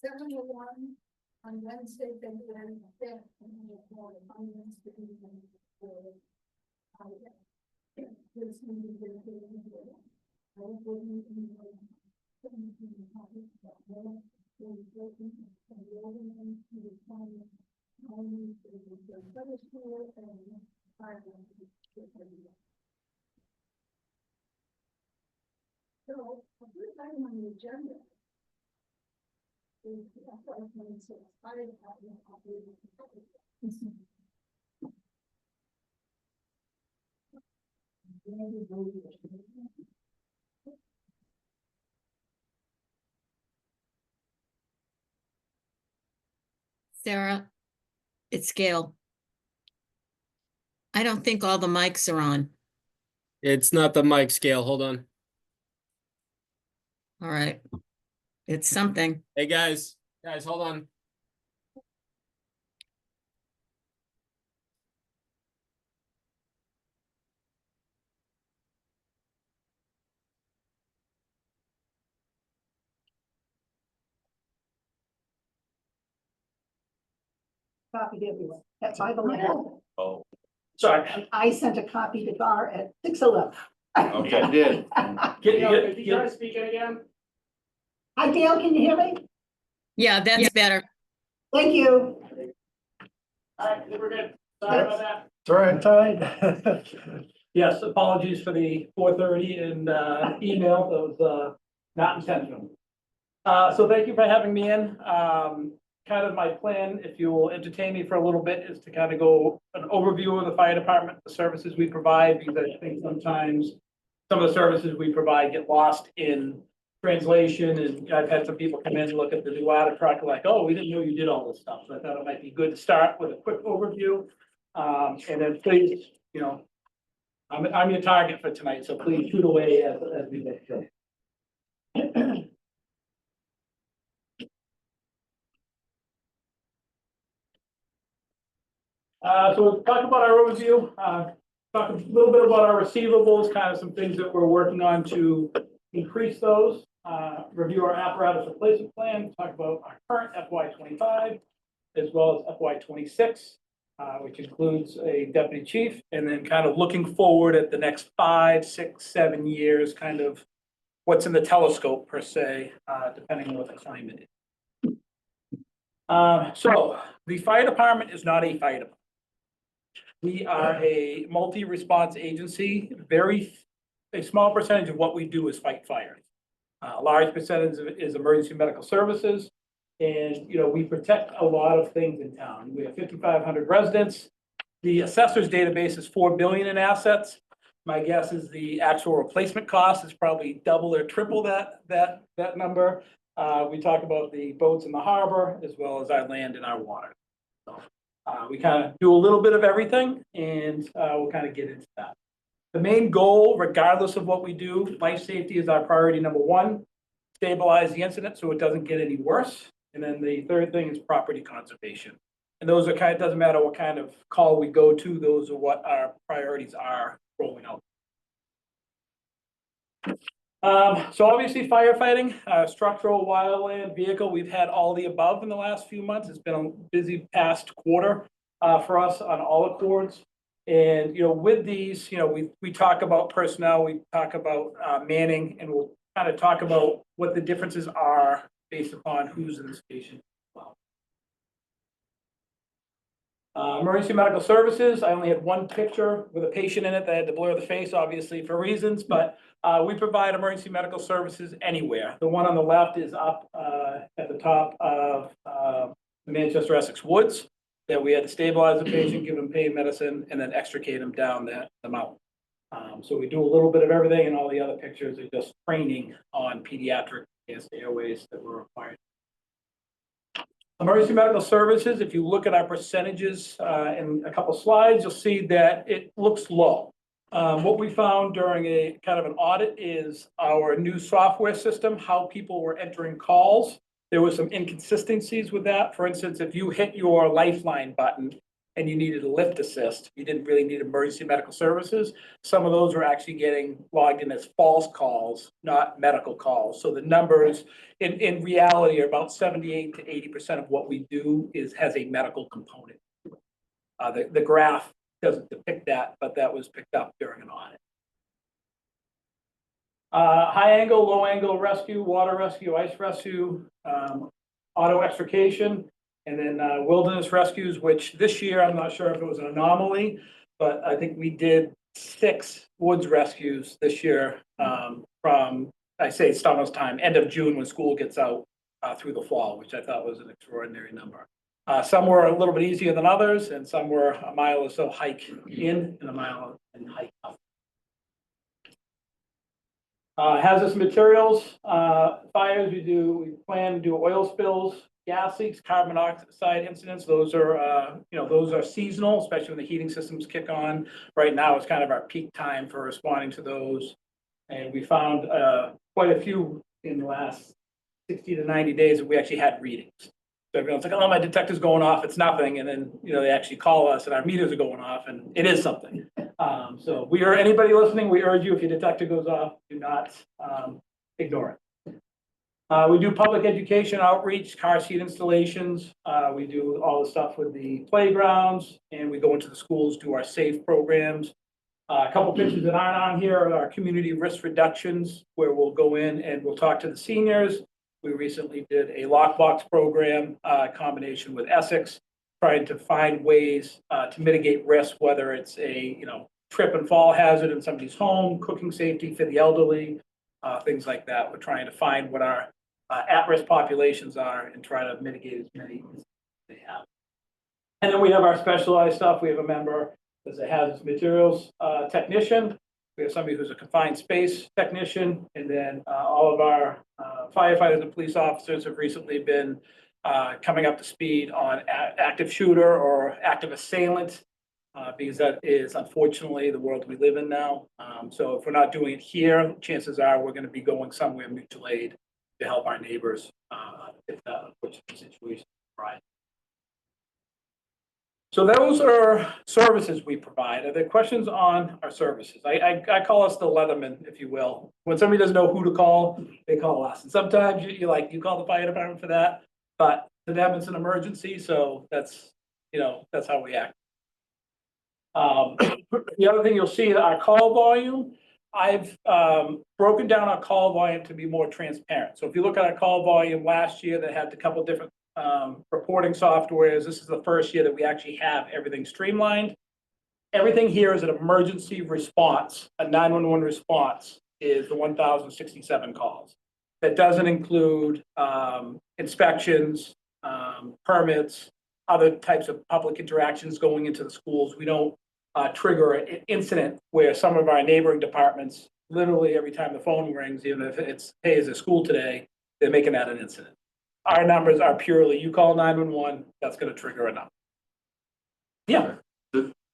7:01 on Wednesday, February 5th, and the finance committee for this meeting. I will be in so, a good item on the agenda is the FY26 fire department operating budget. Sarah, it's Gail. I don't think all the mics are on. It's not the mic scale. Hold on. All right. It's something. Hey guys, hold on. Copied everyone. That's by the way. Oh, Sorry. I sent a copy to Gar at 6:11. okay, I did. Did you guys speak again? Hi, Gail, can you hear me? Yeah, that's better. Thank you. All right, we're good. Sorry about that. It's all right. Yes, apologies for the 4:30 and email. That was not intentional. So thank you for having me in. Kind of my plan, if you will entertain me for a little bit, is to kind of go an overview of the fire department, the services we provide, because I think sometimes some of the services we provide get lost in translation. And I've had some people come in and look at the new ladder truck like, oh, we didn't know you did all this stuff. So I thought it might be good to start with a quick overview. And then please, you know, I'm your target for tonight, so please shoot away as we get to. So we'll talk about our overview, talk a little bit about our receivables, kind of some things that we're working on to increase those, review our apparatus replacement plan, talk about our current FY25 as well as FY26, which includes a deputy chief, and then kind of looking forward at the next 5, 6, 7 years, kind of what's in the telescope per se, depending on what the climate is. So the fire department is not a fire department. We are a multi-response agency. A small percentage of what we do is fight fires. A large percentage of it is emergency medical services. And, you know, we protect a lot of things in town. We have 5,500 residents. The assessor's database is 4 billion in assets. My guess is the actual replacement cost is probably double or triple that number. We talk about the boats in the harbor as well as our land and our water. So, we kind of do a little bit of everything, and we'll kind of get into that. The main goal, regardless of what we do, life safety is our priority number one. Stabilize the incident so it doesn't get any worse. And then the third thing is property conservation. And those are kind of, doesn't matter what kind of call we go to, those are what our priorities are rolling out. So obviously firefighting, structural, wildland, vehicle, we've had all the above in the last few months. It's been a busy past quarter for us on all accords. And, you know, with these, you know, we talk about personnel, we talk about manning, and we'll kind of talk about what the differences are based upon who's in the station. Emergency medical services, I only had one picture with a patient in it that I had to blur the face, obviously for reasons, but we provide emergency medical services anywhere. The one on the left is up at the top of the Manchester Essex Woods, that we had to stabilize the patient, give them pain medicine, and then extricate them down the mountain. So we do a little bit of everything, and all the other pictures are just training on pediatric airways that were required. Emergency medical services, if you look at our percentages in a couple slides, you'll see that it looks low. What we found during a kind of an audit is our new software system, how people were entering calls. There were some inconsistencies with that. For instance, if you hit your lifeline button, and you needed a lift assist, you didn't really need emergency medical services. Some of those were actually getting logged in as false calls, not medical calls. So the numbers in reality are about 78 to 80% of what we do has a medical component. The graph doesn't depict that, but that was picked up during an audit. High angle, low angle rescue, water rescue, ice rescue, auto extrication, and then wilderness rescues, which this year, I'm not sure if it was an anomaly, but I think we did 6 woods rescues this year from, I say it's almost time, end of June when school gets out through the fall, which I thought was an extraordinary number. Some were a little bit easier than others, and some were a mile or so hike in and a mile and hike out. Hazardous materials, fires, we plan to do oil spills, gas leaks, carbon monoxide incidents. Those are, those are seasonal, especially when the heating systems kick on. Right now is kind of our peak time for responding to those. And we found quite a few in the last 60 to 90 days that we actually had readings. So everyone's like, oh, my detector's going off, it's nothing. And then, they actually call us and our meters are going off and it is something. So anybody listening, we urge you, if your detector goes off, do not ignore it. We do public education outreach, car seat installations. We do all the stuff with the playgrounds, and we go into the schools, do our SAFE programs. A couple pictures that aren't on here are our community risk reductions, where we'll go in and we'll talk to the seniors. We recently did a lockbox program, combination with Essex, trying to find ways to mitigate risk, whether it's a trip and fall hazard in somebody's home, cooking safety for the elderly, things like that. We're trying to find what our at-risk populations are and try to mitigate as many as they have. And then we have our specialized stuff. We have a member that's a hazardous materials technician. We have somebody who's a confined space technician, and then all of our firefighters and police officers have recently been coming up to speed on active shooter or active assailant, because that is unfortunately the world we live in now. So if we're not doing it here, chances are we're going to be going somewhere mutual aid to help our neighbors if that unfortunate situation arises. So those are services we provide. Are there questions on our services? I call us the Leatherman, if you will. When somebody doesn't know who to call, they call us. And sometimes you call the fire department for that, but to them it's an emergency. So that's how we act. The other thing you'll see, our call volume, I've broken down our call volume to be more transparent. So if you look at our call volume last year, that had a couple different reporting softwares. This is the first year that we actually have everything streamlined. Everything here is an emergency response. A 911 response is the 1,067 calls. That doesn't include inspections, permits, other types of public interactions going into the schools. We don't trigger an incident where some of our neighboring departments, literally every time the phone rings, even if it's, hey, is there school today, they're making that an incident. Our numbers are purely, you call 911, that's going to trigger a number. Yeah.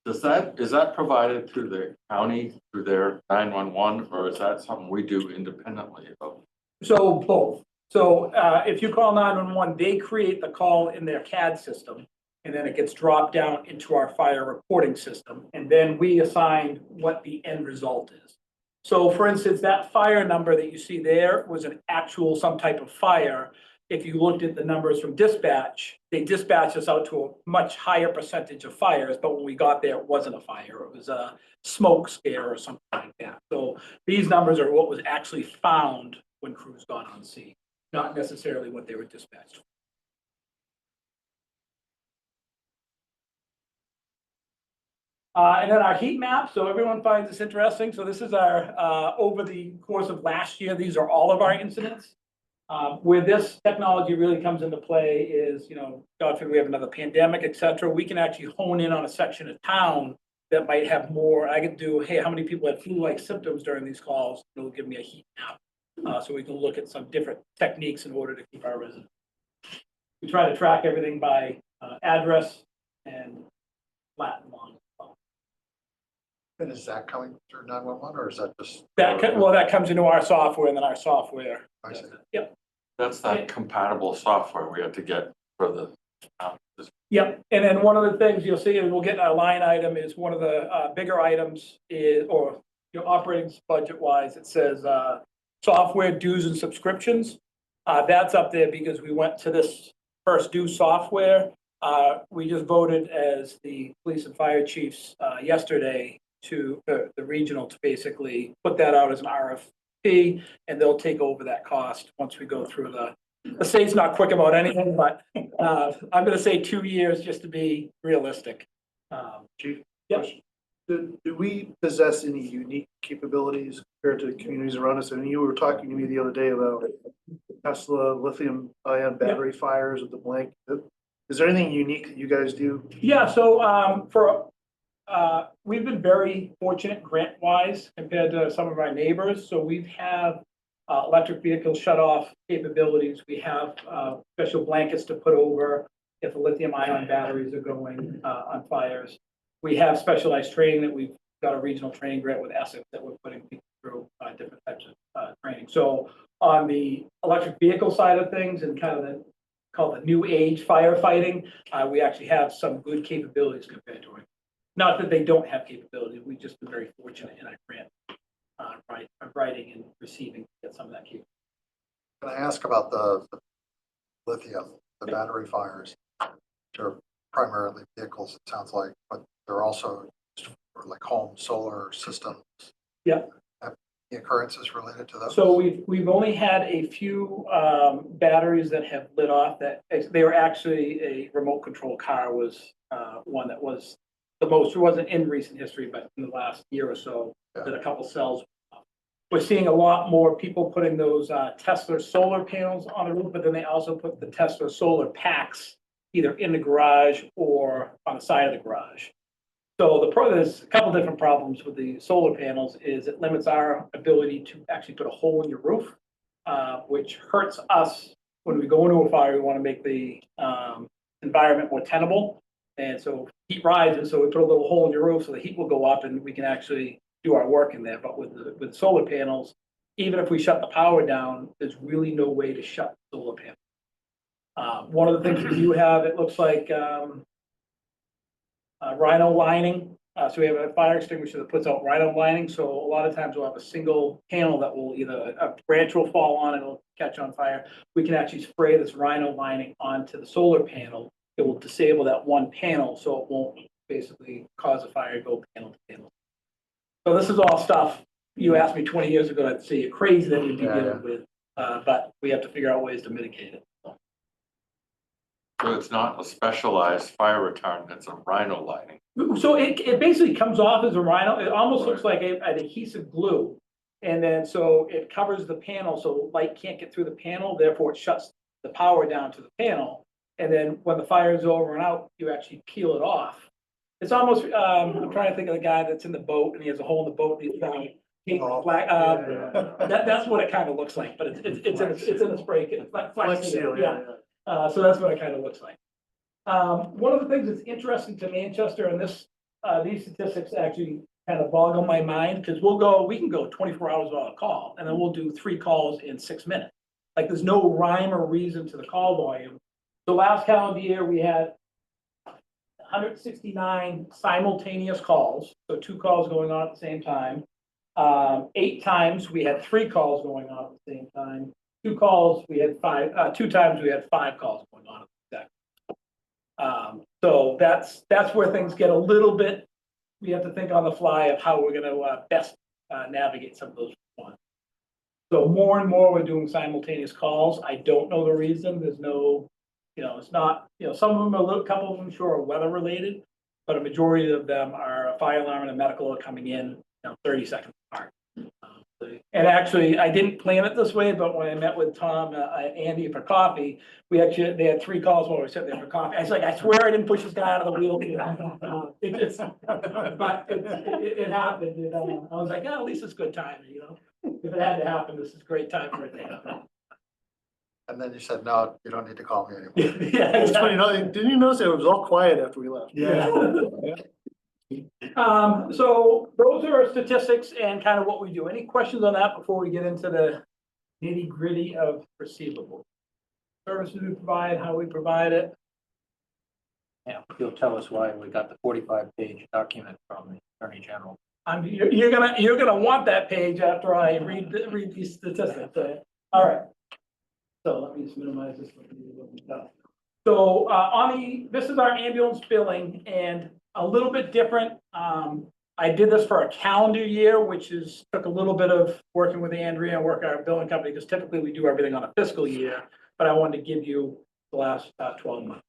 Is that provided through the county, through their 911, or is that something we do independently of? So both. So if you call 911, they create the call in their CAD system, and then it gets dropped down into our fire reporting system, and then we assign what the end result is. So for instance, that fire number that you see there was an actual some type of fire. If you looked at the numbers from dispatch, they dispatched us out to a much higher percentage of fires, but when we got there, it wasn't a fire. It was a smoke scare or something like that. So these numbers are what was actually found when crews got on scene, not necessarily what they were dispatched for. And then our heat map. So everyone finds this interesting. So this is our, over the course of last year, these are all of our incidents. Where this technology really comes into play is, God forbid we have another pandemic, et cetera. We can actually hone in on a section of town that might have more. I can do, hey, how many people had flu-like symptoms during these calls? It'll give me a heat map. So we can look at some different techniques in order to keep our residents. We try to track everything by address and lat and long. And is that coming through 911 or is that just? That comes into our software, and then our software. I see. Yep. That's that compatible software we have to get for the Yep, and then one of the things you'll see, and we'll get a line item, is one of the bigger items is, or your operating budget wise, it says software dues and subscriptions. That's up there because we went to this first due software. We just voted as the police and fire chiefs yesterday to the regional to basically put that out as an RFP, and they'll take over that cost once we go through the state's not quick about anything, but I'm gonna say 2 years just to be realistic. Chief? Yep. Do we possess any unique capabilities compared to the communities around us? And you were talking to me the other day about Tesla lithium ion battery fires with the blank. Is there anything unique that you guys do? Yeah, so we've been very fortunate grant-wise compared to some of our neighbors. So we have electric vehicle shut-off capabilities. We have special blankets to put over if the lithium-ion batteries are going on fires. We have specialized training that we've got a regional training grant with Essex that we're putting people through different types of training. So on the electric vehicle side of things and kind of called the new age firefighting, we actually have some good capabilities compared to it. Not that they don't have capabilities, we've just been very fortunate in our grant writing and receiving to get some of that capability. Can I ask about the lithium, the battery fires? They're primarily vehicles, it sounds like, but they're also used for like home solar systems. Yeah. Have any occurrences related to those? So we've only had a few batteries that have lit off. That they were actually a remote control car was one that was the most. It wasn't in recent history, but in the last year or so, that a couple cells. We're seeing a lot more people putting those Tesla solar panels on the roof, but then they also put the Tesla solar packs either in the garage or on the side of the garage. So there's a couple different problems with the solar panels is it limits our ability to actually put a hole in your roof, which hurts us when we go into a fire. We want to make the environment more tenable. And so heat rises, so we put a little hole in your roof so the heat will go up and we can actually do our work in there. But with solar panels, even if we shut the power down, there's really no way to shut the solar panel. One of the things that you have, it looks like rhino lining. So we have a fire extinguisher that puts out rhino lining. So a lot of times we'll have a single panel that will either a branch will fall on and it'll catch on fire. We can actually spray this rhino lining onto the solar panel. It will disable that one panel so it won't basically cause a fire to go panel to panel. So this is all stuff you asked me 20 years ago. I'd say you're crazy that we'd be dealing with, but we have to figure out ways to mitigate it. So it's not a specialized fire retardant, it's a rhino lining. So it basically comes off as a rhino. It almost looks like an adhesive glue. And then so it covers the panel so light can't get through the panel, therefore it shuts the power down to the panel. And then when the fire is over and out, you actually peel it off. It's almost, I'm trying to think of the guy that's in the boat and he has a hole in the boat and he's trying to take the black, that's what it kind of looks like, but it's in a spray kit. It's like Flex Seal, yeah. So that's what it kind of looks like. One of the things that's interesting to Manchester, and these statistics actually kind of boggle my mind, because we can go 24 hours on a call, and then we'll do 3 calls in 6 minutes. Like there's no rhyme or reason to the call volume. So last calendar year, we had 169 simultaneous calls, so 2 calls going on at the same time. 8 times we had 3 calls going on at the same time. 2 calls, we had 5, 2 times we had 5 calls going on at the same time. So that's where things get a little bit, we have to think on the fly of how we're gonna best navigate some of those ones. So more and more we're doing simultaneous calls. I don't know the reason. There's no, it's not, some of them a couple of them sure are weather related, but a majority of them are a fire alarm and a medical are coming in 30 seconds apart. And actually, I didn't plan it this way, but when I met with Tom and Andy for coffee, they had 3 calls while we were sitting there for coffee. I was like, I swear I didn't push this guy out of the wheel. But it happened. And, I was like, at least it's good timing, If it had to happen, this is great time for it to happen. And then you said, no, you don't need to call me anymore. Yeah, It's funny, didn't you notice it was all quiet after we left? Yeah. So those are our statistics and kind of what we do. Any questions on that before we get into the nitty gritty of receivables? Services we provide, how we provide it. Yeah, you'll tell us why we got the 45-page document from the Attorney General. You're gonna want that page after I read these statistics. All right. So let me just minimize this. So this is our ambulance billing, and a little bit different. I did this for a calendar year, which took a little bit of working with Andrea and work our billing company, because typically we do everything on a fiscal year, but I wanted to give you the last 12 months.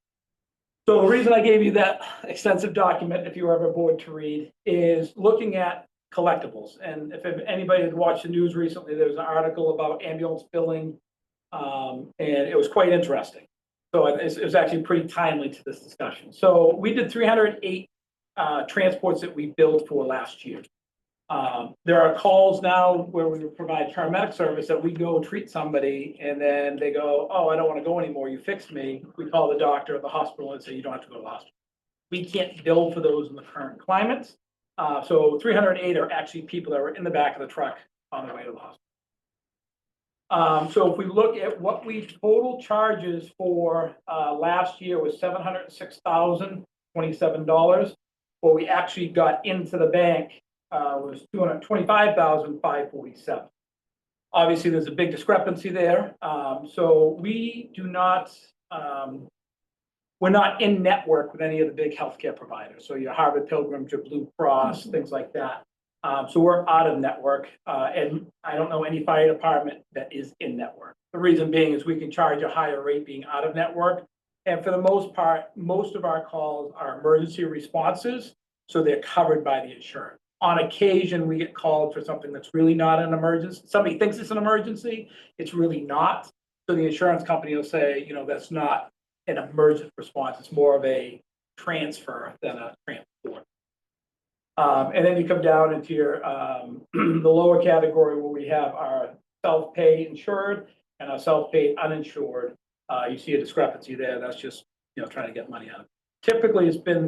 So the reason I gave you that extensive document, if you were ever bored to read, is looking at collectibles. And if anybody had watched the news recently, there was an article about ambulance billing, and it was quite interesting. So it was actually pretty timely to this discussion. So we did 308 transports that we billed for last year. There are calls now where we provide paramedic service that we go treat somebody and then they go, oh, I don't want to go anymore. You fixed me. We call the doctor at the hospital and say, you don't have to go to the hospital. We can't bill for those in the current climate. So 308 are actually people that were in the back of the truck on their way to the hospital. So if we look at what we total charges for last year was $706,027. What we actually got into the bank was $225,547. Obviously, there's a big discrepancy there. So we do not, we're not in network with any of the big healthcare providers. So your Harvard Pilgrim, your Blue Cross, things like that. So we're out of network, and I don't know any fire department that is in network. The reason being is we can charge a higher rate being out of network. And for the most part, most of our calls are emergency responses, so they're covered by the insurance. On occasion, we get called for something that's really not an emergency. Somebody thinks it's an emergency, it's really not. So the insurance company will say, you know, that's not an emergent response. It's more of a transfer than a transport. And then you come down into your the lower category where we have our self-pay insured and our self-pay uninsured. You see a discrepancy there. That's just, you know, trying to get money out of it. Typically, it's been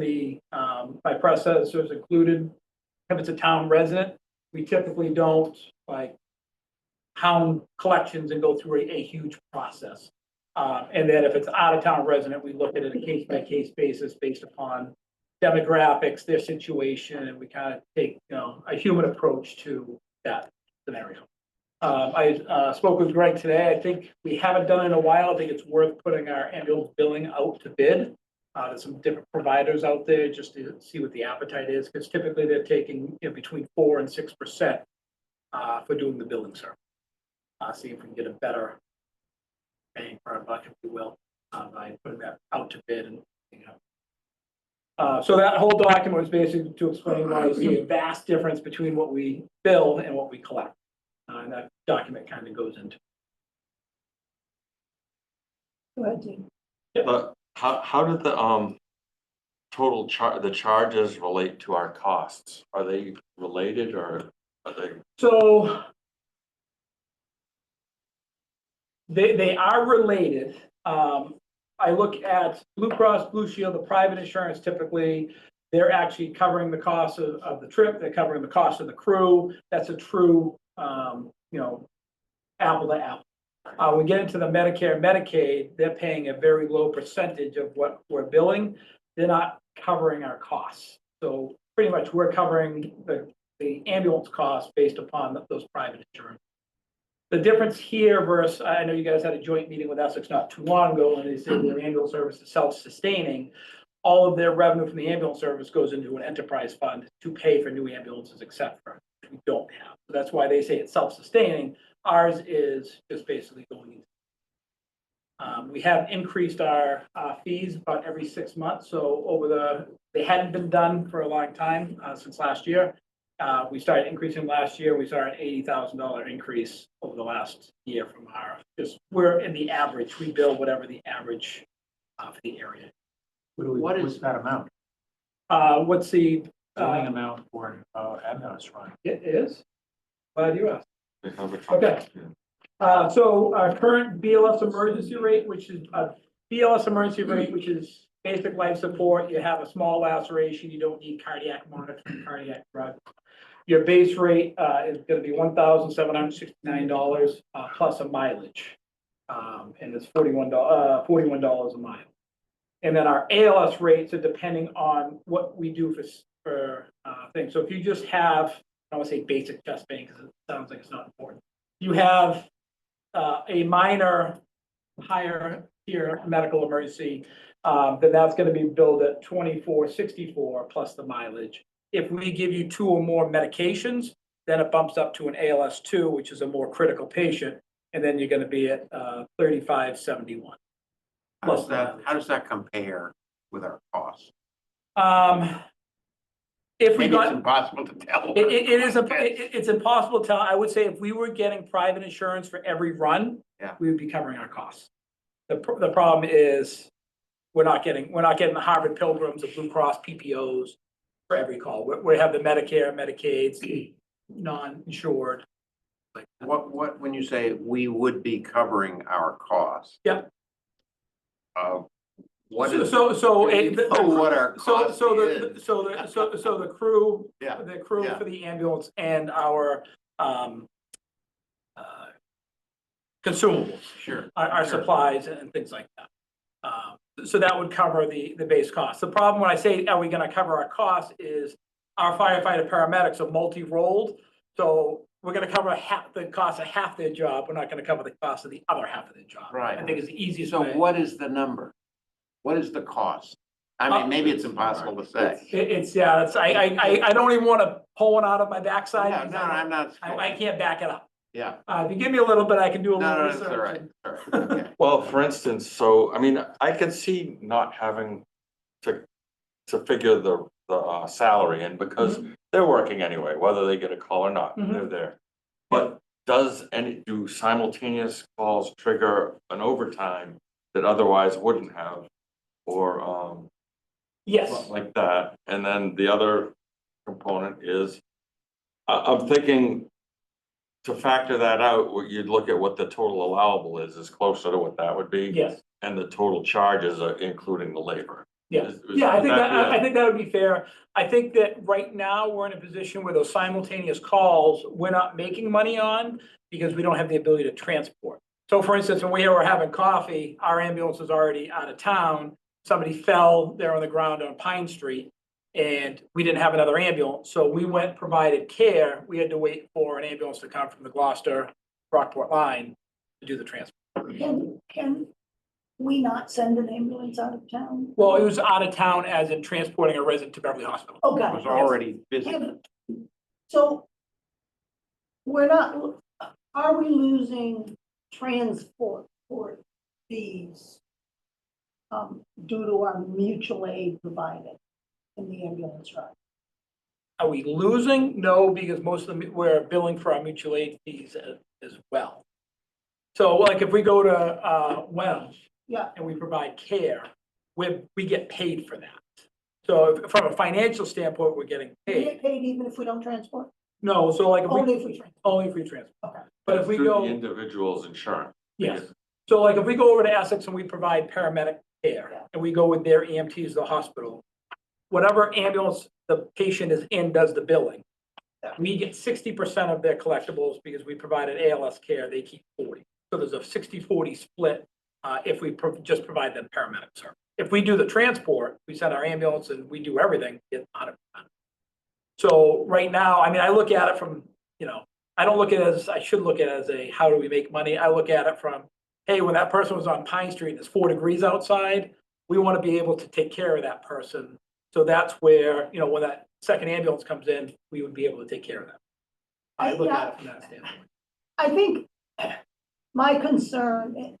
my predecessors included. If it's a town resident, we typically don't like hound collections and go through a huge process. And then if it's out of town resident, we look at it a case by case basis based upon demographics, their situation, and we kind of take, you know, a human approach to that scenario. I spoke with Greg today. I think we haven't done it in a while. I think it's worth putting our ambulance billing out to bid. There's some different providers out there just to see what the appetite is, because typically they're taking, you know, between 4% and 6% for doing the billing service. See if we can get a better bang for our buck, if you will, by putting that out to bid. And you know, so that whole document was basically to explain why you see a vast difference between what we bill and what we collect. And that document kind of goes into. Go ahead, Jim. But how did the total charges relate to our costs? Are they related or are they? So they are related. I look at Blue Cross Blue Shield, the private insurance, typically they're actually covering the cost of the trip. They're covering the cost of the crew. That's a true, you know, apple to apple. We get into the Medicare, Medicaid, they're paying a very low percentage of what we're billing. They're not covering our costs. So pretty much we're covering the ambulance costs based upon those private insurance. The difference here versus, I know you guys had a joint meeting with Essex not too long ago, and they said their ambulance service is self-sustaining. All of their revenue from the ambulance service goes into an enterprise fund to pay for new ambulances, et cetera, which we don't have. So that's why they say it's self-sustaining. Ours is just basically going into. We have increased our fees about every 6 months. So they hadn't been done for a long time, since last year. We started increasing last year. We saw an $80,000 increase over the last year from we're in the average. We bill whatever the average for the area. What's that amount? What's the Billing amount for ambulance run? It is. Glad you asked. They have a Okay. So our current BLS emergency rate, which is basic life support. You have a small laceration. You don't need cardiac monitoring, cardiac drug. Your base rate is going to be $1,769 plus a mileage, and it's $41 a mile. And then our ALS rates are depending on what we do for things. So if you just have, I don't want to say basic chest pain because it sounds like it's not important. You have a minor higher tier medical emergency, then that's going to be billed at $24.64 plus the mileage. If we give you 2 or more medications, then it bumps up to an ALS2, which is a more critical patient, and then you're going to be at $35.71. How does that compare with our costs? If we Maybe it's got, impossible to tell. it's impossible to tell. I would say if we were getting private insurance for every run, Yeah. we would be covering our costs. The problem is we're not getting the Harvard Pilgrims, the Blue Cross PPOs for every call. We have the Medicare, Medicaid, non-insured. When you say we would be covering our costs? Yeah. What is? So What our cost so is? the crew, Yeah. the crew Yeah. for the ambulance and our consumables, Sure. our Sure. supplies and things like that. So that would cover the base cost. The problem when I say, are we gonna cover our costs, is our firefighter paramedics are multi-rolled. So we're gonna cover the cost of half their job. We're not gonna cover the cost of the other half of their job. Right. I think it's the easiest So way. what is the number? What is the cost? I mean, maybe it's impossible to say. I don't even wanna pull one out of my backside. Yeah, because no, I'm not. I can't back it up. Yeah. If you give me a little bit, I can do a No, little no, that's all research. right. All right. Okay. Well, for instance, so, I mean, I could see not having to figure the salary in because they're working anyway, whether they get a call or not, Mhm. they're there. But do simultaneous calls trigger an overtime that otherwise wouldn't have? Or, Yes, like that, and then the other component is, I'm thinking to factor that out, you'd look at what the total allowable is closer to what that would be. yes. And the total charges are including the labor. Yeah, I think that would be fair. I think that right now, we're in a position where those simultaneous calls, we're not making money on because we don't have the ability to transport. So for instance, when we were having coffee, our ambulance was already out of town. Somebody fell there on the ground on Pine Street and we didn't have another ambulance. So we went, provided care. We had to wait for an ambulance to come from the Gloucester Rockport line to do the transport. Can we not send an ambulance out of town? Well, it was out of town as in transporting a resident to Beverly Hospital. It Okay. was already busy. So are we losing transport for fees due to our mutual aid provided in the ambulance ride? Are we losing? No, because most of them, we're billing for our mutual aid fees as well. So like if we go to Wenham. Yeah. And we provide care, we get paid for that. So from a financial standpoint, we're getting We paid. get paid even if we don't transport? No, so like if Only we, if we transport? only if we transfer. Okay. But if we Through the go, individual's insurance. yes. So like if we go over to Essex and we provide paramedic care Yeah. and we go with their EMTs to the hospital, whatever ambulance the patient is in does the billing. Yeah. We get 60% of their collectibles because we provided ALS care, they keep 40. So there's a 60-40 split if we just provide them paramedic service. If we do the transport, we send our ambulance and we do everything, get 100%. So right now, I mean, I look at it from, I don't look at it as, I should look at it as a, how do we make money? I look at it from, hey, when that person was on Pine Street and it's 4 degrees outside, we want to be able to take care of that person. So that's where, when that second ambulance comes in, we would be able to take care of them. I look at it from that standpoint. I think my concern,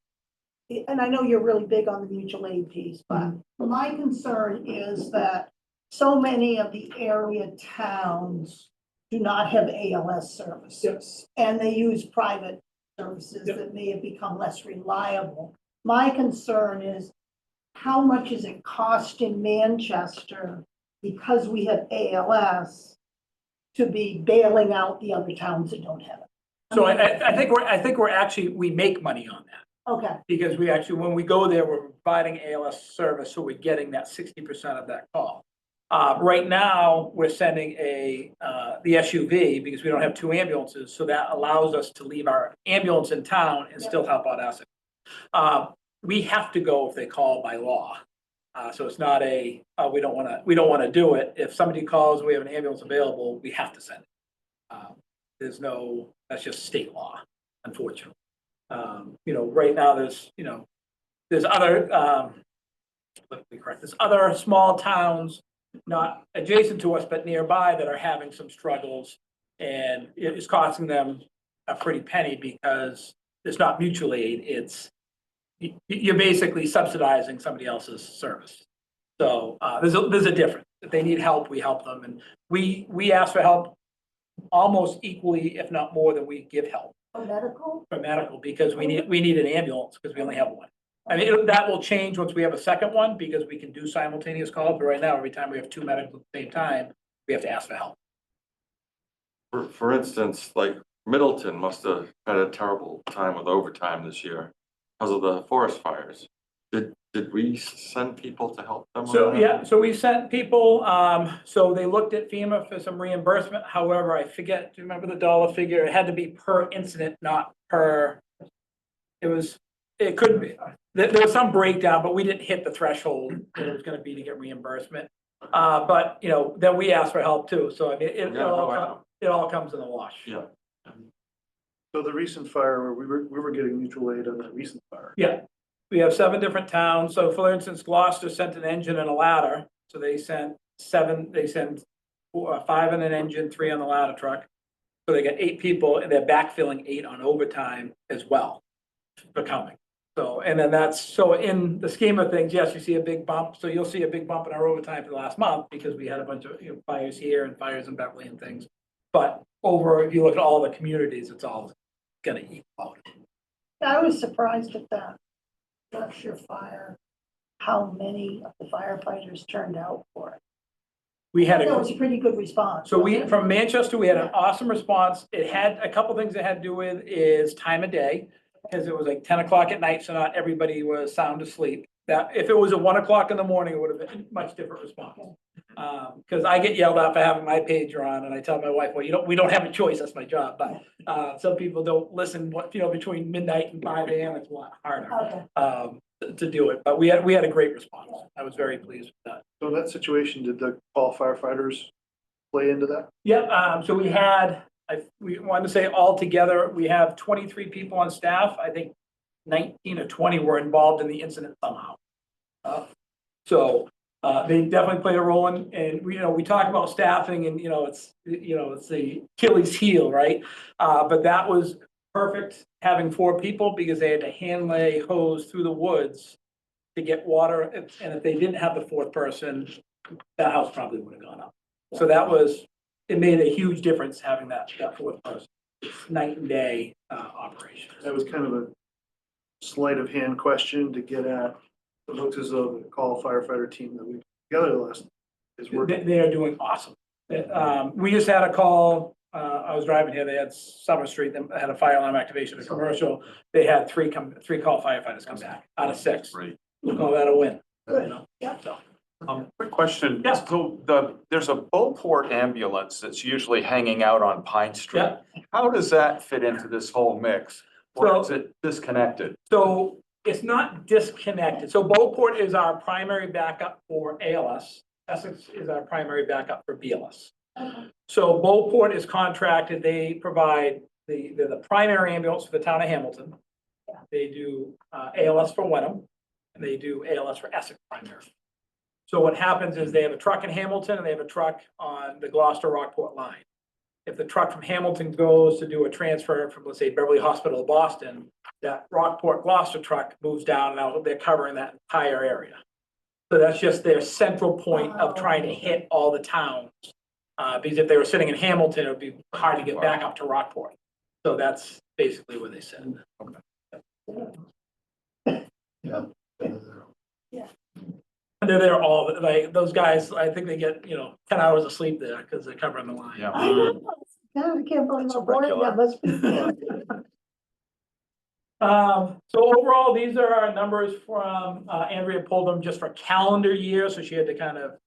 and I know you're really big on the mutual aid piece, but my concern is that so many of the area towns do not have ALS services. And they use private services that may have become less reliable. My concern is how much is it costing Manchester because we have ALS to be bailing out the other towns that don't have it? So I think we make money on that. Okay, Because we actually, when we go there, we're providing ALS service, so we're getting that 60% of that call. Right now, we're sending the SUV because we don't have 2 ambulances, so that allows us to leave our ambulance in town and still help out Essex. We have to go if they call by law. So it's not a, we don't want to do it. If somebody calls, we have an ambulance available, we have to send it. There's no, that's just state law, unfortunately. Right now, there's other, let me correct, there's other small towns not adjacent to us, but nearby that are having some struggles. And it is costing them a pretty penny because it's not mutual aid, you're basically subsidizing somebody else's service. So there's a difference. If they need help, we help them, and we ask for help almost equally, if not more, than we give help Medical? for medical, because we need an ambulance because we only have one. I mean, that will change once we have a second one because we can do simultaneous calls, but right now, every time we have two medical at the same time, we have to ask for help. For instance, like Middleton must have had a terrible time with overtime this year because of the forest fires. Did we send people to help them? So, yeah, so we sent people, so they looked at FEMA for some reimbursement. However, I forget, do you remember the dollar figure? It had to be per incident, not per, it could be, there was some breakdown, but we didn't hit the threshold that it was gonna be to get reimbursement. But, then we asked for help too. So I mean, it all comes in the wash. Yeah. So the recent fire, we were getting mutual aid on the recent fire. Yeah, we have 7 different towns. So for instance, Gloucester sent an engine and a ladder. So they sent 5 in an engine, 3 on the ladder truck. So they got 8 people and they're backfilling 8 on overtime as well for coming. So, and then so in the scheme of things, yes, you see a big bump. So you'll see a big bump in our overtime for the last month because we had a bunch of fires here and fires in Beverly and things. But if you look at all the communities, it's all gonna equal out. I was surprised at that Berkshire fire, how many of the firefighters turned out for it. We had That was a pretty good response. So wasn't it? from Manchester, we had an awesome response. It had a couple things it had to do with is time of day. Because it was like 10 o'clock at night, so not everybody was sound asleep. That if it was at 1 o'clock in the morning, it would have been a much different response. Because I get yelled at for having my pager on, and I tell my wife, well, we don't have a choice, that's my job. But some people don't listen. Between midnight and 5 a.m., it's a lot harder to do it. But we had a great response. I was very pleased with that. So in that situation, did the call firefighters play into that? Yep. So we wanted to say altogether, we have 23 people on staff. I think 19 or 20 were involved in the incident somehow. So they definitely played a role and we talk about staffing and, it's the Achilles heel, right? But that was perfect having 4 people because they had to hand lay hose through the woods to get water. And if they didn't have the 4th person, that house probably would have gone up. So it made a huge difference having that 4th person, night and day operation. That was kind of a sleight of hand question to get at. It looks as though the call firefighter team that we put together last is working. They are doing awesome. We just had a call. I was driving here. They had Summer Street. They had a fire alarm activation, a commercial. They had 3 call firefighters come back out of 6. Right. We'll call that a win. Yeah. So. Quick question. Yeah. So there's a Beauport ambulance that's usually hanging out on Pine Street. Yeah. How does that fit into this whole mix? Or is it disconnected? So it's not disconnected. So Beauport is our primary backup for ALS. Essex is our primary backup for BLS. So Beauport is contracted. They provide the primary ambulance for the town of Hamilton. They do ALS for Wenham, and they do ALS for Essex primary. So what happens is they have a truck in Hamilton and they have a truck on the Gloucester Rockport line. If the truck from Hamilton goes to do a transfer from, let's say, Beverly Hospital to Boston, that Rockport Gloucester truck moves down and now they're covering that entire area. So that's just their central point of trying to hit all the towns. Because if they were sitting in Hamilton, it would be hard to get back up to Rockport. So that's basically where they sit. Yeah. They're there all, like, those guys, I think they get, 10 hours of sleep there because they're covering the line. Yeah. God, I can't believe It's how boring regular. that must be. So overall, these are our numbers from, Andrea pulled them just for calendar year, so she had to kind of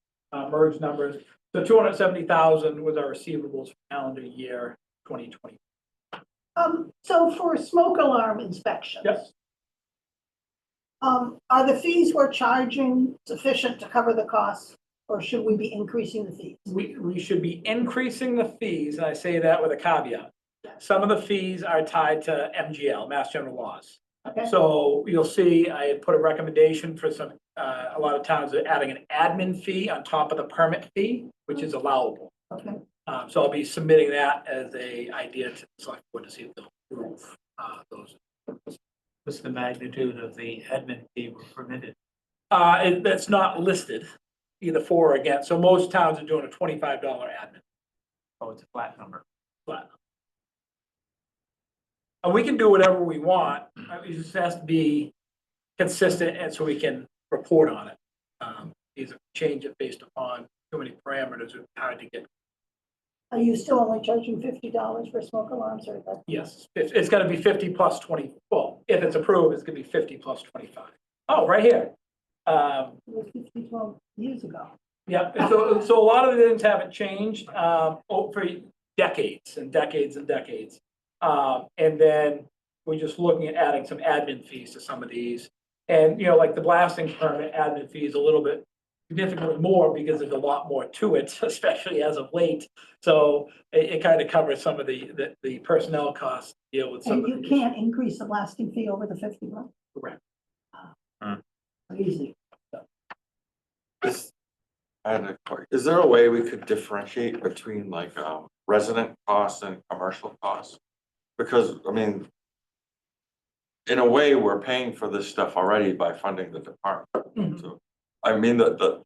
merge numbers. So 270,000 was our receivables for calendar year 2020. So for smoke alarm inspections. Yes. Are the fees we're charging sufficient to cover the costs, or should we be increasing the fees? We should be increasing the fees, and I say that with a caveat. Some of the fees are tied to MGL, Mass General Laws. Okay, So you'll see, I had put a recommendation for some, a lot of towns are adding an admin fee on top of the permit fee, which is allowable. okay. So I'll be submitting that as a idea to the select board to see if they'll approve, those. What's the magnitude of the admin fee permitted? That's not listed, either for or against. So most towns are doing a $25 admin Oh, it's a flat number. flat. And we can do whatever we want. It just has to be consistent and so we can report on it. Either change it based upon too many parameters, it's hard to get. Are you still only charging $50 for smoke alarms, or that? Yes, it's gonna be 50 plus 20. Well, if it's approved, it's gonna be 50 plus 25. Oh, right here. It was 50, 12 years ago. Yeah, and so a lot of the things haven't changed, for decades and decades and decades. And then we're just looking at adding some admin fees to some of these. And, you know, like the blasting permit admin fee is a little bit significantly more because there's a lot more to it, especially as of late. So it kind of covers some of the personnel costs, to deal with some And of you the. can't increase the blasting fee over the 50 bucks? Correct. Easy. I had a question. Is there a way we could differentiate between like, resident costs and commercial costs? Because, I mean, in a way, we're paying for this stuff already by funding the department. Mhm. So, I mean, the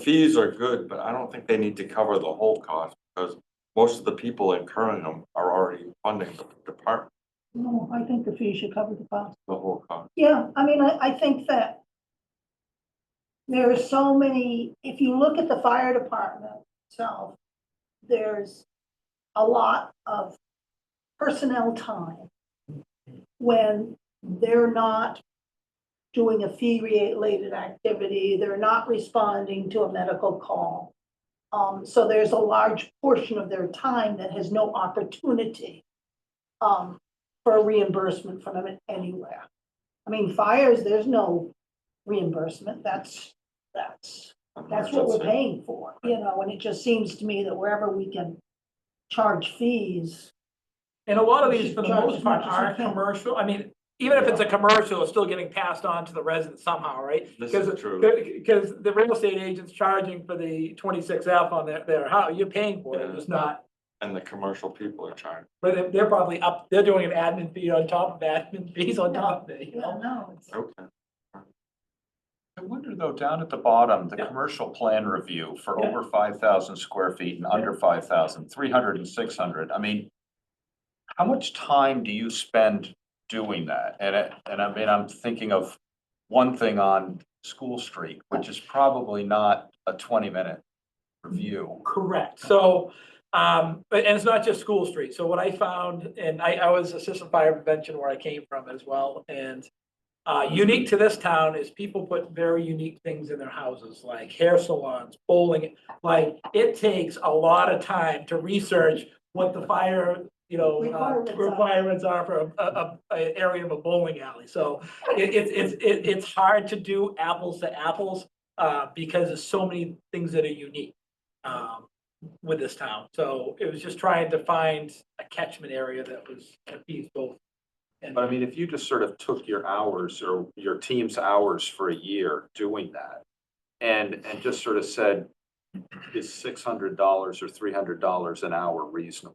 fees are good, but I don't think they need to cover the whole cost because most of the people incurring them are already funding the department, No, I think the fee should cover the cost. the whole cost. Yeah, I mean, I think that there are so many, if you look at the fire department itself, there's a lot of personnel time when they're not doing a fee-related activity, they're not responding to a medical call. So there's a large portion of their time that has no opportunity for a reimbursement from them anywhere. I mean, fires, there's no reimbursement, that's what we're paying for, you know, and it just seems to me that wherever we can charge fees. And a lot of We these, should for the charge most as part, much as we are can. commercial. I mean, even if it's a commercial, it's still getting passed on to the resident somehow, right? This Because is true. because the real estate agent's charging for the 26F on their house, you're paying for it, Yeah. it's not. And the commercial people are charged. But they're probably up, they're doing an admin fee on top of admin fees on Yeah. top of it, you Yeah, know? no, it's. Okay. I wonder though, down at the bottom, the Yeah. commercial plan review for Yeah. over 5,000 square feet and under 5,000, 300 and 600. I mean, how much time do you spend doing that? And I mean, I'm thinking of one thing on School Street, which is probably not a 20-minute review. Correct. So, and it's not just School Street. So what I found, and I was assistant fire prevention where I came from as well. And unique to this town is people put very unique things in their houses, like hair salons, bowling. Like it takes a lot of time to research what the fire, requirements are for a area of a bowling alley. So it's hard to do apples to apples because there's so many things that are unique with this town. So it was just trying to find a catchment area that was feasible. But I mean, if you just sort of took your hours or your team's hours for a year doing that and just sort of said, is $600 or $300 an hour reasonable?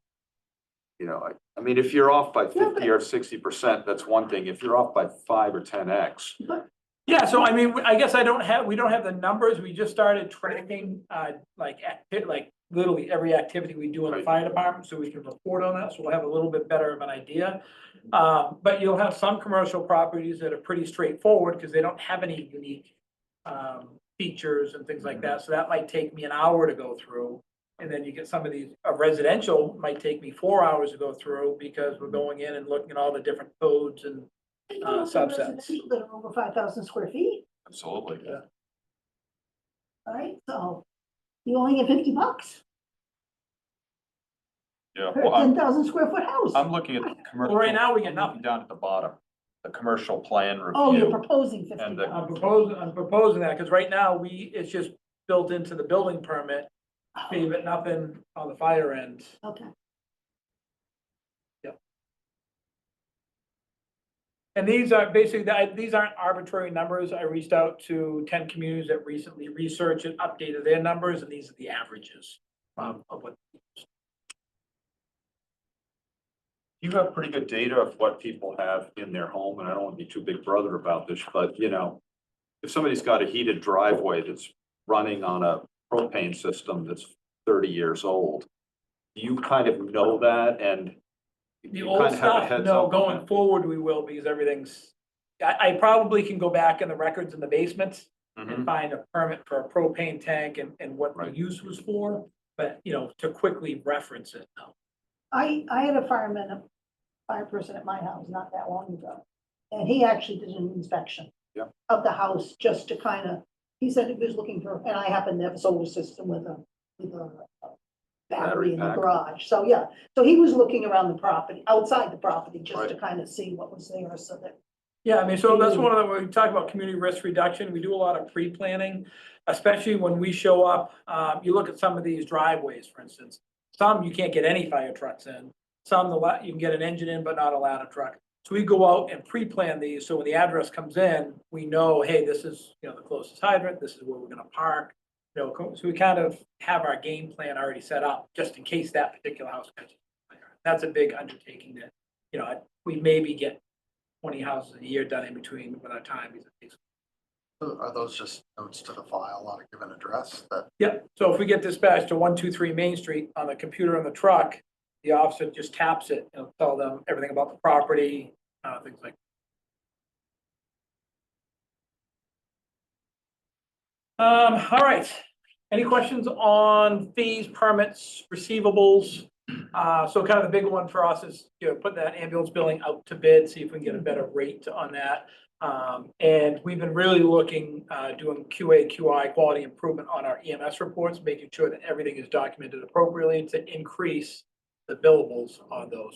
You know, I mean, if you're off by 50 or 60%, that's one thing. If you're off by 5 or 10x. Yeah, so I mean, I guess we don't have the numbers. We just started tracking, like literally every activity we do in the Right. fire department, so we can report on that, so we'll have a little bit better of an idea. But you'll have some commercial properties that are pretty straightforward, because they don't have any unique features and things like that, so that might take me an hour to go through. And then you get some of these, residential might take me 4 hours to go through, because we're going in and looking at all the different codes and subsets. Residential that are over 5,000 square feet, Absolutely. Yeah. right? So you only get $50 Yeah. per Well, I'm 10,000 square foot house. looking at the commercial. Well, right now we get I'm looking nothing. down at the bottom. the commercial plan Oh, you're review. proposing 50. And the- I'm proposing that, because right now it's just built into the building permit, fee, but nothing on the fire end. Okay. And these are basically, these aren't arbitrary numbers. I reached out to 10 communities that recently researched and updated their numbers, and these are the averages of what. You have pretty good data of what people have in their home, and I don't want to be too big brother about this, but you know, if somebody's got a heated driveway that's running on a propane system that's 30 years old, you kind of know that, and The you old kind of have a stuff, heads no, up on going that. forward, we will, because everything's, I probably can go back in the records in the basements and Mhm. find a permit for a propane tank and what the Right. use was for, but, you know, to quickly reference it, no. I had a fire person at my house not that long ago. And he actually did an inspection. Yeah. Of the house, just to kind of, he said he was looking for, and I happen to have a solar system with a battery in the pack. garage. So, yeah, so he was looking around the property, outside the property, just to Right. kind of see what was there, so that. Yeah, I mean, so that's one of the, when we talk about community risk reduction, we do a lot of pre-planning, especially when we show up. You look at some of these driveways, for instance, some you can't get any fire trucks in. Some you can get an engine in, but not a ladder truck. So we go out and pre-plan these, so when the address comes in, we know, hey, this is, you know, the closest hydrant, this is where we're gonna park. You know, so we kind of have our game plan already set up, just in case that particular house catches fire. That's a big undertaking that, you know, we maybe get 20 houses a year done in between with our time. Are those just notes to the file on a given address that, Yep, so if we get dispatched to 123 Main Street on the computer in the truck, the officer just taps it and tell them everything about the property, things like. All right, any questions on fees, permits, receivables? So kind of the big one for us is, you know, put that ambulance billing out to bid, see if we can get a better rate on that. And we've been really looking, doing QA, QI, quality improvement on our EMS reports, making sure that everything is documented appropriately to increase the billables on those.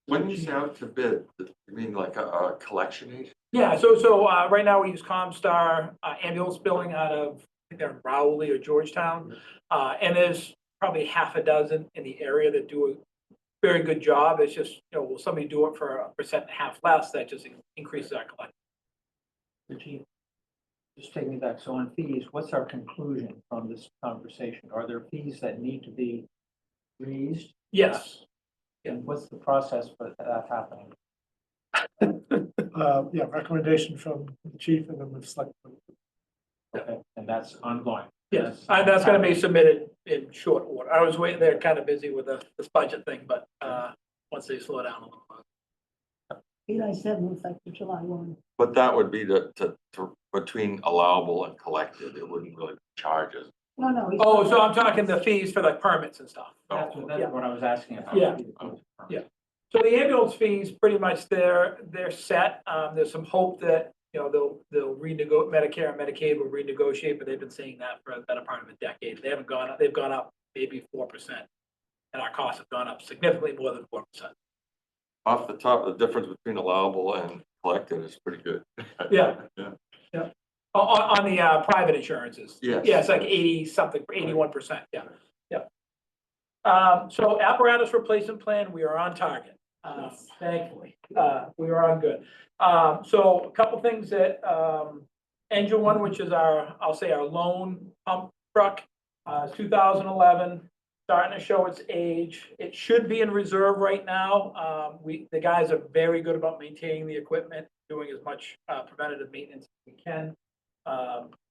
When you say out to bid, you mean like a collection agent? Yeah, so right now we use Comstar ambulance billing out of, I think they're in Rowley or Georgetown. And there's probably half a dozen in the area that do a very good job. It's just, you know, will somebody do it for 1.5% less, that just increases our collection. Chief, just take me back. So on fees, what's our conclusion from this conversation? Are there fees that need to be raised? Yes. And what's the process for that happening? Yeah, recommendation from the chief and then the select. Okay, and that's ongoing. Yes, that's gonna be submitted in short order. I was waiting there, kind of busy with this budget thing, but once they slow down a little bit. Be nice to have them effective July 1. But that would be to between allowable and collected, it wouldn't really be charges. No, no. he's Oh, not- so I'm talking the fees for like permits and stuff. That's Yeah. what I was asking about. Yeah. Yeah. So the ambulance fees, pretty much they're set. There's some hope that, you know, they'll renegotiate, Medicare and Medicaid will renegotiate, but they've been saying that for a better part of a decade. They haven't gone up, they've gone up maybe 4%. And our costs have gone up significantly more than 4%. Off the top, the difference between allowable and collected is pretty good. Yeah. Yeah. Yeah. On the private insurances. Yes. Yeah, it's like 80 something, 81%. Yeah. Yeah. So apparatus replacement plan, we are on target. Thankfully, we are on good. So a couple things that, engine one, which is I'll say our lone pump truck, 2011, starting to show its age. It should be in reserve right now. The guys are very good about maintaining the equipment, doing as much preventative maintenance as we can.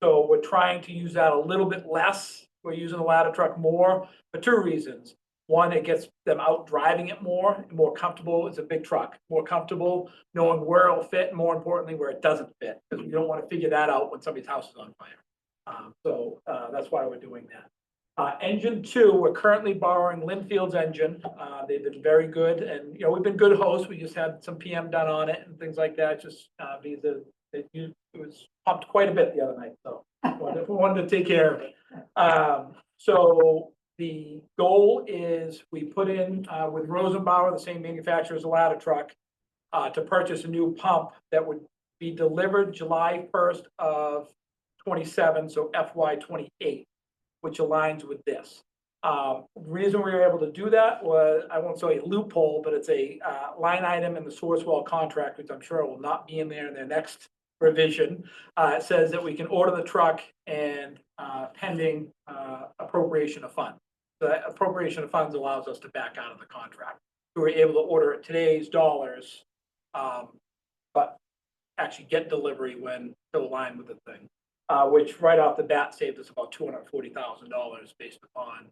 So we're trying to use that a little bit less. We're using the ladder truck more for two reasons. One, it gets them out driving it more comfortable. It's a big truck, more comfortable, knowing where it'll fit, and more importantly, where it doesn't fit, because we don't want to figure that out when somebody's house is on fire. So that's why we're doing that. Engine two, we're currently borrowing Linfield's engine. They've been very good, and, you know, we've been good hosts. We just had some PM done on it and things like that, just because it was pumped quite a bit the other night, so we wanted to take care of it. So the goal is we put in with Rosenbauer, the same manufacturer as the ladder truck, to purchase a new pump that would be delivered July 1st of 27, so FY 28, which aligns with this. The reason we were able to do that was, I won't say a loophole, but it's a line item in the Sourcewell contract, which I'm sure will not be in there in their next revision. It says that we can order the truck and pending appropriation of funds. The appropriation of funds allows us to back out of the contract. We were able to order at today's dollars, but actually get delivery when to align with the thing, which right off the bat saved us about $240,000 based upon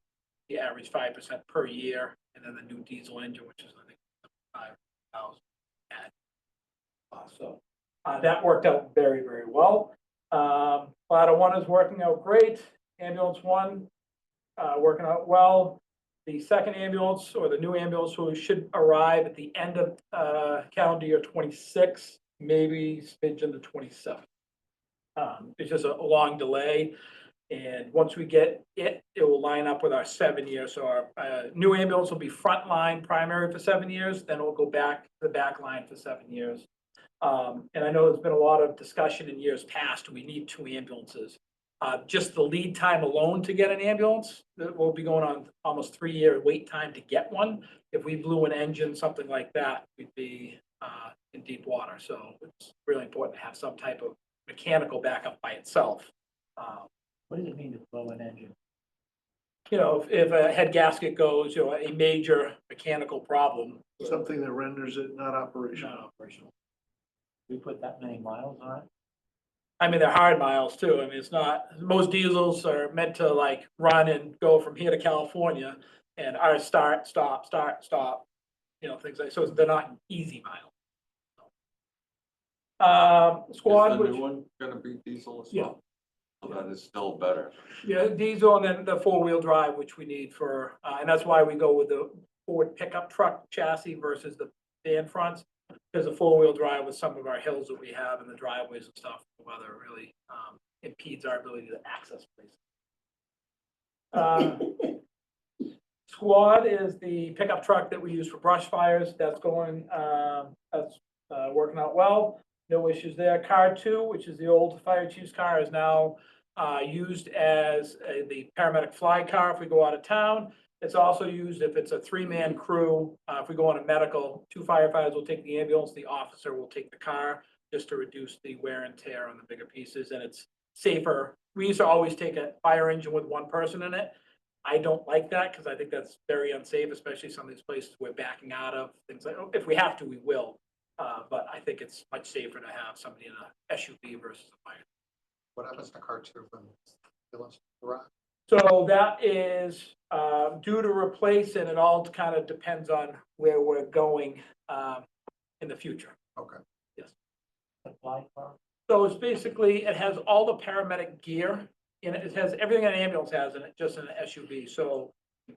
the average 5% per year, and then the new diesel engine, which is I think 5,000. So that worked out very, very well. Ladder 1 is working out great. Ambulance 1 working out well. The second ambulance, or the new ambulance, so should arrive at the end of calendar year 26, maybe smidge into 27. It's just a long delay. And once we get it, it will line up with our 7 years. So our new ambulance will be frontline primary for 7 years, then we'll go back to the back line for 7 years. And I know there's been a lot of discussion in years past, we need 2 ambulances. Just the lead time alone to get an ambulance, that will be going on almost 3-year wait time to get one. If we blew an engine, something like that, we'd be in deep water. So it's really important to have some type of mechanical backup by itself. What does it mean to blow an engine? You know, if a head gasket goes, you know, a major mechanical problem. Something that renders it not operational. Not operational. We put that many miles on it? I mean, they're hard miles too. I mean, it's not, most diesels are meant to like run and go from here to California, and ours start, stop, you know, things like, so they're not easy miles. Squad, Is the which, new one gonna be diesel as Yeah. well? So that is still better. yeah, diesel, and then the 4-wheel drive, which we need for, and that's why we go with the Ford pickup truck chassis versus the van fronts. Because the 4-wheel drive with some of our hills that we have and the driveways and stuff, weather really impedes our ability to access places. Squad is the pickup truck that we use for brush fires. That's going, that's working out well. No issues there. Car 2, which is the old fire chief's car, is now used as the paramedic fly car if we go out of town. It's also used if it's a 3-man crew. If we go on a medical, 2 firefighters will take the ambulance, the officer will take the car, just to reduce the wear and tear on the bigger pieces, and it's safer. We used to always take a fire engine with 1 person in it. I don't like that because I think that's very unsafe, especially some of these places we're backing out of, things like, if we have to, we will. But I think it's much safer to have somebody in a SUV versus a fire. What happens to car 2 when the ambulance arrives? So that is due to replace, and it all kind of depends on where we're going in the future. Okay. Yes. The fly car? So it's basically, it has all the paramedic gear in it. It has everything an ambulance has in it, just in an SUV. So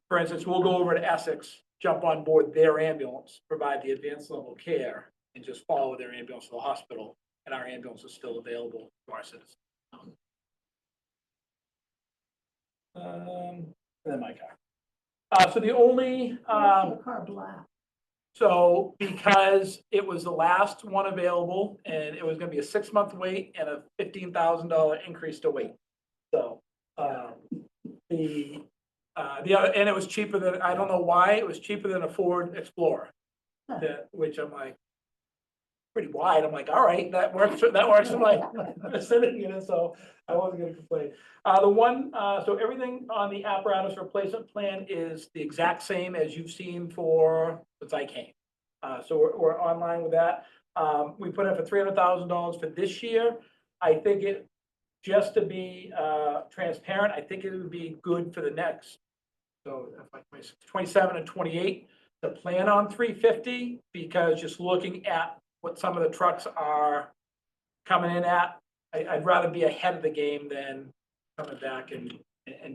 for instance, we'll go over to Essex, jump on board their ambulance, provide the advanced level care, and just follow their ambulance to the hospital. And our ambulance is still available to our citizens. And then my car. So the only, Car black. so because it was the last one available and it was gonna be a 6-month wait and a $15,000 increase to wait. So, the other, and it was cheaper than, I don't know why, it was cheaper than a Ford Explorer. Which I'm like, pretty wide. I'm like, all right, that works for my vicinity, you know, so I wasn't gonna complain. So everything on the apparatus replacement plan is the exact same as you've seen since I came. So we're online with that. We put in for $300,000 for this year. I think just to be transparent, I think it would be good for the next, so 27 and 28, to plan on 350, because just looking at what some of the trucks are coming in at, I'd rather be ahead of the game than coming back and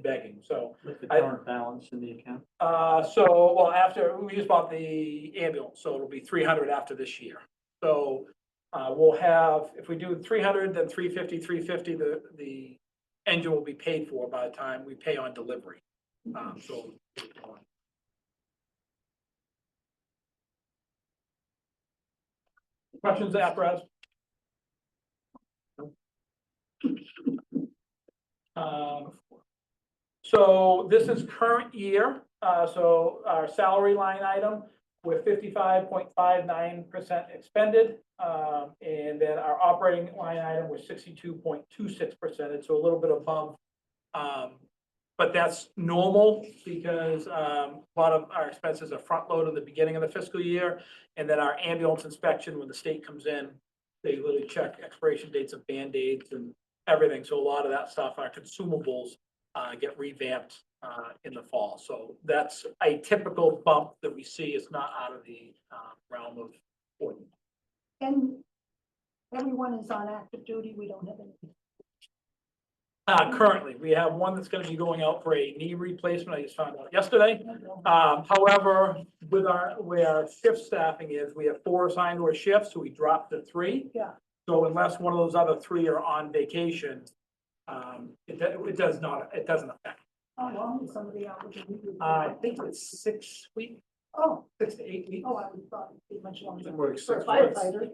begging, so. With the current balance in the account? Well, after, we just bought the ambulance, so it'll be 300 after this year. So, we'll have, if we do 300, then 350, the engine will be paid for by the time we pay on delivery. So. Questions, apparatus? So this is current year, so our salary line item, we're 55.59% expended. And then our operating line item was 62.26%, so a little bit above. But that's normal because a lot of our expenses are front loaded in the beginning of the fiscal year. And then our ambulance inspection, when the state comes in, they literally check expiration dates of Band-Aids and everything. So a lot of that stuff, our consumables get revamped in the fall. So that's a typical bump that we see. It's not out of the realm of ordinary. And everyone is on active duty, we don't have any. Currently, we have one that's gonna be going out for a knee replacement. I just found out yesterday. However, with where our shift staffing is, we have 4 assigned to a shift, so we dropped to 3. Yeah. So unless one of those other 3 are on vacation, it doesn't affect. How long is some of the hours? I think it's 6 weeks, Oh, 6 to 8 weeks. oh, I would thought it'd be much longer. More like For a 6 months. firefighter.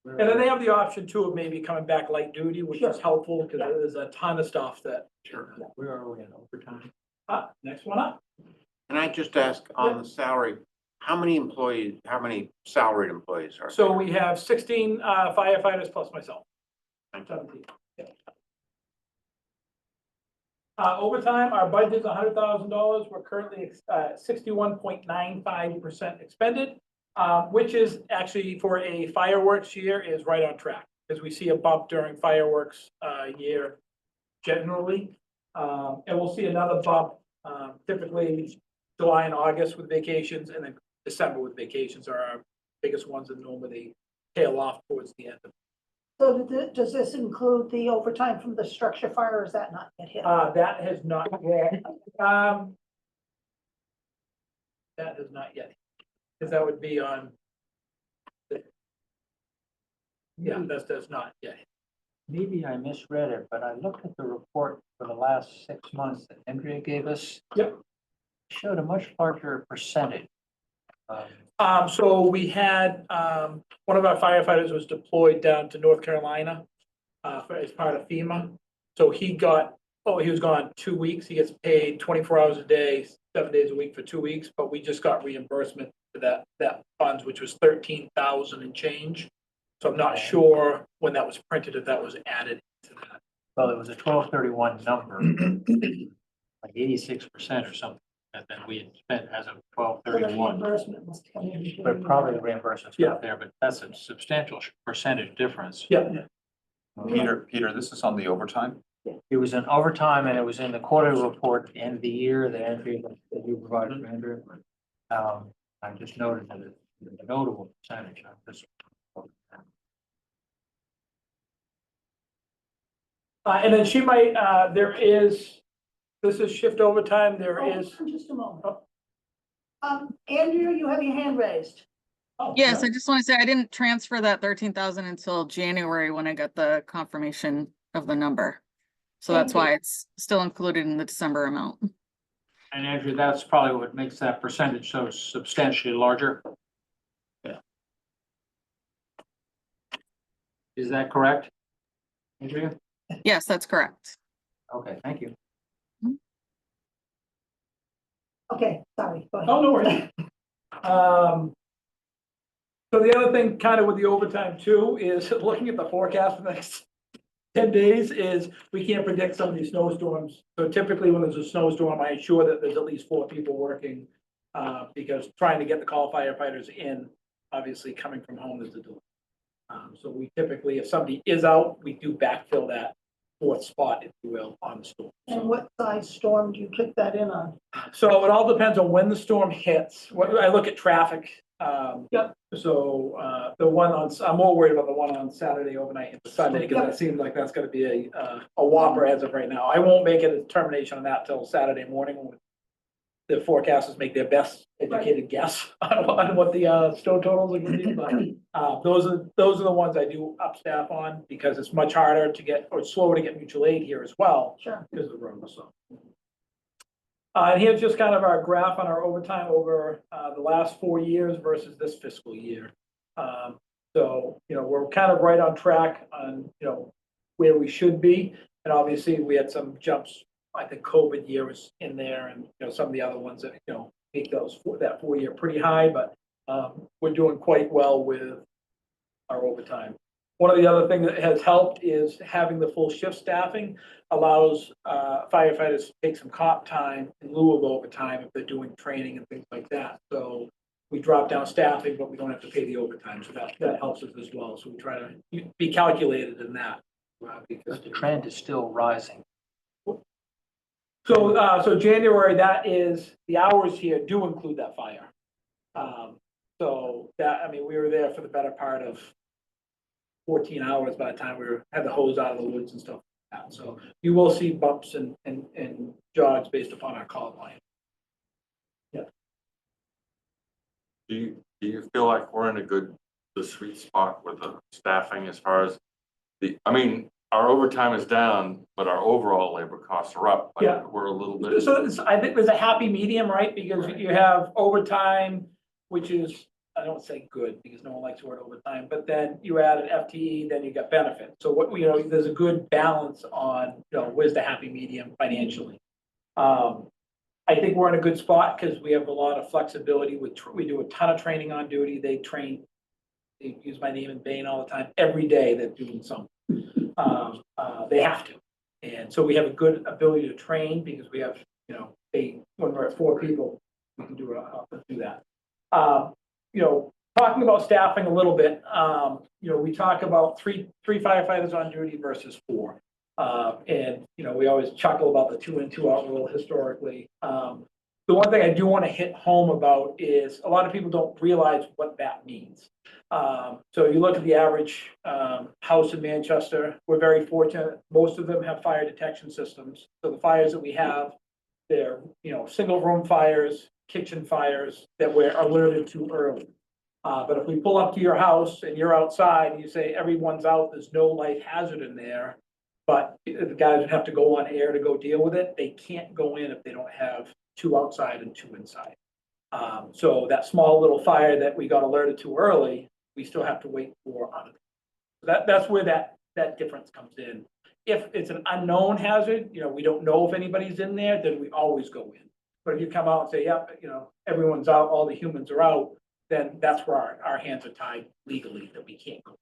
And then they have the option too of maybe coming back light duty, which is helpful because there's a ton of stuff that. Where are we in overtime? Next one up. Can I just ask on the salary, how many salaried employees are? So there? we have 16 firefighters plus myself. 17. Yeah. Overtime, our budget is $100,000. We're currently 61.95% expended, which is actually for a fireworks year is right on track because we see a bump during fireworks year generally. And we'll see another bump typically July and August with vacations, and then December with vacations are our biggest ones, and normally tail off towards the end of. So does this include the overtime from the structure fire, or is that not yet hit? That has not yet. That has not yet, because that would be on. Yeah, that does not yet. Maybe I misread it, but I looked at the report for the last 6 months that Andrea gave us. Yep. Showed a much larger percentage. So we had, one of our firefighters was deployed down to North Carolina, as part of FEMA. So he was gone 2 weeks. He gets paid 24 hours a day, 7 days a week for 2 weeks, but we just got reimbursement for that funds, which was 13,000 and change. So I'm not sure when that was printed, if that was added to that. Well, it was a 12/31 number, like 86% or something, that we had spent as of So the 12/31. reimbursement must come in. But probably reimbursement's Yeah. not there, but that's a substantial percentage difference. Yeah, Peter, this is on the overtime? It was in overtime and it was in the quarterly report at the end of the year, the entry that you provided, Andrew. I just noted that it's a notable percentage of this. and then she might, this is shift overtime, there Oh, is. just a moment. Andrea, you have your hand raised. Oh, Yes, yeah. I just want to say I didn't transfer that 13,000 until January when I got the confirmation of the number. So Thank that's you. why it's still included in the December amount. And Andrew, that's probably what makes that percentage so substantially larger. Yeah. Is that correct? Andrea? Yes, that's correct. Okay, thank you. Okay, sorry, go ahead. Oh, no worries. So the other thing kind of with the overtime too is looking at the forecast for the next 10 days is we can't predict some of these snowstorms. So typically when there's a snowstorm, I ensure that there's at least 4 people working because trying to get the call firefighters in, obviously coming from home is the delay. So we typically, if somebody is out, we do backfill that 4th spot, if you will, on the storm. And what size storm do you kick that in on? So it all depends on when the storm hits. I look at traffic. Yep. So the one on, I'm more worried about the one on Saturday overnight and Sunday, because it seems like that's gonna be a whopper as of right now. I won't make a determination on that till Saturday morning when the forecasters make their best educated guess on what the snow totals are gonna be. But those are the ones I do up staff on, because it's much harder to get, or slower to get mutual aid here as well, Sure. because of the road, so. And here's just kind of our graph on our overtime over the last 4 years versus this fiscal year. So, we're kind of right on track on, where we should be. And obviously, we had some jumps. I think COVID year was in there and, some of the other ones that, make that 4 year pretty high, but we're doing quite well with our overtime. One of the other things that has helped is having the full shift staffing allows firefighters to take some comp time in lieu of overtime if they're doing training and things like that. So we drop down staffing, but we don't have to pay the overtime. So that helps us as well. So we try to be calculated in that. Because The trend is still rising. So January, that is, the hours here do include that fire. So that, we were there for the better part of 14 hours by the time we had the hose out of the woods and stuff like that. So you will see bumps and jogs based upon our call line. Do you feel like we're in the sweet spot with the staffing as far as our overtime is down, but our overall labor costs are up. Like, Yeah. we're a little bit. So I think there's a happy medium, right? Because you have overtime, which is, I don't say good because no one likes the word overtime, but then you add an FTE, then you got benefits. So there's a good balance on, where's the happy medium financially. I think we're in a good spot because we have a lot of flexibility. We do a ton of training on duty. They use my name in vain all the time. Every day they're doing something. They have to. And so we have a good ability to train because we have, when we're at 4 people, we can do that. Talking about staffing a little bit, we talk about three firefighters on duty versus 4. And we always chuckle about the 2 in, 2 out rule historically. The one thing I do want to hit home about is a lot of people don't realize what that means. So you look at the average house in Manchester, we're very fortunate. Most of them have fire detection systems. So the fires that we have, they're, single room fires, kitchen fires that are alerted to early. But if we pull up to your house and you're outside and you say everyone's out, there's no life hazard in there, but the guys would have to go on air to go deal with it. They can't go in if they don't have 2 outside and 2 inside. So that small little fire that we got alerted to early, we still have to wait for on it. So that's where that difference comes in. If it's an unknown hazard, we don't know if anybody's in there, then we always go in. But if you come out and say, yep, everyone's out, all the humans are out, then that's where our hands are tied legally that we can't go.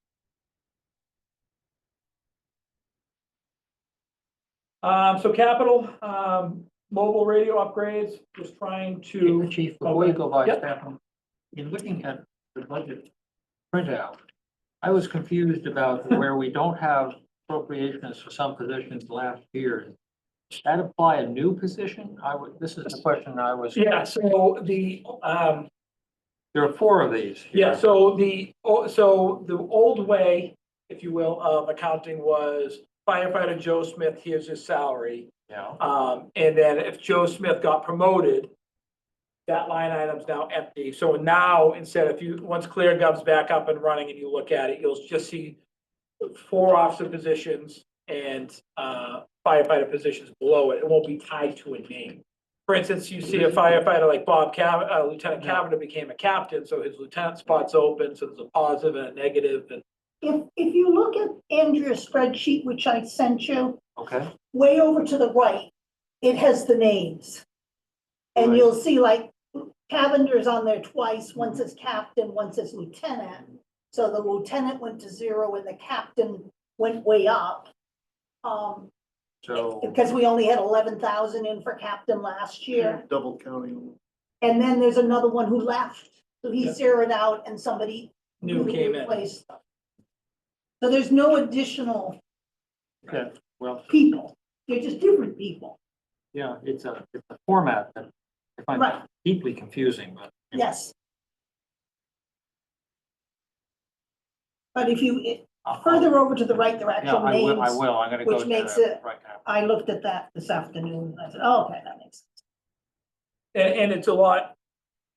So capital, mobile radio upgrades, just trying to. Chief, before you go by, Yep. Stefan, in looking at the budget printout, I was confused about where we don't have appropriations for some positions last year. Does that apply a new position? This is the question I was. Yeah, so There are 4 of these. yeah, so the old way, if you will, of accounting was firefighter Joe Smith, here's his salary. Yeah. And then if Joe Smith got promoted, that line item's now empty. So now, once ClearGov's back up and running and you look at it, you'll just see 4 officer positions and firefighter positions below it. It won't be tied to a name. For instance, you see a firefighter like Lieutenant Cavender became a captain, so his lieutenant spot's open, so there's a positive and a negative. And If you look at Andrew's spreadsheet, which I sent you, Okay. way over to the right, it has the names. And Right. you'll see like Cavender's on there twice, once as captain, once as lieutenant. So the lieutenant went to 0 and the captain went way up. So, Because we only had 11,000 in for captain last year. Double counting. And then there's another one who left, so he Yeah. zeroed out and somebody new came in. replaced them. So there's no additional okay, well, people, they're just different people. yeah, it's a format that I find Right. deeply confusing, but. Yes. But if you, further over to the right, there are Yeah, actual I will, names. I'm gonna go which to makes that it- right now. I looked at that this afternoon, I said, oh, okay, that makes sense. And it's a lot,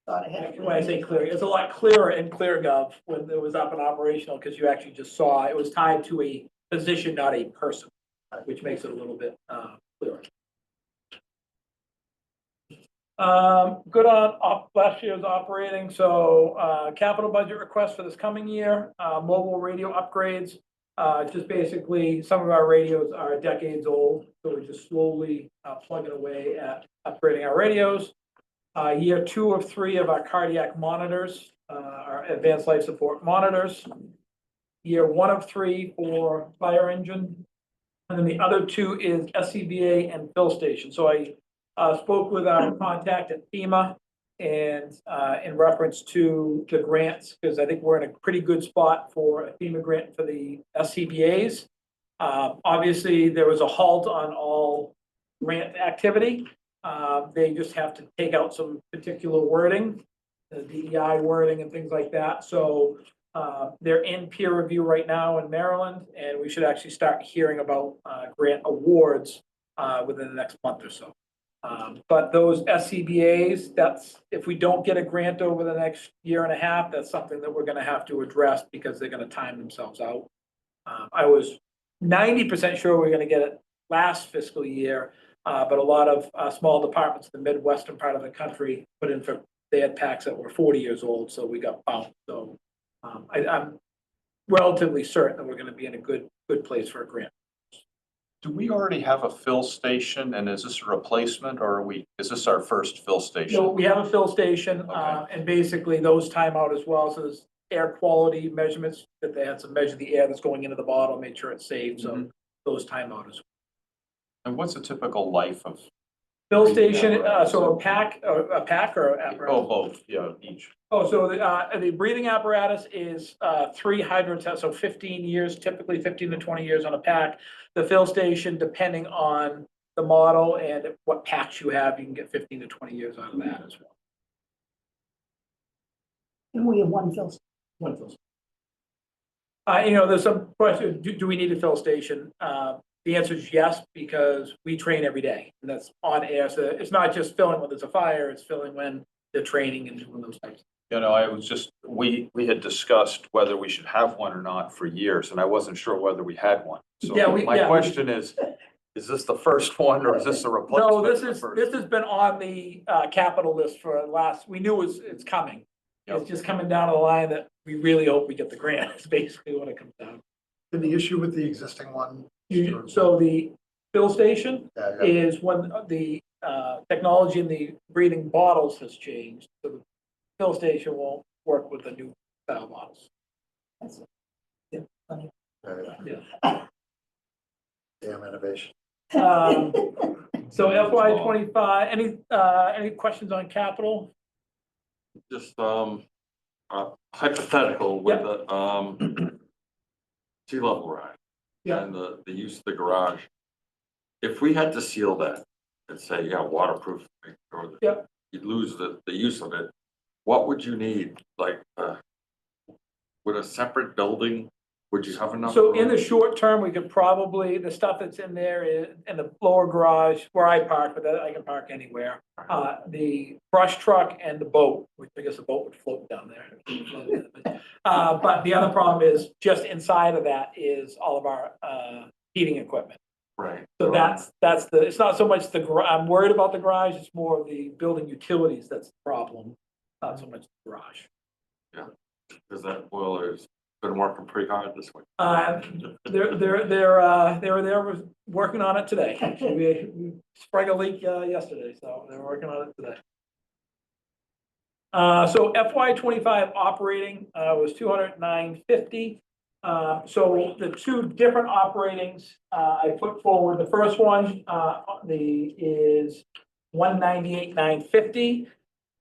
Thought I had. when I say clear, it's a lot clearer in ClearGov when it was up and operational, because you actually just saw, it was tied to a position, not a person, which makes it a little bit clearer. Good on last year's operating, so, capital budget request for this coming year, mobile radio upgrades. Just basically, some of our radios are decades old, so we're just slowly, plugging away at upgrading our radios. Year 2 of 3 of our cardiac monitors, our advanced life support monitors. Year 1 of 3 for fire engine. And then the other 2 is SCBA and fill station. So I spoke with our contact at FEMA and in reference to the grants, because I think we're in a pretty good spot for a FEMA grant for the SCBA's. Obviously, there was a halt on all grant activity. They just have to take out some particular wording, the DEI wording and things like that. So they're in peer review right now in Maryland, and we should actually start hearing about grant awards within the next month or so. But those SCBA's, that's, if we don't get a grant over the next year and a half, that's something that we're gonna have to address because they're gonna time themselves out. I was 90% sure we we're gonna get it last fiscal year, but a lot of small departments in the Midwestern part of the country put in for, they had packs that were 40 years old, so we got bounced. So I'm relatively certain that we're gonna be in a good place for a grant. Do we already have a fill station, and is this a replacement, or is this our first fill station? So we have a fill station, Okay. and basically those time out as well. So there's air quality measurements that they had to measure the air that's going into the bottle, make sure it's safe. So those time out as well. And what's a typical life of? Fill breathing station, apparatus? so a pack or apparatus? Oh, both, yeah, each. Oh, so the breathing apparatus is 3 hydrants, so 15 years, typically 15 to 20 years on a pack. The fill station, depending on the model and what packs you have, you can get 15 to 20 years out of that as well. And we have one fill. One fill station. There's some question, do we need a fill station? The answer is yes, because we train every day, and that's on air. So it's not just filling when there's a fire, it's filling when they're training and doing those types. I was just, we had discussed whether we should have one or not for years, and I wasn't sure whether we had one. So Yeah, my question is this the first one, or is this a replacement? No, this of the is, first? this has been on the capital list for the last, we knew it's coming. Yep. It's just coming down to the line that we really hope we get the grant, is basically what it comes down. And the issue with the existing one? So the fill station Yeah, is when the technology in the breathing bottles has changed. So the fill station won't work with the new style bottles. That's it. Yeah, funny. Yeah. Damn innovation. So FY 25, any questions on capital? Just, hypothetical with the, sea level rise. Yeah. And the use of the garage. If we had to seal that and say, yeah, waterproof, or Yep. you'd lose the use of it, what would you need? Like, with a separate building, would you have enough? So in room? the short term, we could probably, the stuff that's in there is in the lower garage where I park, but that I can park anywhere. The brush truck and the boat, which I guess the boat would float down there. But the other problem is just inside of that is all of our heating equipment. Right. So that's the, it's not so much I'm worried about the garage, it's more of the building utilities that's the problem, not so much the garage. Because that boiler's been working pretty hard this week. They're working on it today. Actually, we sprung a leak yesterday, so they're working on it today. So FY 25 operating was 209.50. So the two different operatings I put forward. The first one is 198,950.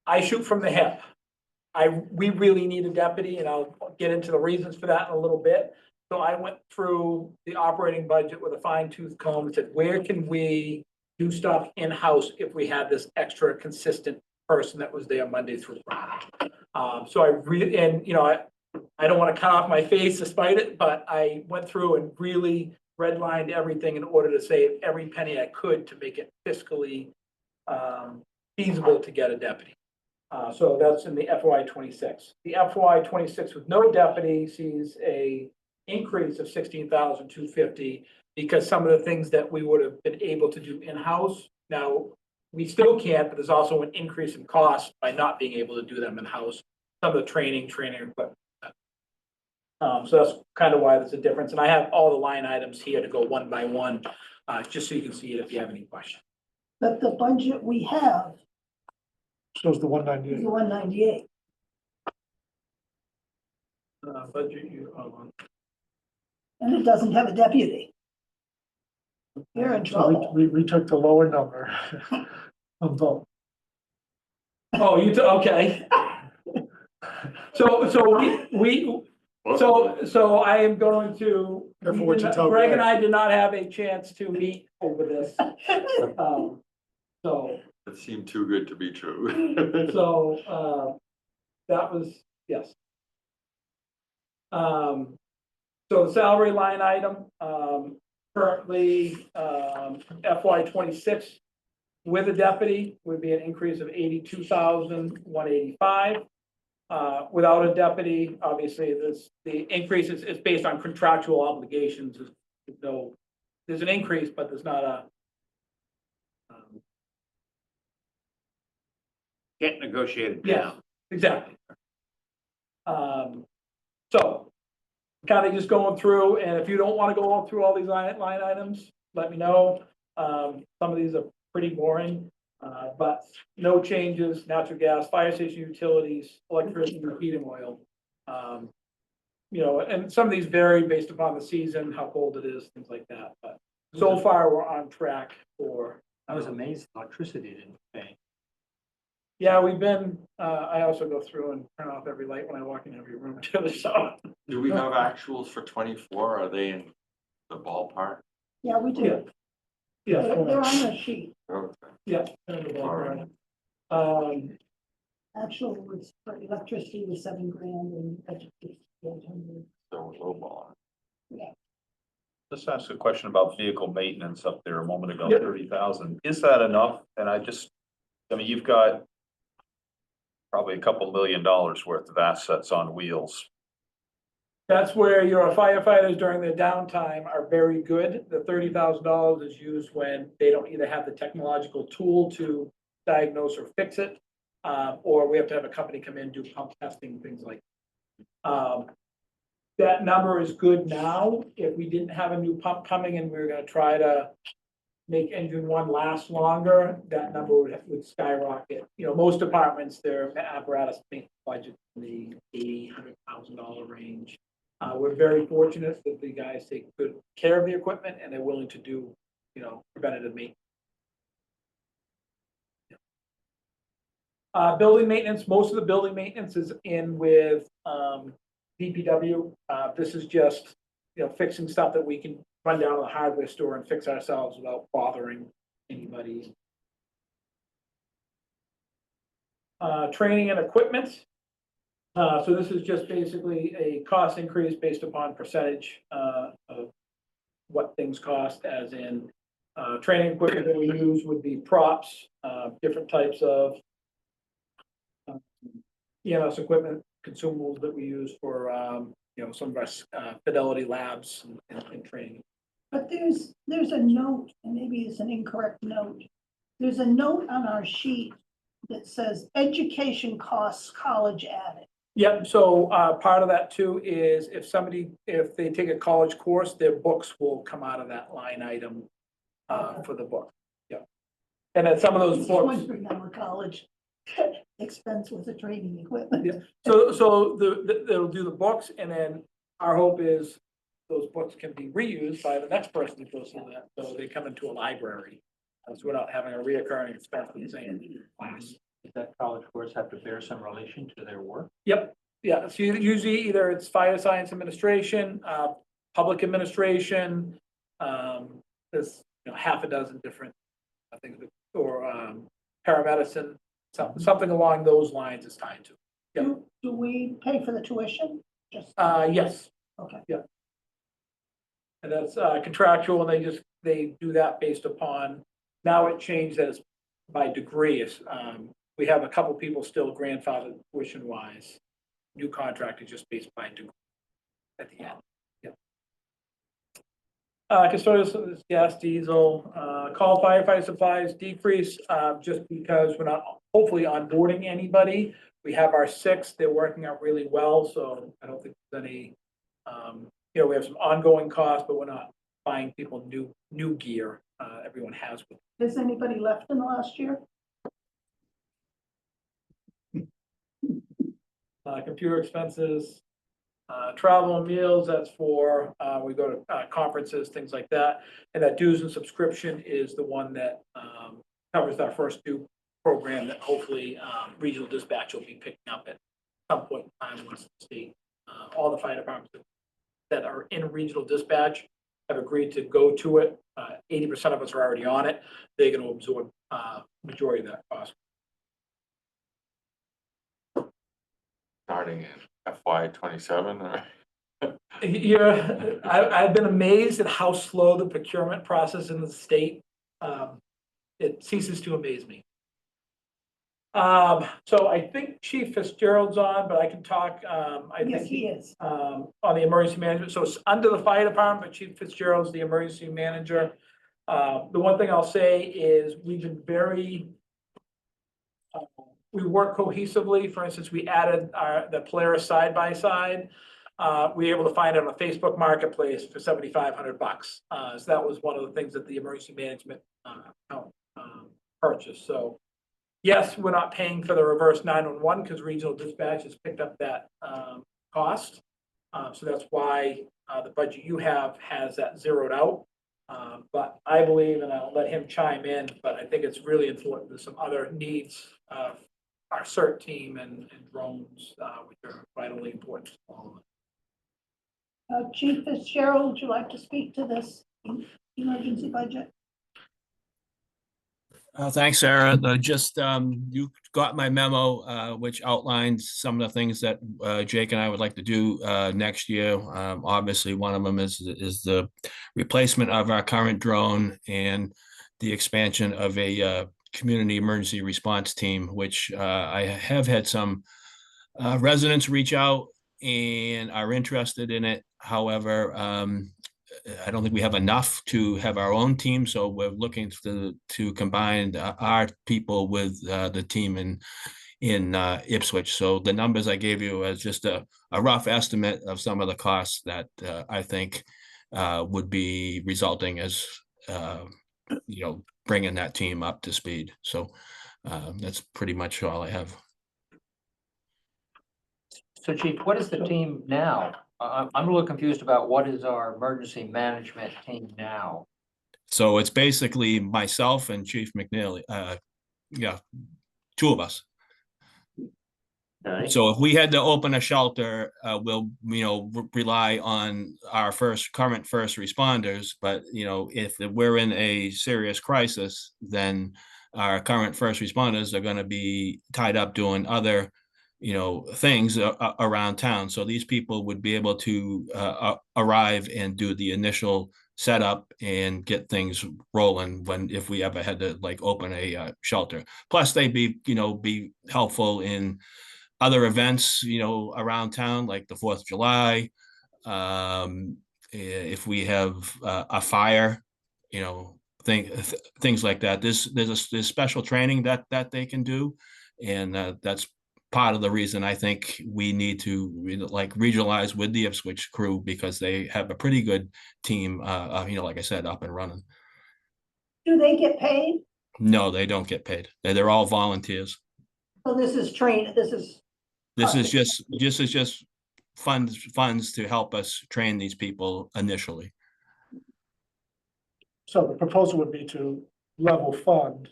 I shoot from the hip. We really need a deputy, and I'll get into the reasons for that in a little bit. So I went through the operating budget with a fine tooth comb and said, where can we do stuff in-house if we had this extra consistent person that was there Monday through Friday? So I don't want to cut off my face despite it, but I went through and really redlined everything in order to save every penny I could to make it fiscally feasible to get a deputy. So that's in the FY 26. The FY 26 with no deputy sees a increase of 16,250 because some of the things that we would have been able to do in-house now we still can't, but there's also an increase in cost by not being able to do them in-house, some of the training equipment. So that's kind of why there's a difference, and I have all the line items here to go one by one, just so you can see it if you have any questions. But the budget we have Shows the is 198. 198. Budget, hold on. And it doesn't have a deputy. You're in So trouble. we took the lower number of both. Oh, okay. So I am going to, Careful what you tell Greg and Greg. I did not have a chance to meet over this. So, It seemed too good to be true. that was, yes. So the salary line item, currently, FY 26 with a deputy would be an increase of 82,185. Without a deputy, obviously, the increase is based on contractual obligations. There's an increase, but there's not a. Get negotiated Yes, down. exactly. So kind of just going through, and if you don't want to go through all these line items, let me know. Some of these are pretty boring, but no changes, natural gas, fire station utilities, electricity, heating oil. And some of these vary based upon the season, how cold it is, things like that, but so far we're on track for. I was amazed electricity didn't pay. Yeah, we've been, I also go through and turn off every light when I walk in every room too, so. Do we have actuals for 24? Are they in the ballpark? Yeah, we do. Yeah, They're on the sheet. Okay. yeah. Actual was, for electricity was $7,000 and education was 800. So low ball. Just ask a question about vehicle maintenance up there a moment ago, Yep. 30,000. Is that enough? And I mean, you've got probably a couple $1 million worth of assets on wheels. That's where your firefighters during their downtime are very good. The $30,000 is used when they don't either have the technological tool to diagnose or fix it, or we have to have a company come in, do pump testing, things like that. That number is good now. If we didn't have a new pump coming and we were gonna try to make engine one last longer, that number would skyrocket. Most departments, their apparatus maintenance budget in the $80,000-$100,000 range. We're very fortunate that the guys take good care of the equipment and they're willing to do, preventative maintenance. Building maintenance, most of the building maintenance is in with DPW. This is just, fixing stuff that we can run down to the hardware store and fix ourselves without bothering anybody. Training and equipment. So this is just basically a cost increase based upon percentage of what things cost, as in training equipment that we use would be props, different types of EMS equipment, consumables that we use for some of our fidelity labs and training. But there's a note, and maybe it's an incorrect note. There's a note on our sheet that says education costs college added. Yep, so part of that too is if they take a college course, their books will come out of that line item for the book. Yep. And then some of those books. Wondering our college expense was a training equipment. Yeah. So they'll do the books, and then our hope is those books can be reused by the next person that goes through that. So they come into a library. So we're not having a reoccurring expense in the same class. Does that college course have to bear some relation to their work? Yep, yeah, so usually either it's fire science administration, public administration, there's half a dozen different things, or paramedicine, something along those lines is tied to. Yep. Do we pay for the tuition? Just, Yes, okay. yeah. And that's contractual, and they do that based upon, now it changed as by degree. We have a couple people still grandfathered tuition wise. New contract is just based by degree at the end. Yeah. Custodial, gas, diesel, call firefighter supplies decrease, just because we're not hopefully onboarding anybody. We have our 6, they're working out really well, so I don't think there's any, we have some ongoing costs, but we're not buying people new gear. Everyone has. Has anybody left in the last year? Computer expenses, travel and meals, that's for, we go to conferences, things like that. And that dues and subscription is the one that covers our first new program that hopefully regional dispatch will be picking up at some point in time once the state, all the fire departments that are in regional dispatch have agreed to go to it. 80% of us are already on it. They're going to absorb majority of that cost. Starting in FY 27 or? Yeah, I've been amazed at how slow the procurement process in the state. It ceases to amaze me. So I think Chief Fitzgerald's on, but I can talk, Yes, he is. on the emergency management. So it's under the fire department, but Chief Fitzgerald's the emergency manager. The one thing I'll say is we've been very, we work cohesively. For instance, we added the Polaris side-by-side. We were able to find it on a Facebook marketplace for $7,500. So that was one of the things that the emergency management account purchased. So yes, we're not paying for the reverse 911 because regional dispatch has picked up that cost. So that's why the budget you have has that zeroed out. But I believe, and I'll let him chime in, but I think it's really important. There's some other needs of our CERT team and drones, which are vitally important to all of us. Chief Fitzgerald, would you like to speak to this emergency budget? Thanks, Sarah. Just you got my memo, which outlines some of the things that Jake and I would like to do next year. Obviously, one of them is the replacement of our current drone and the expansion of a community emergency response team, which I have had some residents reach out and are interested in it. However, I don't think we have enough to have our own team, so we're looking to combine our people with the team in Ipswich. So the numbers I gave you as just a rough estimate of some of the costs that I think would be resulting as bringing that team up to speed. So that's pretty much all I have. So Chief, what is the team now? I'm a little confused about what is our emergency management team now? So it's basically myself and Chief McNeely. Yeah, 2 of us. Okay. So if we had to open a shelter, we'll, rely on our current first responders. But, if we're in a serious crisis, then our current first responders are going to be tied up doing other things around town. So these people would be able to arrive and do the initial setup and get things rolling if we ever had to open a shelter. Plus they'd be helpful in other events, around town, like the 4th of July. If we have a fire, things like that. There's special training that they can do. And that's part of the reason I think we need to regionalize with the Ipswich crew, because they have a pretty good team, like I said, up and running. Do they get paid? No, they don't get paid. They're all volunteers. So this is This is just funds to help us train these people initially. So the proposal would be to level fund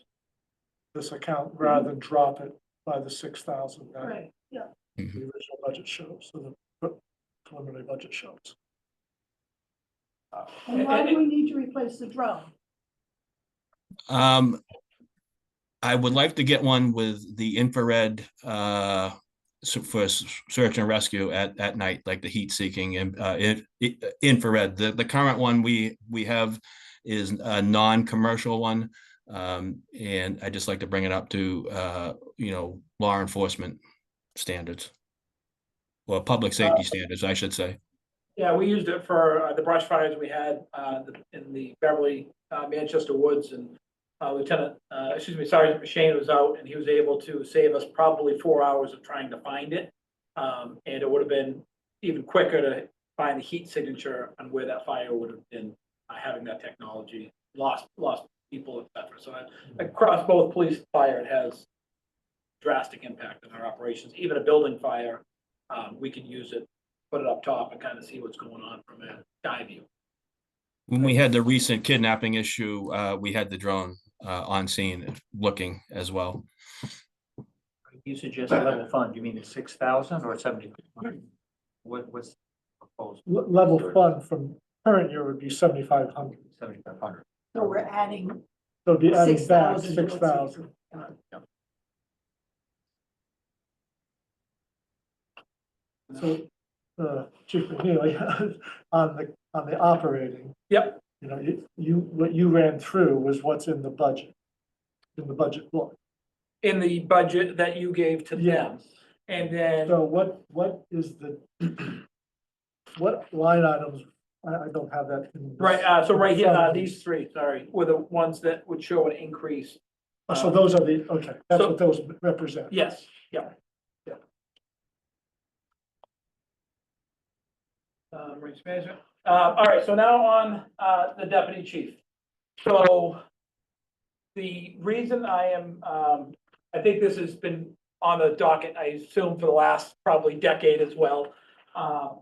this account rather than drop it by the 6,000 that right, yeah. the original budget shows, so the preliminary budget shows. And why do we need to replace the drone? I would like to get one with the infrared for search and rescue at night, like the heat seeking infrared. The current one we have is a non-commercial one. And I just like to bring it up to, law enforcement standards, or public safety standards, I should say. Yeah, we used it for the brush fires we had in the Beverly, Manchester Woods, and Sergeant Shane was out, and he was able to save us probably 4 hours of trying to find it. And it would have been even quicker to find the heat signature on where that fire would have been, having that technology, lost people, etc. So across both police and fire, it has drastic impact on our operations. Even a building fire, we can use it, put it up top, and kind of see what's going on from a sky view. When we had the recent kidnapping issue, we had the drone on scene looking as well. You suggest level fund, you mean the 6,000 or 7,500? What's the proposal? Level fund from current year would be 7,500. 7,500. So we're adding So be adding back 6,000. 6,000. So, Chief McNeely, on the operating. Yep. You know, what you ran through was what's in the budget book. In the budget that you gave to them. Yes. And then, So what is the, what line items, I don't have that. in this- right, so right in front here, of me. these three, sorry, were the ones that would show an increase. Oh, so those are the, okay, that's So- what those represent. Yes, yeah. Emergency management. All right, so now on, the deputy chief. So the reason I am, I think this has been on the docket, I assume for the last probably decade as well.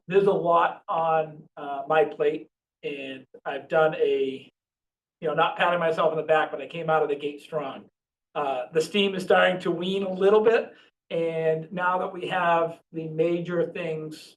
There's a lot on, my plate, and I've done not patting myself on the back, but I came out of the gate strong. The steam is starting to wean a little bit, and now that we have the major things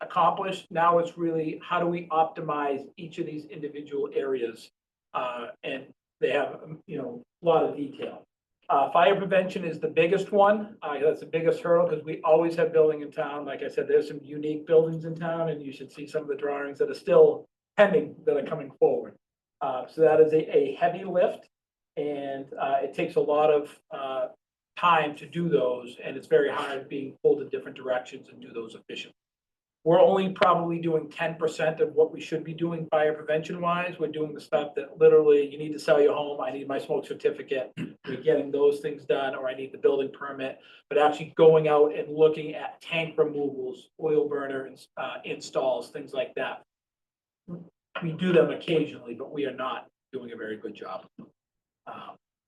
accomplished, now it's really how do we optimize each of these individual areas, and they have a lot of detail. Fire prevention is the biggest one. That's the biggest hurdle because we always have building in town. Like I said, there's some unique buildings in town, and you should see some of the drawings that are still pending that are coming forward. So that is a heavy lift, and it takes a lot of time to do those, and it's very hard being pulled in different directions and do those efficiently. We're only probably doing 10% of what we should be doing fire prevention wise. We're doing the stuff that literally you need to sell your home. I need my smoke certificate. We're getting those things done, or I need the building permit. But actually going out and looking at tank removals, oil burner installs, things like that. We do them occasionally, but we are not doing a very good job.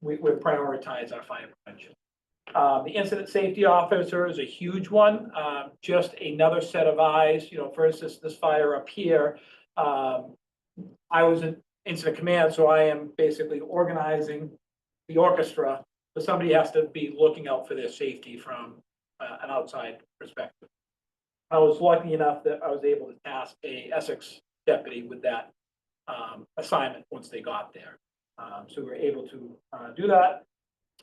We prioritize our fire prevention. The incident safety officer is a huge one, just another set of eyes. For instance, this fire up here, I was in incident command, so I am basically organizing the orchestra, but somebody has to be looking out for their safety from an outside perspective. I was lucky enough that I was able to task a Essex deputy with that assignment once they got there. So we were able to do that.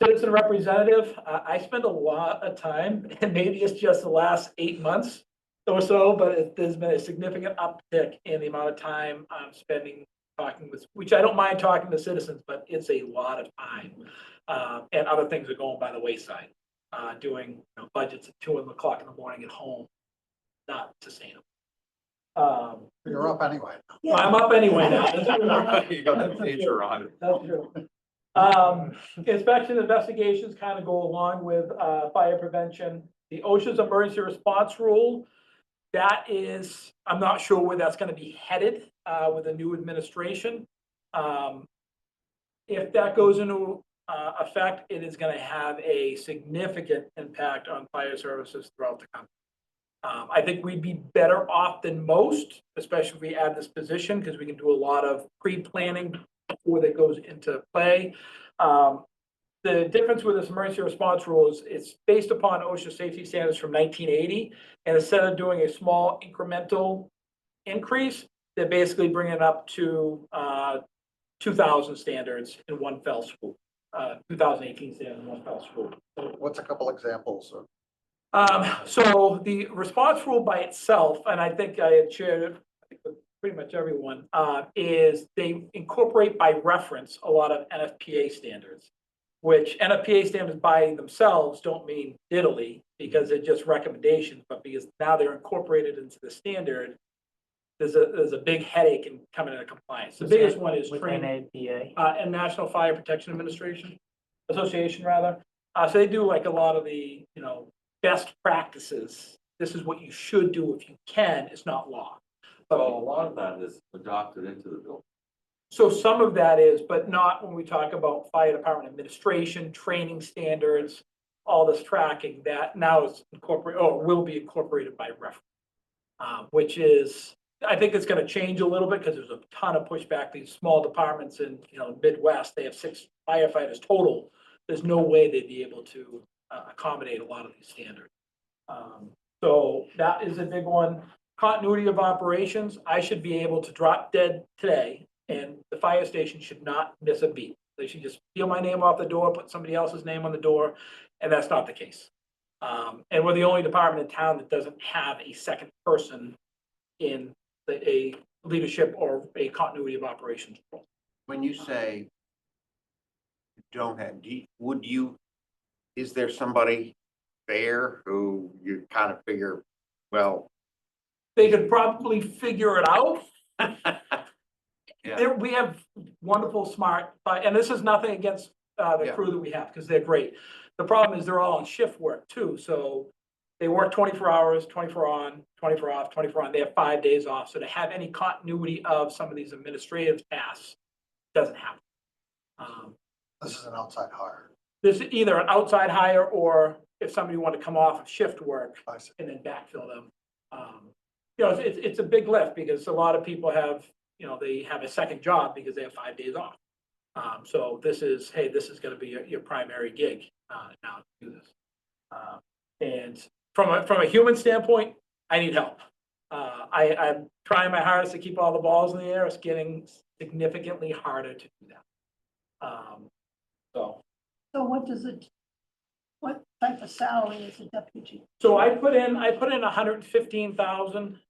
Citizen representative, I spend a lot of time, and maybe it's just the last 8 months or so, but there's been a significant uptick in the amount of time I'm spending talking with, which I don't mind talking to citizens, but it's a lot of time. And other things are going by the wayside. Doing budgets at 2 o'clock in the morning at home, not sustainable. You're up anyway. I'm up anyway now. You got the pager on. That's true. Inspection investigations kind of go along with fire prevention. The OSHA's emergency response rule, that is, I'm not sure where that's going to be headed with the new administration. If that goes into effect, it is going to have a significant impact on fire services throughout the country. I think we'd be better off than most, especially if we add this position, because we can do a lot of pre-planning before that goes into play. The difference with this emergency response rule is it's based upon OSHA safety standards from 1980, and instead of doing a small incremental increase, they're basically bringing it up to 2000 standards in one fell swoop, 2018 standards in one fell swoop. What's a couple examples of? So the response rule by itself, and I think I had shared it with pretty much everyone, is they incorporate by reference a lot of NFPA standards, which NFPA standards by themselves don't mean diddly because they're just recommendations, but because now they're incorporated into the standard, there's a big headache in coming into compliance. The biggest one is With training. NAPA. And National Fire Protection Association rather. So they do like a lot of the, best practices. This is what you should do if you can, it's not law. So a lot of that is adopted into the bill. So some of that is, but not when we talk about fire department administration, training standards, all this tracking, that now is incorporated, or will be incorporated by reference. Which is, I think it's gonna change a little bit because there's a ton of pushback. These small departments in, Midwest, they have 6 firefighters total. There's no way they'd be able to accommodate a lot of these standards. So that is a big one. Continuity of operations, I should be able to drop dead today and the fire station should not miss a beat. They should just peel my name off the door, put somebody else's name on the door, and that's not the case. And we're the only department in town that doesn't have a second person in a leadership or a continuity of operations role. When you say you don't have, is there somebody there who you kind of figure, well, They could probably figure it out. Yeah. We have wonderful, smart, and this is nothing against the Yeah. crew that we have, because they're great. The problem is they're all on shift work too, so they work 24 hours, 24 on, 24 off, 24 on. They have 5 days off, so to have any continuity of some of these administrative tasks doesn't happen. This is an outside hire. There's either an outside hire or if somebody wanted to come off of shift work I see. and then backfill them. It's a big lift because a lot of people have, they have a second job because they have 5 days off. So this is gonna be your primary gig, now to do this. And from a human standpoint, I need help. I'm trying my hardest to keep all the balls in the air. It's getting significantly harder to do that. So. So what type of salary is a deputy? So I put in 115,000.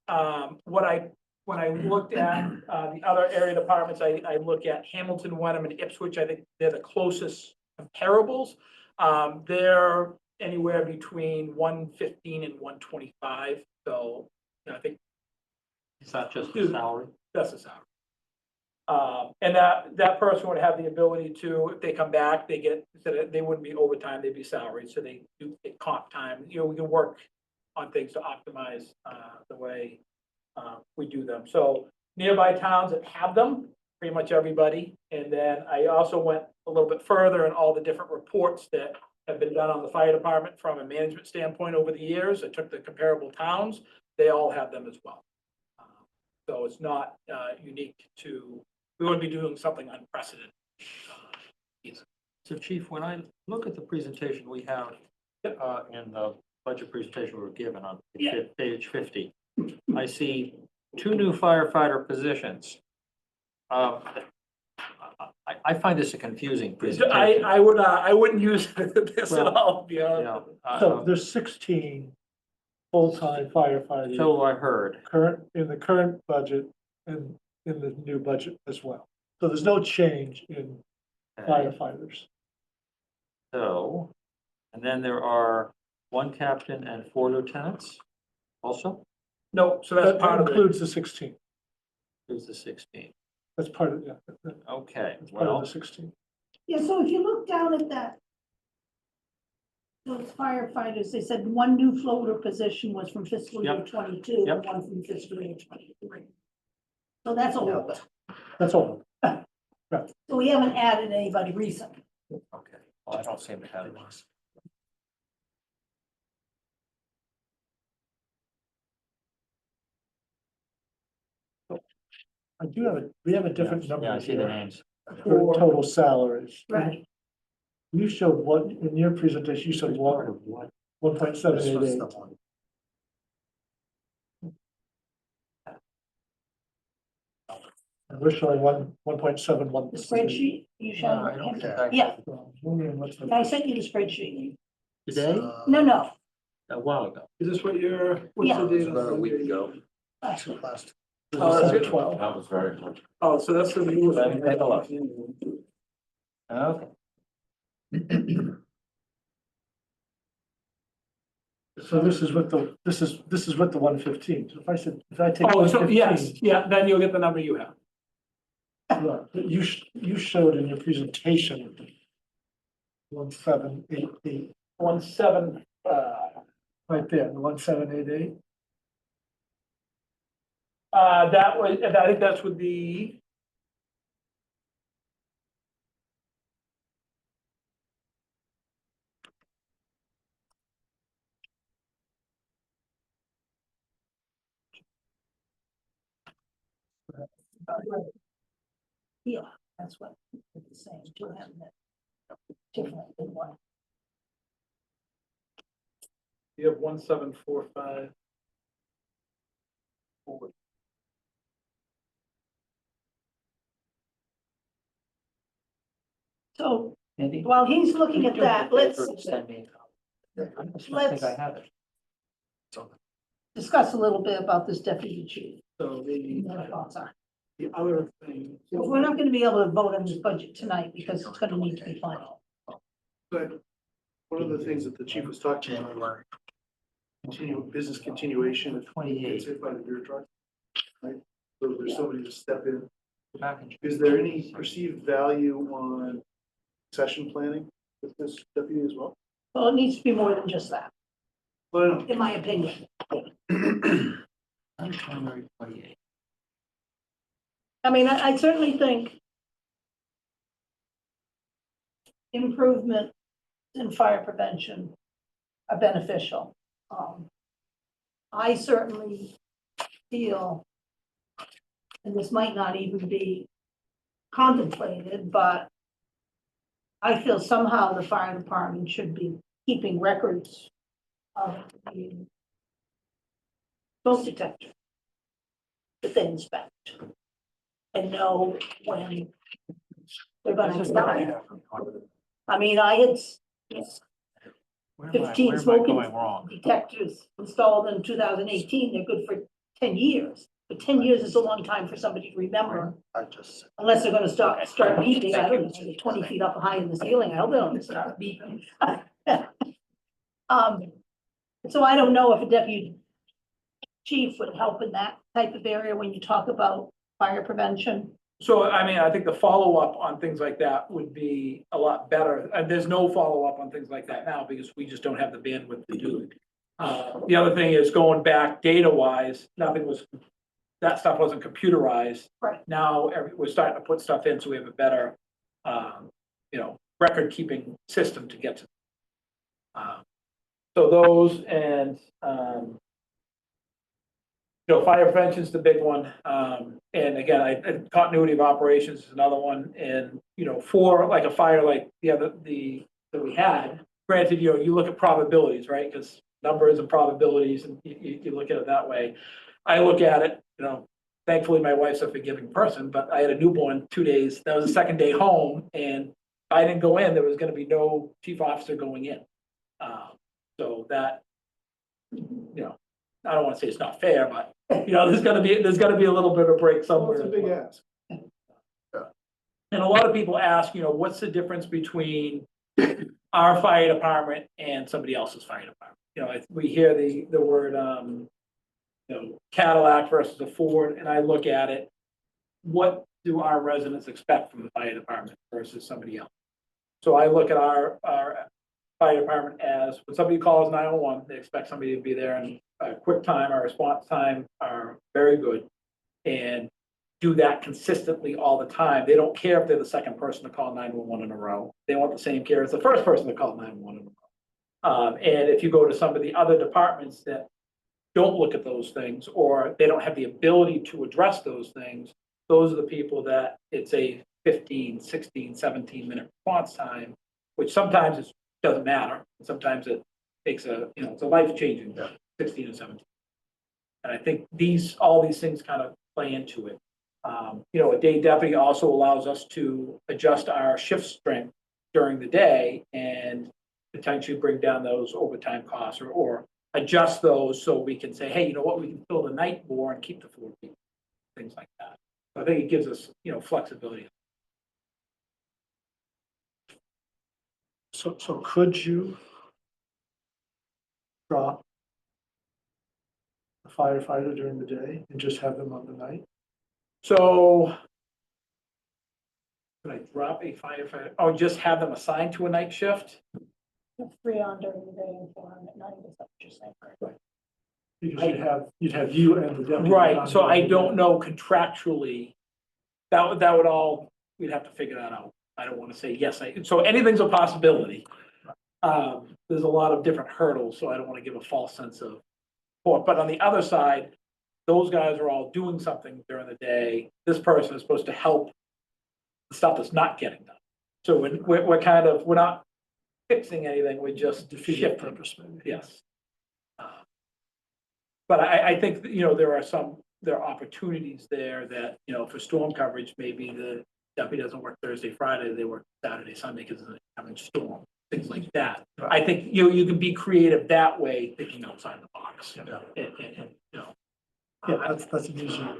When I looked at the other area departments, I look at Hamilton, Wenham, and Ipswich. I think they're the closest comparables. They're anywhere between 115 and 125. So I think It's not just the salary. that's the salary. And that person would have the ability to, if they come back, they wouldn't be overtime, they'd be salaried, so they do get comp time. We can work on things to optimize the way we do them. So nearby towns that have them, pretty much everybody. And then I also went a little bit further in all the different reports that have been done on the fire department from a management standpoint over the years. I took the comparable towns, they all have them as well. So it's not unique to, we wouldn't be doing something unprecedented. So Chief, when I look at the presentation we have in the budget presentation we were given on page 50, I see 2 new firefighter positions. I find this a confusing presentation. I wouldn't use this at all, to be honest. So there's 16 full-time firefighters. So I heard. In the current budget and in the new budget as well. So there's no change in firefighters. So, and then there are 1 captain and 4 lieutenants also? No, so that's That part of it. includes the 16. Who's the 16? That's part of, yeah, Okay, that's part of well, the 16. Yeah, so if you look down at that, those firefighters, they said 1 new floater position was from fiscal year Yep. 22, Yep. and 1 from fiscal year 23. So that's old. That's all. So we haven't added anybody recent. okay. Well, I don't seem to have this. We have a different Yeah, I number see the here names. for total salaries. Right. You showed what, in your presentation, you showed Part of what? 1.788. And we're showing 1.71. The spreadsheet you showed? No, I don't him? think I- Yeah, What's the- I sent you the spreadsheet. Today? No, A while ago. Is this what you're, what's Yeah. the date? About a week ago. last week. Last. Oh, that's good. 12. That was very much. Oh, so that's the newest. Let me one. take a look. Okay. So this is with the, this is with the 115. So if I take. Oh, so, 115, yes, yeah, then you'll get the number you have. Look, but you showed in your presentation 1788, 17, right there, the 1788. that was, I think that's with the. Yeah, that's what it's saying, to him that different than what. You have 1745. So Andy? while he's looking at that, let's Send me a copy. I just don't let's- think I have it. discuss a little bit about this deputy chief. So the, What our thoughts are. the other thing. We're not gonna be able to vote on this budget tonight because it's gonna need to be final. But one of the things that the chief was talking about, business continuation, if 28. it's hit by the beer truck. Right, so there's somebody to step in. Back in- Is there any perceived value on session planning with this deputy as well? Well, it needs to be more than just that, Well, in my opinion. On January 28th. I mean, I certainly think improvement in fire prevention are beneficial. I certainly feel, and this might not even be contemplated, but I feel somehow the fire department should be keeping records of the smoke detector that they inspect and know when they're gonna expire. I mean, I had Where am I- 15 where am I smoking going wrong? detectors installed in 2018. They're good for 10 years. But 10 years is a long time for somebody to remember, I just. unless they're gonna start beeping. I don't know, they're 20 feet up high in the ceiling. I hope they don't start beeping. So I don't know if a deputy chief would help in that type of area when you talk about fire prevention. So, I mean, I think the follow-up on things like that would be a lot better. And there's no follow-up on things like that now because we just don't have the bandwidth to do it. The other thing is going back data-wise, that stuff wasn't computerized. Right. Now, we're starting to put stuff in, so we have a better, record-keeping system to get to. So those and, fire prevention is the big one. And again, continuity of operations is another one. And, for like a fire like that we had, granted, you look at probabilities, right? Because numbers and probabilities, and you look at it that way. I look at it, thankfully my wife's a forgiving person, but I had a newborn 2 days. That was the second day home, and if I didn't go in, there was going to be no chief officer going in. So that, I don't want to say it's not fair, but there's got to be a little bit of break somewhere. It's a big ask. And a lot of people ask, what's the difference between our fire department and somebody else's fire department? We hear the word, Cadillac versus a Ford, and I look at it, what do our residents expect from the fire department versus somebody else? So I look at our fire department as when somebody calls 911, they expect somebody to be there in a quick time. Our response time are very good and do that consistently all the time. They don't care if they're the second person to call 911 in a row. They want the same care as the first person to call 911 in a row. And if you go to some of the other departments that don't look at those things, or they don't have the ability to address those things, those are the people that it's a 15, 16, 17-minute response time, which sometimes it doesn't matter. Sometimes it takes it's a life-changing 16 or 17. And I think all these things kind of play into it. A day deputy also allows us to adjust our shift strength during the day and potentially bring down those overtime costs or adjust those so we can say, hey, you know what, we can fill the night more and keep the 4 people, things like that. I think it gives us, flexibility. So could you drop firefighter during the day and just have them on the night? So. Could I drop a firefighter? Oh, just have them assigned to a night shift? 3 on during the day and 4 on at night, is that what you're saying? Because you'd have you and the deputy. Right, on so I during the don't day. know contractually. That would all, we'd have to figure that out. I don't wanna say yes, so anything's a possibility. There's a lot of different hurdles, so I don't wanna give a false sense of. But on the other side, those guys are all doing something during the day. This person is supposed to help the stuff that's not getting done. So we're kind of, we're not fixing anything, we're just Defeat the shifting. purpose, maybe. Yes. But I think, that, you know, there are opportunities there that, you know, for storm coverage, maybe the deputy doesn't work Thursday, Friday, they work Saturday, Sunday because of the coming storm, things like that. I think, you can be creative that way, thinking outside the box. Yeah. And, you know. Yeah, that's easier.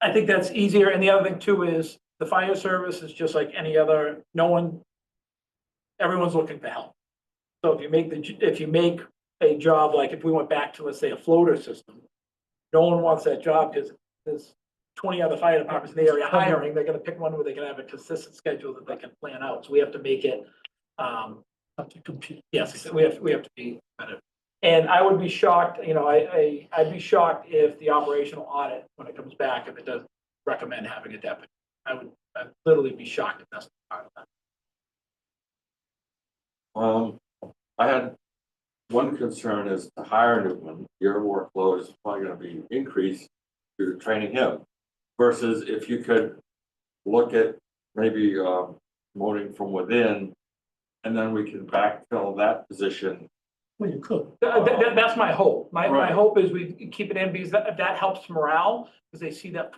I think that's easier. And the other thing too is the fire service is just like any other, everyone's looking for help. So if you make a job, like if we went back to, let's say, a floater system, no one wants that job because there's 20 other fire departments in the area hiring. They're gonna pick one where they can have a consistent schedule that they can plan out. So we have to make it, Have to compete. yes, we have to be better. And I would be shocked, you know, I'd be shocked if the operational audit, when it comes back, if it doesn't recommend having a deputy. I'd literally be shocked if that's part of that. I had one concern is to hire a new one, your workload is probably gonna be increased due to training him. Versus if you could look at maybe promoting from within, and then we can backfill that position. Well, you could. That's my hope. My Right. hope is we keep it in because that helps morale, because they see that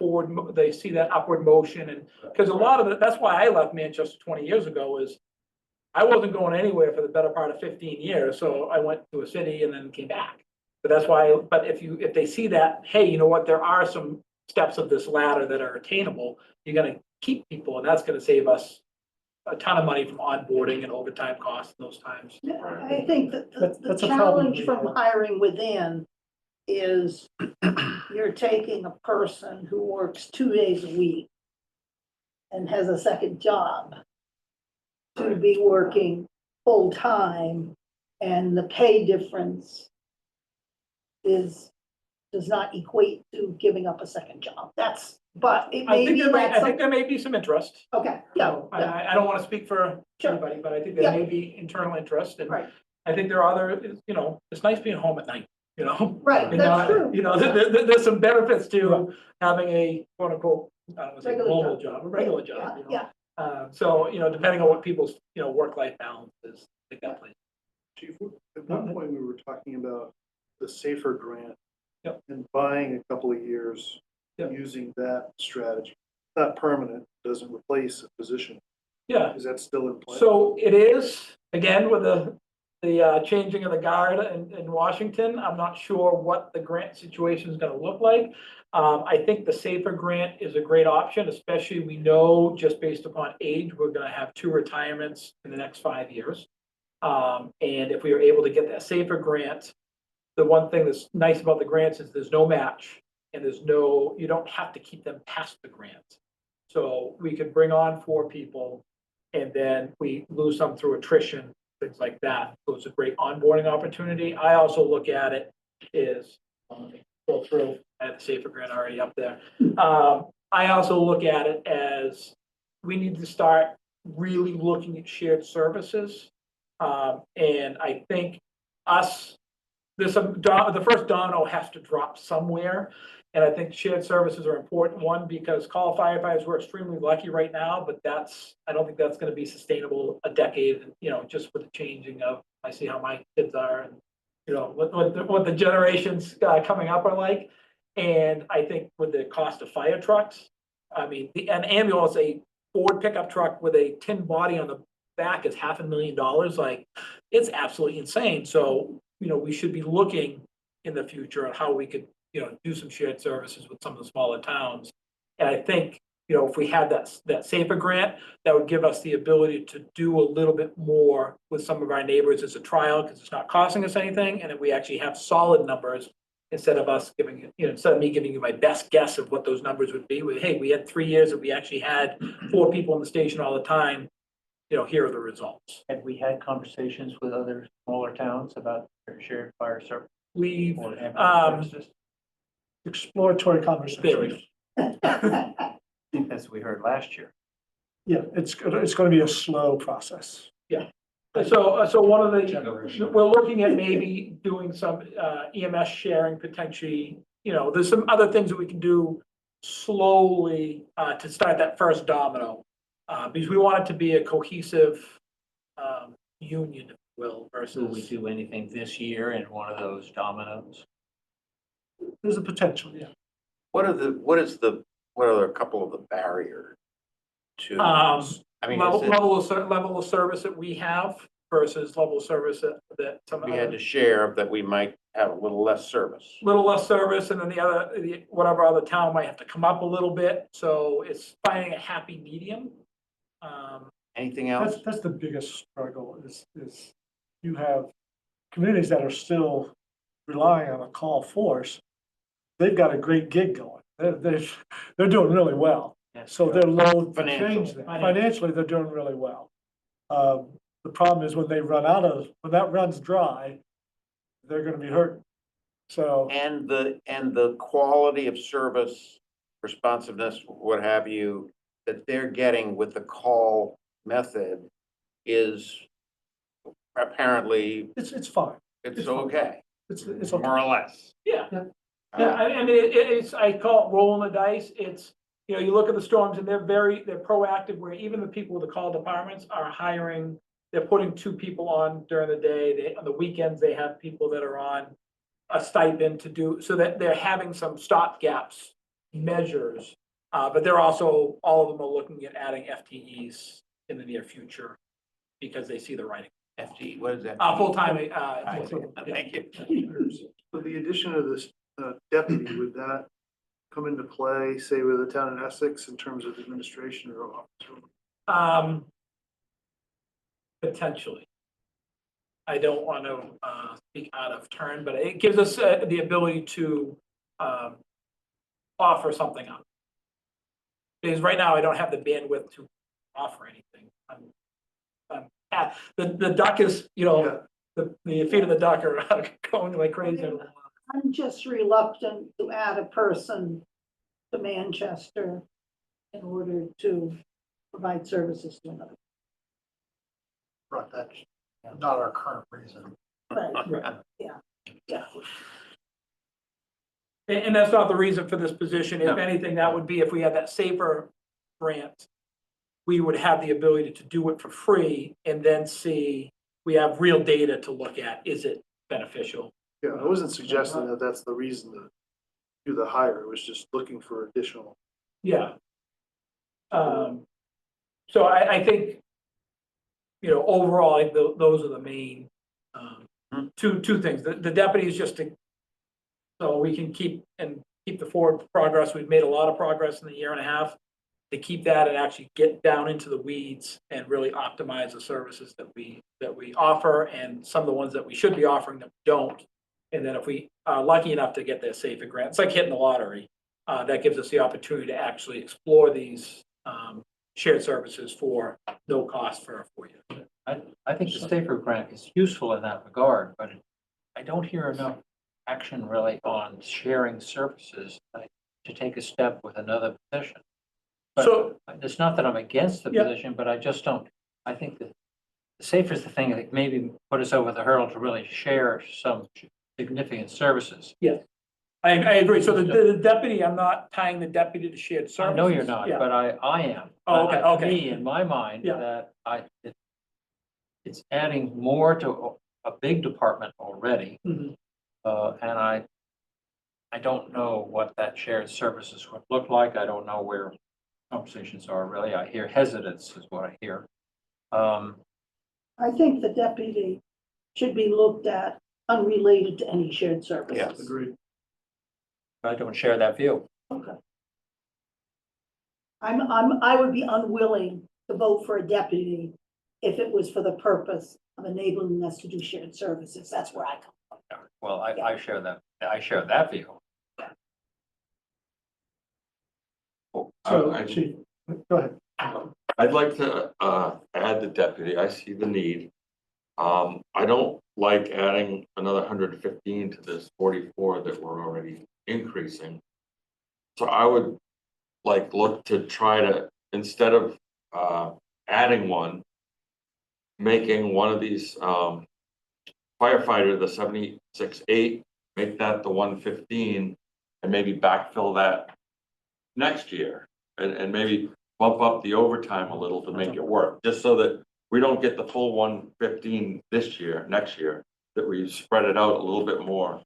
they see that upward motion. And because a lot of it, that's why I left Manchester 20 years ago, is I wasn't going anywhere for the better part of 15 years. So I went to a city and then came back. But that's why, but if they see that, hey, you know what, there are some steps of this ladder that are attainable, you're gonna keep people, and that's gonna save us a ton of money from onboarding and overtime costs in those times. I think that the That's a problem challenge we from have. hiring within is you're taking a person who works 2 days a week and has a second job to be working full-time, and the pay difference does not equate to giving up a second job. But it I may think be I think there may be some interest. okay, yeah, So, I don't want to speak for Sure. anybody, but I think there Yeah. may be internal interest, and right, I think there are other, you know, it's nice being home at night, you know? right, And that's not- true. You know, there's some benefits to having a quote unquote, I don't want to say Regular normal job. job, a regular Yeah, job, you know? yeah. So, you know, depending on what people's, you know, work-life balance is, I think that plays. Chief, at one point, we were talking about the SAFER grant. Yep. And buying a couple of years, Yep. using that strategy. Not permanent, doesn't replace a position. Yeah, Is that still in play? so it is, again, with the changing of the guard in Washington, I'm not sure what the grant situation is gonna look like. I think the SAFER grant is a great option, especially we know just based upon age, we're gonna have 2 retirements in the next 5 years. And if we are able to get that SAFER grant, the one thing that's nice about the grants is there's no match and you don't have to keep them past the grant. So we could bring on 4 people and then we lose some through attrition, things like that. So it's a great onboarding opportunity. I also look at it is, go through, I have the SAFER grant already up there. I also look at it as we need to start really looking at shared services. And I think the first domino has to drop somewhere. And I think shared services are important. One, because call firefighters, we're extremely lucky right now, but I don't think that's gonna be sustainable a decade, you know, just with the changing of, I see how my kids are and, you know, what the generations coming up are like. And I think with the cost of fire trucks, I mean, an ambulance, a Ford pickup truck with a tin body on the back is $500,000. Like, it's absolutely insane. So, you know, we should be looking in the future at how we could, you know, do some shared services with some of the smaller towns. And I think, you know, if we had that SAFER grant, that would give us the ability to do a little bit more with some of our neighbors as a trial, because it's not costing us anything. And if we actually have solid numbers instead of us giving, instead of me giving you my best guess of what those numbers would be, hey, we had 3 years that we actually had 4 people in the station all the time. Here are the results. Have we had conversations with other smaller towns about their shared fire service We've, or ambulance services? Exploratory conversation. I think that's what we heard last year. Yeah, it's gonna be a slow process. so one of the, we're looking at maybe doing some EMS sharing potentially. There's some other things that we can do slowly to start that first domino. Because we want it to be a cohesive union, if you will, Will we versus. do anything this year in one of those dominoes? There's a potential, yeah. What are a couple of the barriers to, I mean, is it, Level of service that we have versus level of service that some we had other, to share that we might have a little less service? little less service, and then whatever other town might have to come up a little bit, so it's finding a happy medium. Anything else? That's the biggest struggle is you have communities that are still relying on a call force. They've got a great gig going. They're doing really well. Yes. So their load to Financially. change that. Financially, they're doing really well. The problem is when that runs dry, they're gonna be hurt. So, And the quality of service, responsiveness, what have you, that they're getting with the call method is apparently, it's fine. it's It's fine. okay, It's okay. more or less. Yeah. Yeah, I mean, it's, I call it rolling the dice. It's, you look at the storms and they're proactive, where even the people with the call departments are hiring, they're putting 2 people on during the day. On the weekends, they have people that are on a stipend to do, so that they're having some stopgaps measures. But they're also, all of them are looking at adding FTEs in the near future because they see the writing. FTE, what is that? Full-time, Thank you. So the addition of this deputy, would that come into play, say with the town in Essex in terms of administration or office? Potentially. I don't want to speak out of turn, but it gives us the ability to offer something up. Because right now I don't have the bandwidth to offer anything. The duck is, the feet of the duck are going like crazy. I'm just reluctant to add a person to Manchester in order to provide services to another. Right, that's not our current reason. Right, yeah. And that's not the reason for this position. If anything, that would be if we had that safer grant, we would have the ability to do it for free and then see, we have real data to look at. Is it beneficial? Yeah, I wasn't suggesting that that's the reason to do the hire. It was just looking for additional. Yeah. So I think, overall, I think those are the main, two things. The deputy is just so we can keep the forward progress. We've made a lot of progress in the year and a half, to keep that and actually get down into the weeds and really optimize the services that we offer, and some of the ones that we should be offering that we don't. And then if we are lucky enough to get that safer grant, it's like hitting the lottery. That gives us the opportunity to actually explore these shared services for no cost for 4 years. I think the safer grant is useful in that regard, but I don't hear enough action really on sharing services to take a step with another position. But So- it's not that I'm against the Yeah. position, but I just don't, I think that the safer is the thing that maybe put us over the hurdle to really share some significant services. I agree. So the deputy, I'm not tying the deputy to shared services. I know you're not, Yeah. but I am. Oh, okay, To okay. me, in my mind, Yeah. that it's adding more to a big department already. Mhm. And I don't know what that shared services would look like. I don't know where conversations are really. I hear hesitance is what I hear. I think the deputy should be looked at unrelated to any shared services. Yes. Agreed. I don't share that view. Okay. I would be unwilling to vote for a deputy if it was for the purpose of enabling us to do shared services. That's where I come from. Well, I share that. I share that view. So, I- Chief, go ahead. I'd like to add the deputy. I see the need. I don't like adding another 115 to this 44 that we're already increasing. So I would like look to try to, instead of adding one, making one of these firefighter, the 76-8, make that the 115 and maybe backfill that next year and maybe bump up the overtime a little to make it work, just so that we don't get the full 115 this year, next year, that we spread it out a little bit more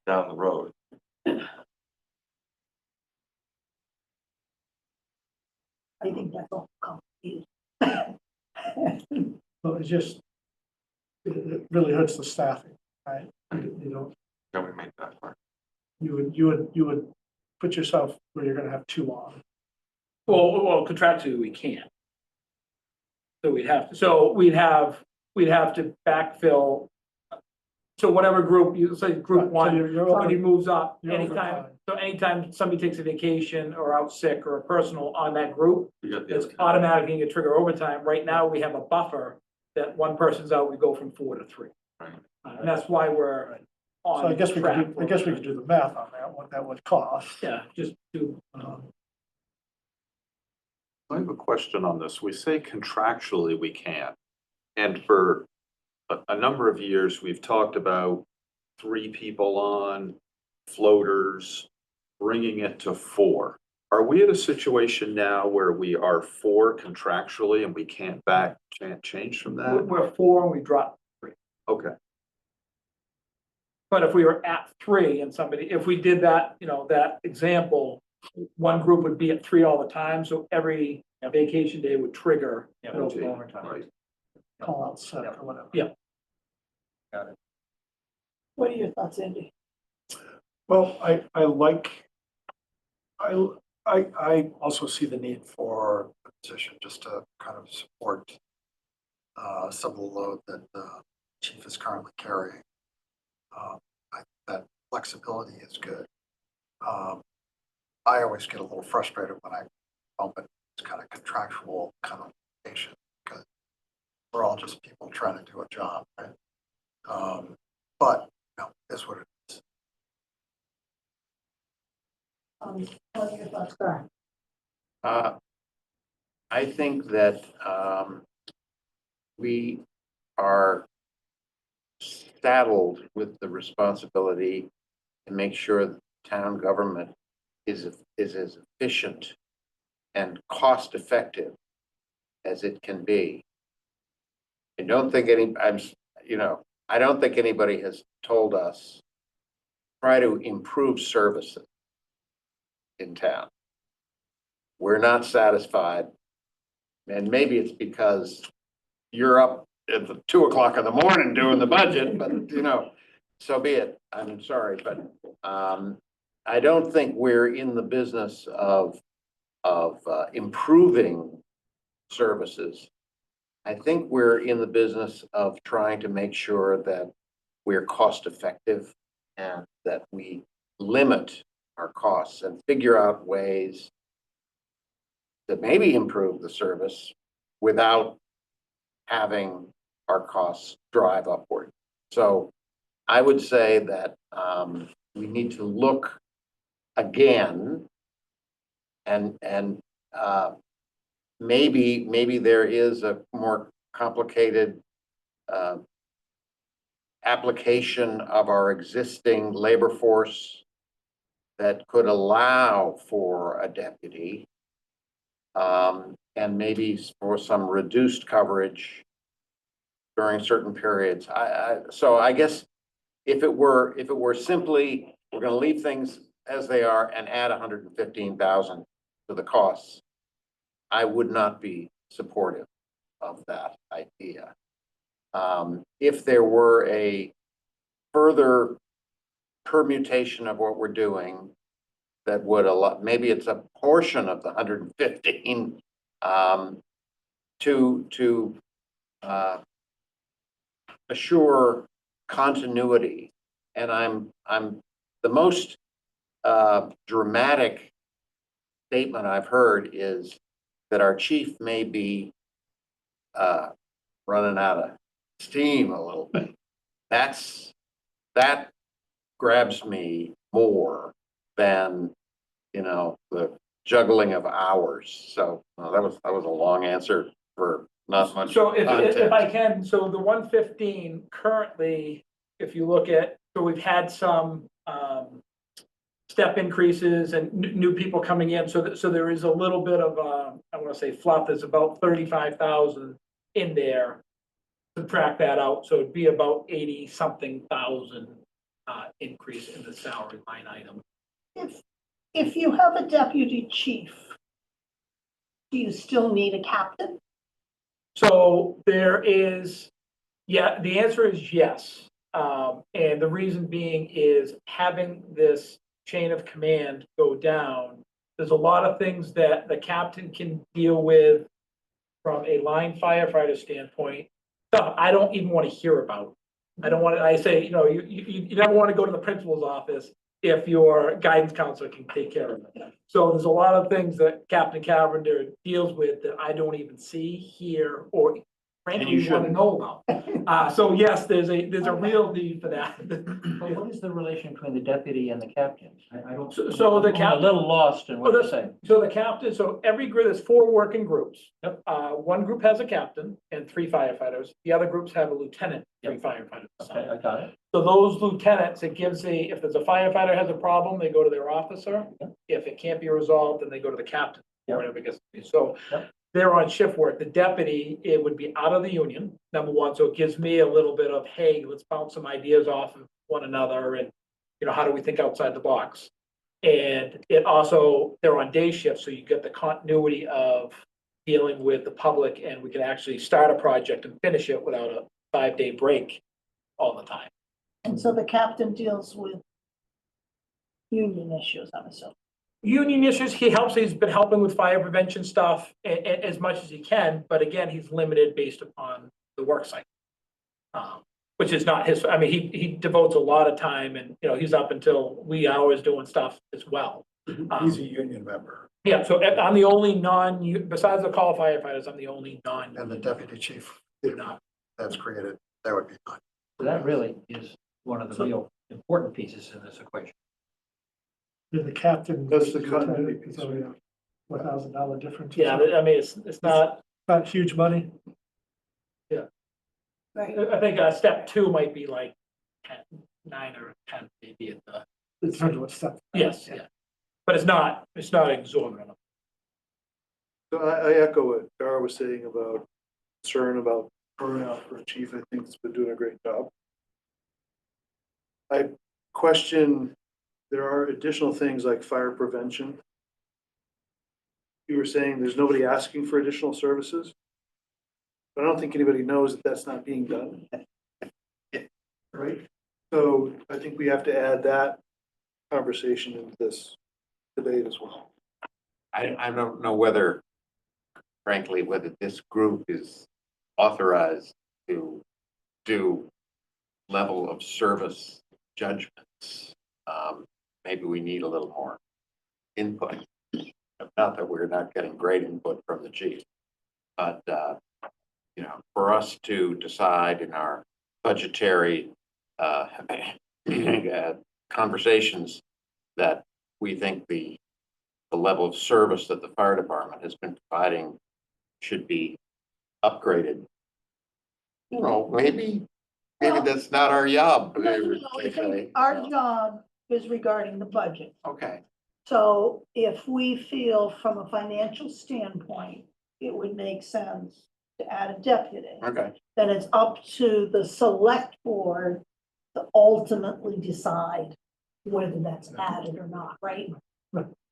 down the road. I think that's all complicated. Well, it's just, it really hurts the staffing, right? You know, Can we make that work? you would put yourself where you're gonna have two on. Well, contractually, we can't. So we'd have to backfill. So whatever group, you say group Right, so one, you're somebody over- moves up you're anytime. overtime. So anytime somebody takes a vacation or out sick or a personal on that group, We got the it's other- automatically gonna trigger overtime. Right now, we have a buffer that one person's out, we go from 4 to 3. Right. And that's why we're on. So I guess we track could, do the math on that, what that would cost. Yeah, just do, I have a question on this. We say contractually we can. And for a number of years, we've talked about 3 people on floaters, bringing it to 4. Are we at a situation now where we are 4 contractually and we can't change from that? we're 4 and we drop 3. Okay, But if we were at 3 and if we did that, that example, one group would be at 3 all the time, so every vacation day would trigger. those overtime. right. Call out sick or whatever. Yeah. What are your thoughts, Andy? Well, I also see the need for the position just to kind of support some of the load that the chief is currently carrying. That flexibility is good. I always get a little frustrated when I bump it. It's kind of contractual kind of obligation because we're all just people trying to do a job, right? But that's what it is. What are your thoughts, Gar? I think that we are saddled with the responsibility to make sure that town government is as efficient and cost effective as it can be. I don't think I don't think anybody has told us try to improve services in town. We're not satisfied. And maybe it's because you're up at the 2 o'clock in the morning doing the budget, but so be it. I'm sorry, but I don't think we're in the business of improving services. I think we're in the business of trying to make sure that we're cost effective and that we limit our costs and figure out ways to maybe improve the service without having our costs drive upward. So I would say that we need to look again and maybe there is a more complicated application of our existing labor force that could allow for a deputy and maybe for some reduced coverage during certain periods. So I guess if it were simply, we're going to leave things as they are and add 115,000 to the costs, I would not be supportive of that idea. If there were a further permutation of what we're doing that would allow, maybe it's a portion of the 115 to assure continuity. And I'm the most dramatic statement I've heard is that our chief may be running out of steam a little bit. That grabs me more than, the juggling of hours. So that was a long answer for not much So if I context. can, so the 115 currently, if you look at, so we've had some step increases and new people coming in, so there is a little bit of I want to say fluff. There's about 35,000 in there. Subtract that out, so it'd be about 80-something thousand increase in the salary line item. If you have a deputy chief, do you still need a captain? So there is, yeah, the answer is yes. And the reason being is having this chain of command go down. There's a lot of things that the captain can deal with from a line firefighter standpoint. Stuff I don't even want to hear about. I don't want to, I say, you never want to go to the principal's office if your guidance counselor can take care of it. So there's a lot of things that Captain Carpenter deals with that I don't even see, hear, or frankly you want to shouldn't. know about. So yes, there's a real need for that. But what is the relation between the deputy and the captain? I don't. So the I'm a little lost in what Well, you're saying. So the captain, so every group, there's 4 working groups. Yep. One group has a captain and 3 firefighters. The other groups have a lieutenant, 3 firefighters. Okay, I got it. So those lieutenants, it gives if there's a firefighter has a problem, they go to their officer. If it can't be resolved, then they go to the captain. Yep. Whatever it gets to be. So Yep. they're on shift work. The deputy, it would be out of the union, number one. So it gives me a little bit of, hey, let's bounce some ideas off of one another and, how do we think outside the box? And it also, they're on day shift, so you get the continuity of dealing with the public, and we can actually start a project and finish it without a 5-day break all the time. And so the captain deals with union issues, I'm assuming. Union issues, he's been helping with fire prevention stuff as much as he can, but again, he's limited based upon the work site. Which is not his, I mean, he devotes a lot of time and, he's up until wee hours doing stuff as well. He's a union member, Yeah, so I'm the only besides the call firefighters, I'm the only and the deputy chief not. that's created, that would be fine. So that really is one of the real important pieces in this equation. The captain. That's the continuity piece. $4,000 difference. Yeah, I mean, it's not, Not huge money. Right. I think step 2 might be like 9 or 10 maybe at the, It's hard to step. yes, yeah. But it's not exorbitant. So I echo what Dara was saying about concern about burnout for a chief. I think he's been doing a great job. I question, there are additional things like fire prevention. You were saying there's nobody asking for additional services. But I don't think anybody knows that that's not being done. Right? So I think we have to add that conversation into this debate as well. I don't know whether this group is authorized to do level of service judgments. Maybe we need a little more input. Not that we're not getting great input from the chief, but for us to decide in our budgetary conversations that we think the level of service that the fire department has been providing should be upgraded. Maybe that's not our job. Our job is regarding the budget. Okay. So if we feel from a financial standpoint, it would make sense to add a deputy, Okay. then it's up to the select board to ultimately decide whether that's added or not, right?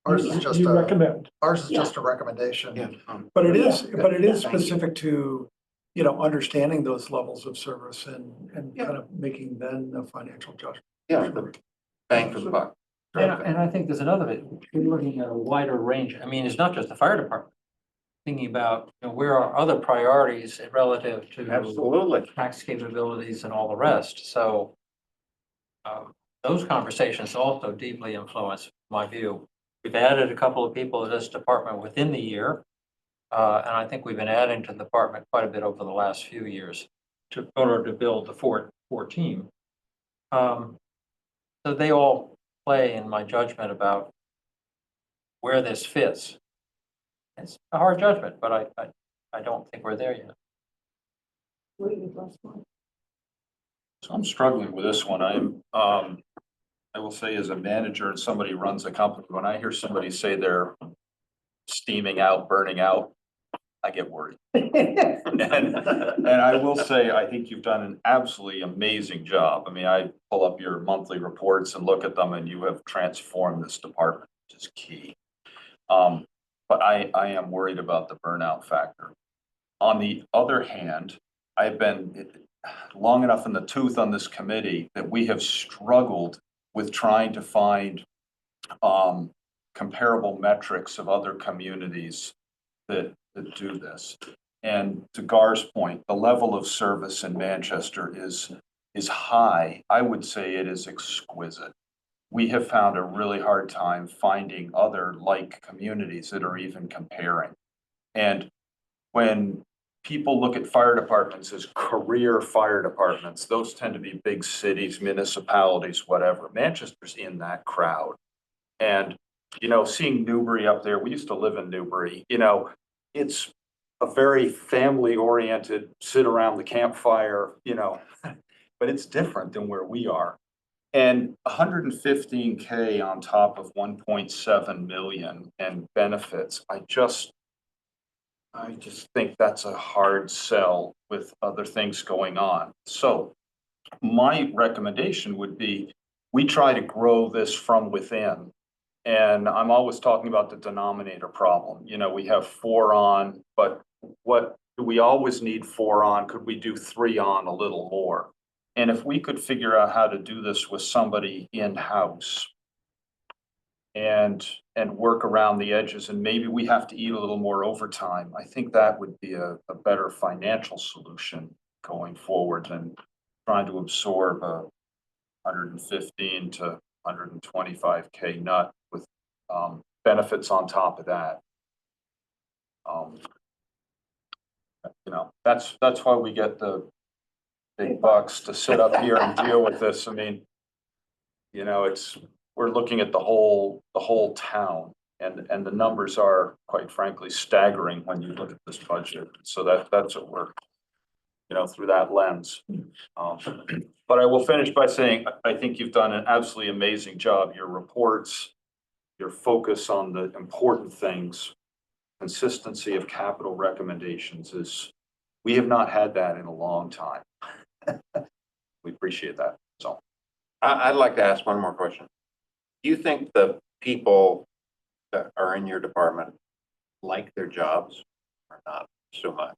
Ours is just You a, recommend. ours is just a recommendation. Yeah. But it is, Yeah. but it is Thank you. specific to, understanding those levels of service and Yeah. kind of making then a financial judgment. Yeah, the bang for the buck. And I think there's another bit, we're looking at a wider range. I mean, it's not just the fire department. Thinking about, where are other priorities relative to Absolutely. tax capabilities and all the rest. So those conversations also deeply influence my view. We've added a couple of people to this department within the year. And I think we've been adding to the department quite a bit over the last few years in order to build the four team. So they all play in my judgment about where this fits. It's a hard judgment, but I don't think we're there yet. So I'm struggling with this one. I will say as a manager and somebody runs a company, when I hear somebody say they're steaming out, burning out, I get worried. And I will say, I think you've done an absolutely amazing job. I mean, I pull up your monthly reports and look at them, and you have transformed this department, which is key. But I am worried about the burnout factor. On the other hand, I've been long enough in the tooth on this committee that we have struggled with trying to find comparable metrics of other communities that do this. And to Gar's point, the level of service in Manchester is high. I would say it is exquisite. We have found a really hard time finding other like communities that are even comparing. And when people look at fire departments as career fire departments, those tend to be big cities, municipalities, whatever. Manchester's in that crowd. And, you know, seeing Newbury up there, we used to live in Newbury, you know, it's a very family oriented, sit around the campfire, you know, but it's different than where we are. And 115K on top of 1.7 million and benefits, I just think that's a hard sell with other things going on. So my recommendation would be, we try to grow this from within. And I'm always talking about the denominator problem. You know, we have 4 on, but what do we always need 4 on? Could we do 3 on a little more? And if we could figure out how to do this with somebody in-house and work around the edges, and maybe we have to eat a little more overtime, I think that would be a better financial solution going forward than trying to absorb a 115 to 125K nut with benefits on top of that. You know, that's why we get the big bucks to sit up here and deal with this. I mean, you know, we're looking at the whole town, and the numbers are, quite frankly, staggering when you look at this budget. So that's what we're, you know, through that lens. But I will finish by saying, I think you've done an absolutely amazing job. Your reports, your focus on the important things, consistency of capital recommendations we have not had that in a long time. We appreciate that. So I'd like to ask one more question. Do you think the people that are in your department like their jobs or not so much?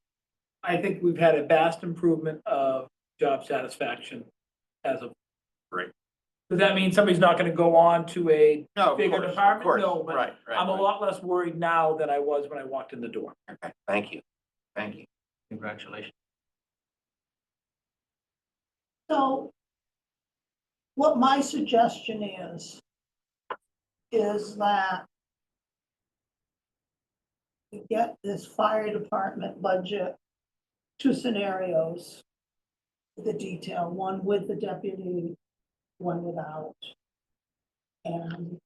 I think we've had a vast improvement of job satisfaction as of. Great. Does that mean somebody's not gonna go on to a No, bigger of department? course. No, but Right. I'm a lot less worried now than I was when I walked in the door. Okay, thank you. Thank you. Congratulations. So what my suggestion is that we get this fire department budget, 2 scenarios, the detail, one with the deputy, one without. And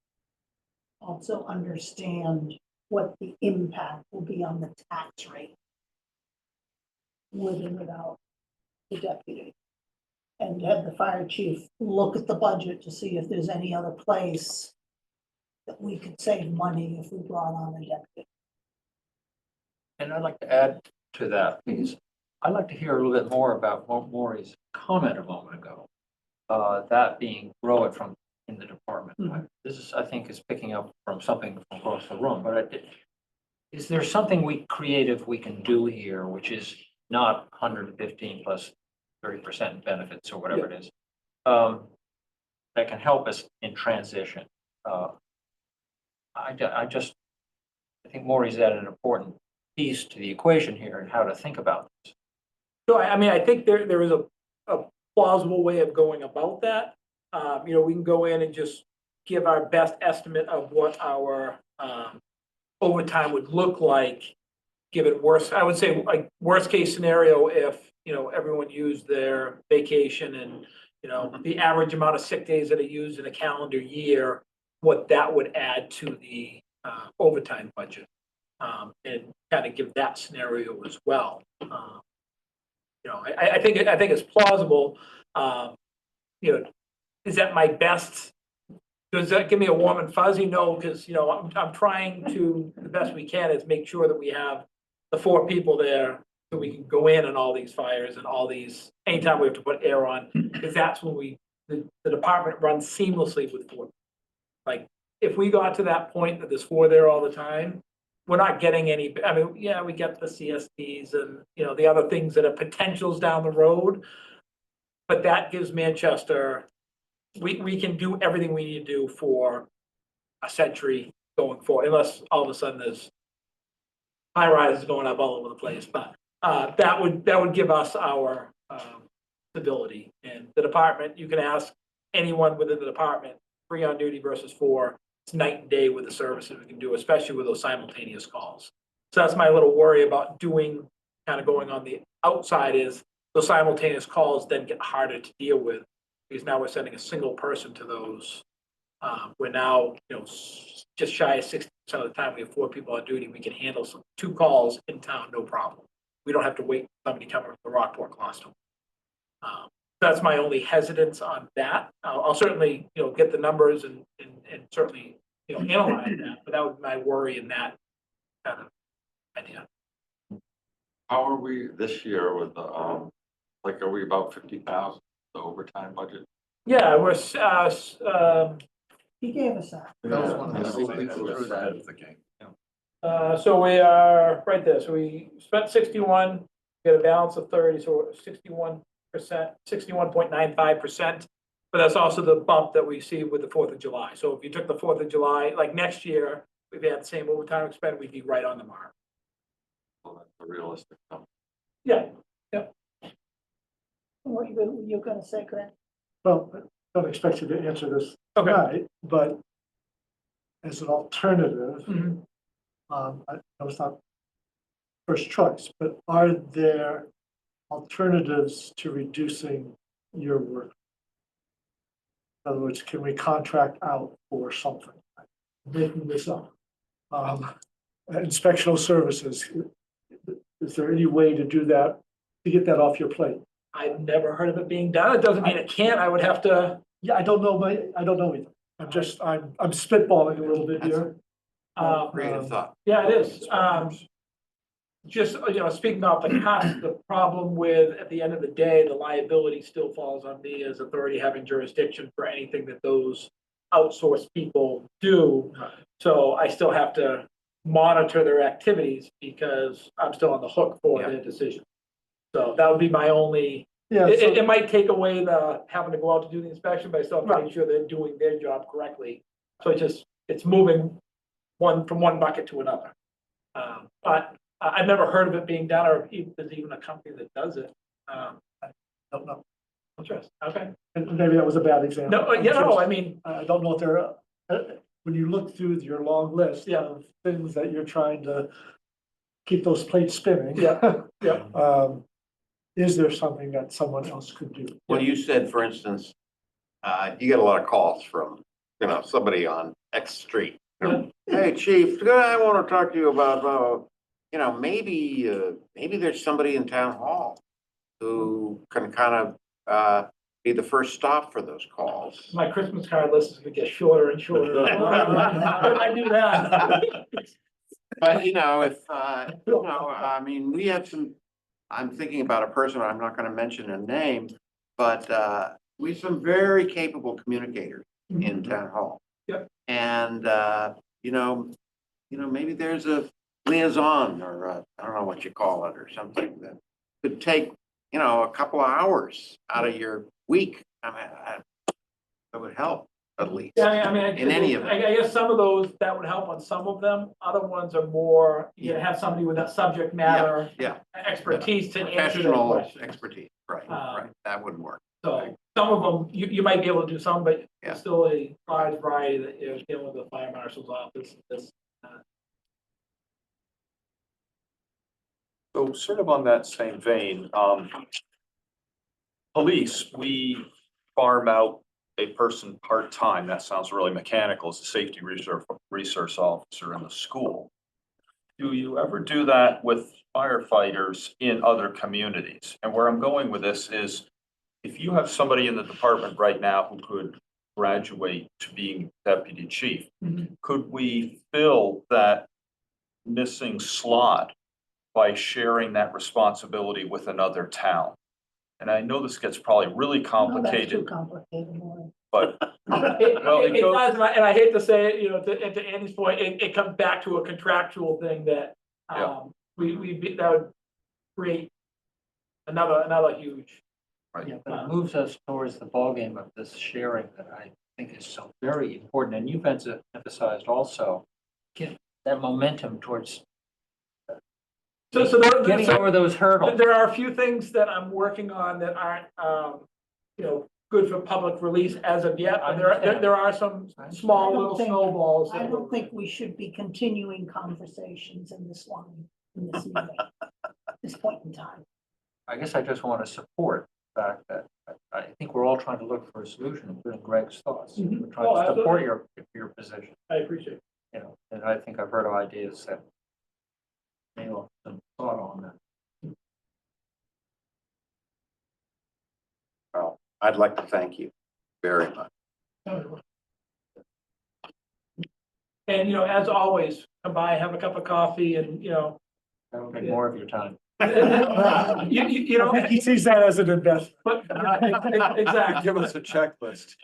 also understand what the impact will be on the tax rate with and without the deputy. And have the fire chief look at the budget to see if there's any other place that we could save money if we brought on a deputy. And I'd like to add to that, please. I'd like to hear a little bit more about Maury's comment a moment ago. That being grow it from in the department. This is, I think, is picking up from something from across the room, but is there something creative we can do here, which is not 115 plus 30% benefits or whatever it is, that can help us in transition? I think Maury's added an important piece to the equation here and how to think about this. So I mean, I think there is a plausible way of going about that. we can go in and just give our best estimate of what our, overtime would look like. Given worst, I would say like worst case scenario, if, everyone used their vacation and, the average amount of sick days that are used in a calendar year, what that would add to the, overtime budget. And kind of give that scenario as well. I think it's plausible. Is that my best? Does that give me a warm and fuzzy? No, because, I'm trying to, the best we can is make sure that we have the 4 people there so we can go in on all these fires and all these, anytime we have to put air on, because that's when the department runs seamlessly with 4. Like, if we got to that point that there's 4 there all the time, we're not getting any, I mean, yeah, we get the CSDs and, the other things that are potentials down the road. But that gives Manchester, we can do everything we need to do for a century going forward, unless all of a sudden there's high rises going up all over the place. But that would give us our stability. And the department, you can ask anyone within the department, 3 on duty versus 4. It's night and day with the services we can do, especially with those simultaneous calls. So that's my little worry about doing, kind of going on the outside, is those simultaneous calls then get harder to deal with, because now we're sending a single person to those. We're now, just shy of 60% of the time we have 4 people on duty. We can handle 2 calls in town, no problem. We don't have to wait for somebody coming from the Rockport, Gloucester. That's my only hesitance on that. I'll certainly, get the numbers and certainly, analyze that, but that would be my worry in that kind of idea. How are we this year with the, are we about 50,000, the overtime budget? Yeah, we're, He gave us that. That was one of the Yeah. things through that. so we are right there. So we spent 61, we got a balance of 30, so we're 61%, 61.95%. But that's also the bump that we see with the 4th of July. So if you took the 4th of July, like next year, we've had the same overtime expense, we'd be right on the mark. Well, that's a realistic number. Yeah, What you're gonna say, Glenn? Well, I don't expect you to answer this okay. tonight, but as an alternative, Mhm. I know it's not first choice, but are there alternatives to reducing your work? In other words, can we contract out for something? I'm making this up. Inspectional services, is there any way to do that, to get that off your plate? I've never heard of it being done. It doesn't mean it can't. I would have to, Yeah, I don't know either. I'm spitballing a little bit here. Creative thought. yeah, it is. Just, speaking about the cost, the problem with, at the end of the day, the liability still falls on me as authority having jurisdiction for anything that those outsourced people do. So I still have to monitor their activities because I'm still on the hook for their decision. So that would be my only, Yeah, it might take away the having to go out to do the inspection, but I still have to make sure they're doing their job correctly. So it's moving from one bucket to another. But I've never heard of it being done, or if there's even a company that does it. I don't know. Interesting. Okay. And maybe that was a bad example. No, I mean, I don't know if there are, when you look through your long list Yeah. of things that you're trying to keep those plates spinning. Yeah, yeah. Is there something that someone else could do? Well, you said, for instance, you get a lot of calls from, somebody on X street. Hey, chief, I want to talk to you about, maybe there's somebody in town hall who can kind of be the first stop for those calls. My Christmas card list is gonna get shorter and shorter. I do that. But, if, I mean, we have I'm thinking about a person, I'm not gonna mention a name, but we have some very capable communicators in town hall. Yep. And, maybe there's a liaison or I don't know what you call it or something that could take, a couple of hours out of your week. I mean, that would help at least. Yeah, I mean, In any event. I guess some of those, that would help on some of them. Other ones are more, you have somebody with that subject matter Yeah. expertise to answer that Professional question. expertise, right, Um, right, that wouldn't work. So some of them, you might be able to do some, but Yeah. it's still a large variety that you're dealing with the fire marshal's office, this. So sort of on that same vein, police, we farm out a person part-time. That sounds really mechanical, as a safety resource officer in the school. Do you ever do that with firefighters in other communities? And where I'm going with this is, if you have somebody in the department right now who could graduate to being deputy chief, could we fill that missing slot by sharing that responsibility with another town? And I know this gets probably really No, that's too complicated, complicated, Maureen. but Well, it it goes- does, and I hate to say it, you know, to Andy's point, it comes back to a contractual thing that, Yeah. that would create another huge. Yeah, but it moves us towards the ballgame of this sharing that I think is so very important. And you've emphasized also, get that momentum towards So getting over those hurdles. there are a few things that I'm working on that aren't, you know, good for public release as of yet. I But understand. there are some I small don't little think- snowballs. I that don't we're- think we should be continuing conversations in this line, in this meeting, at this point in time. I guess I just want to support the fact that I think we're all trying to look for a solution, including Greg's thoughts. Mhm. We're trying Oh, to support absolutely. your position, I appreciate it. you know, and I think I've heard of ideas that may want some thought on that. Well, I'd like to thank you very much. And, you know, as always, come by, have a cup of coffee and, you know, That'll take more of your time. you know, He sees that as an investment. but, exactly. give us a checklist.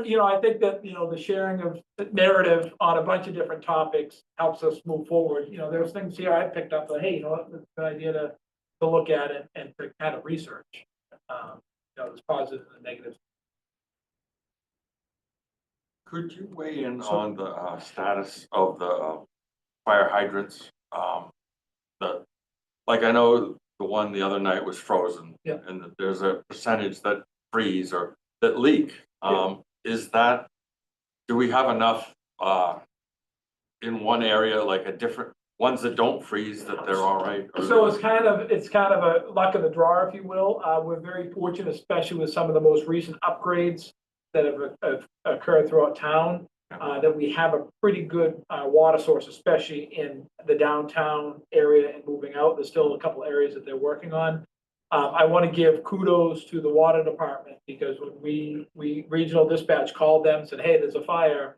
You know, I think that, you know, the sharing of narrative on a bunch of different topics helps us move forward. You know, there's things here I picked up that, hey, you know, what, it's a good idea to look at it and to kind of research. You know, there's positives and negatives. Could you weigh in on the status of the fire hydrants? Like I know the one the other night was frozen. Yeah. And that there's a percentage that freeze or that leak. Yeah. Is that, do we have enough in one area, like a different, ones that don't freeze, that they're all right? Or- So it's kind of a luck of the draw, if you will. We're very fortunate, especially with some of the most recent upgrades that have occurred throughout town, that we have a pretty good water source, especially in the downtown area and moving out. There's still a couple areas that they're working on. I want to give kudos to the water department, because when we regional dispatch called them, said, hey, there's a fire.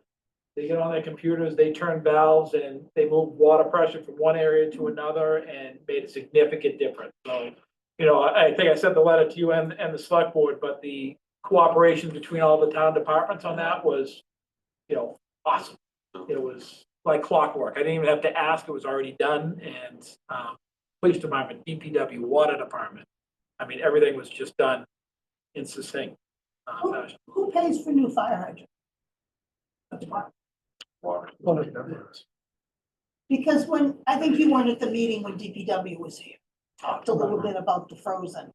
They get on their computers, they turn valves, and they move water pressure from one area to another and made a significant difference. So, you know, I think I sent the letter to you and the select board, but the cooperation between all the town departments on that was, you know, awesome. It was like clockwork. I didn't even have to ask, it was already done. And police department, DPW, water department. I mean, everything was just done in succinct fashion. Who pays for new fire hydrants? The department. Because when, I think you weren't at the meeting when DPW was here, talked a little bit about the frozen.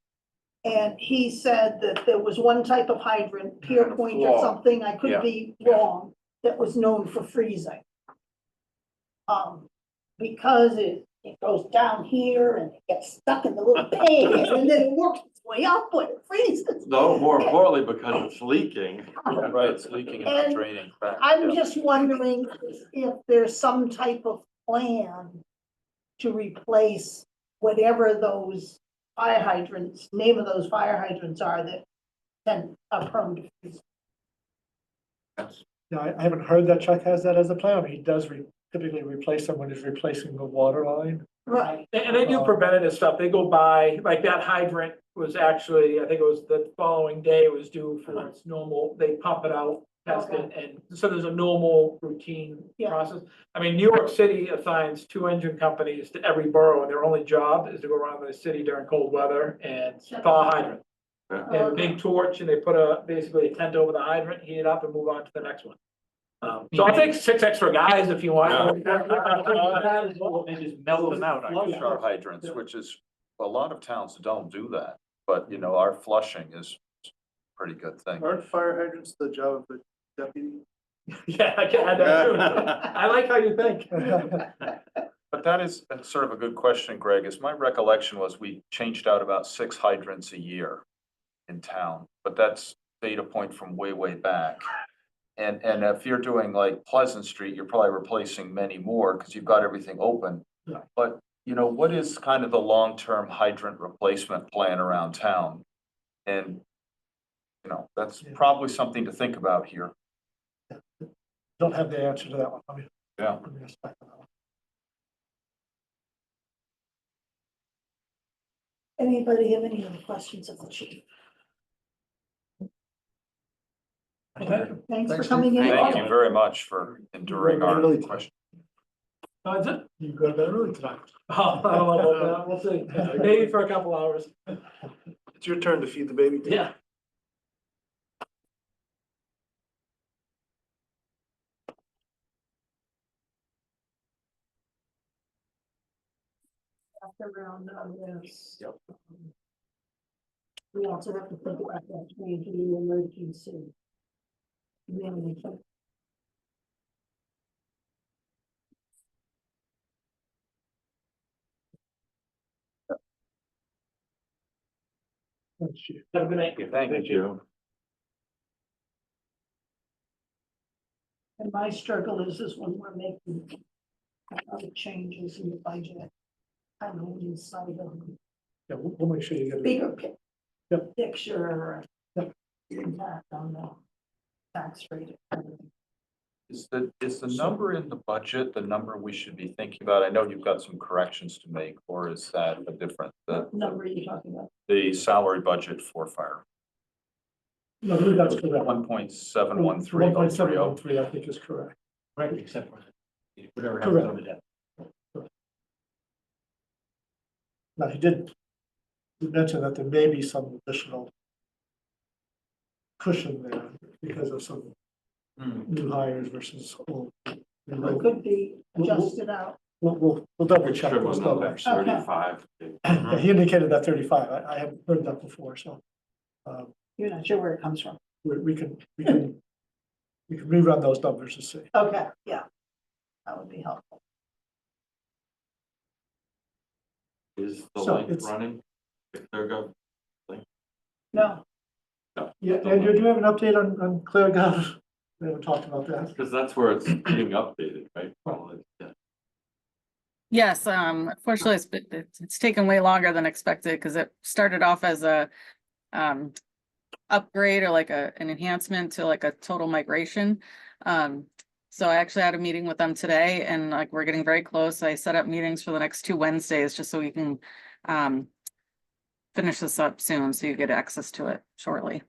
And he said that there was one type of hydrant, Pier Point or Wall. something, I Yeah. could be wrong, that was known for freezing. Because it goes down here and it gets stuck in the little pan, and then it works its way up when it freezes. No, more importantly, because it's leaking. Right, it's leaking And and draining. back, I'm yeah. just wondering if there's some type of plan to replace whatever those fire hydrants, name of those fire hydrants are that are prone to freeze. No, I haven't heard that Chuck has that as a plan. He does typically replace them when he's replacing the water line. Right. And they do preventative stuff. They go by, like that hydrant was actually, I think it was the following day it was due for its normal, they pump it out, test it, and so there's a normal routine Yeah. process. I mean, New York City assigns 2 engine companies to every borough, and their only job is to go around the city during cold weather and thaw hydrant. Yeah. They have a big torch and they put basically a tent over the hydrant, heat it up and move on to the next one. So I'll take 6 extra guys if you want. They just melt them out. Flush our hydrants, which is, a lot of towns don't do that, but you know, our flushing is pretty good thing. Aren't fire hydrants the job of the deputy? Yeah, I can add that too. I like how you think. But that's sort of a good question, Greg, is my recollection was we changed out about 6 hydrants a year in town, but that's data point from way, way back. And if you're doing like Pleasant Street, you're probably replacing many more because you've got everything open. Yeah. But, you know, what is kind of the long-term hydrant replacement plan around town? And, you know, that's probably something to think about here. Don't have the answer to that one. I mean, Yeah. let me just back on that one. Anybody have any other questions of the chief? Okay. Thanks for Thanks, coming in. Thank you very much for enduring our question. That's it. You go to bed early tonight. Oh, I don't know about that. We'll see. Maybe for a couple hours. It's your turn to feed the baby. Yeah. Around this. We also have to think about that change in the emergency. Management. Have a good night. Thank you. And my struggle is when we're making other changes in the budget. I'm losing sight of the Yeah, we'll make sure you get it. bigger picture. Yep. Picture. Yep. Impact on the tax rate. Is the number in the budget, the number we should be thinking about? I know you've got some corrections to make, or is that a different, What number are you talking about? the salary budget for fire? No, I believe that's correct. 1.713. 1.713, I think is correct. Right, except for whatever happens happens on on the the debt. Now, he did mention that there may be some additional cushion there because of some new hires versus old. It could be adjusted out. We'll double It check should those have been numbers. 35. Yeah, he indicated that 35. I haven't heard that before, so You're not sure where it comes from. we can rerun those numbers to see. Okay, yeah. That would be helpful. Is the So link it's- running? If they're go, No, Yeah, Andrew, do you have an update on ClearGov? We haven't talked about that. because that's where it's being updated, right? Well, yeah. Yes, unfortunately, it's taken way longer than expected because it started off as a upgrade or like an enhancement to like a total migration. So I actually had a meeting with them today and like we're getting very close. I set up meetings for the next 2 Wednesdays just so we can finish this up soon, so you get access to it shortly.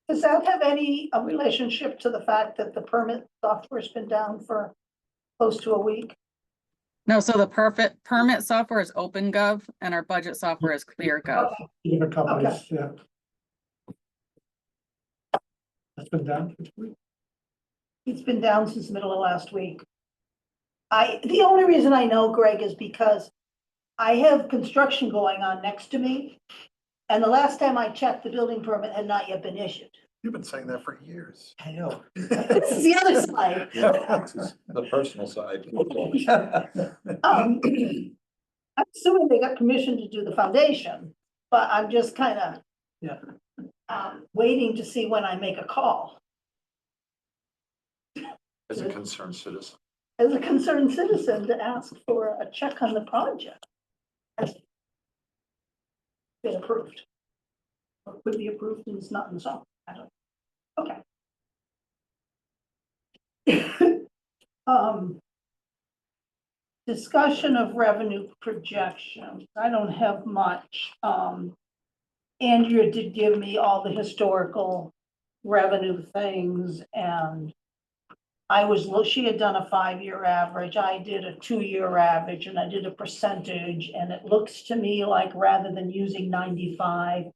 does that have any relationship to the fact that the permit software's been down for close to a week? No, so the permit software is OpenGov and our budget software is ClearGov. Okay. Different companies, yeah. That's been down for 2 weeks. It's been down since the middle of last week. The only reason I know, Greg, is because I have construction going on next to me. And the last time I checked, the building permit had not yet been issued. You've been saying that for years. I know. This is the other side. The personal side. I'm assuming they got permission to do the foundation, but I'm just kind of waiting to see when I make a call. As a concerned citizen. As a concerned citizen to ask for a check on the project. Has been approved. Or could be approved and it's not in the zone. I don't. Okay. Discussion of revenue projections. I don't have much. Andrea did give me all the historical revenue things and she had done a 5-year average. I did a 2-year average and I did a percentage. And it looks to me like rather than using 95%,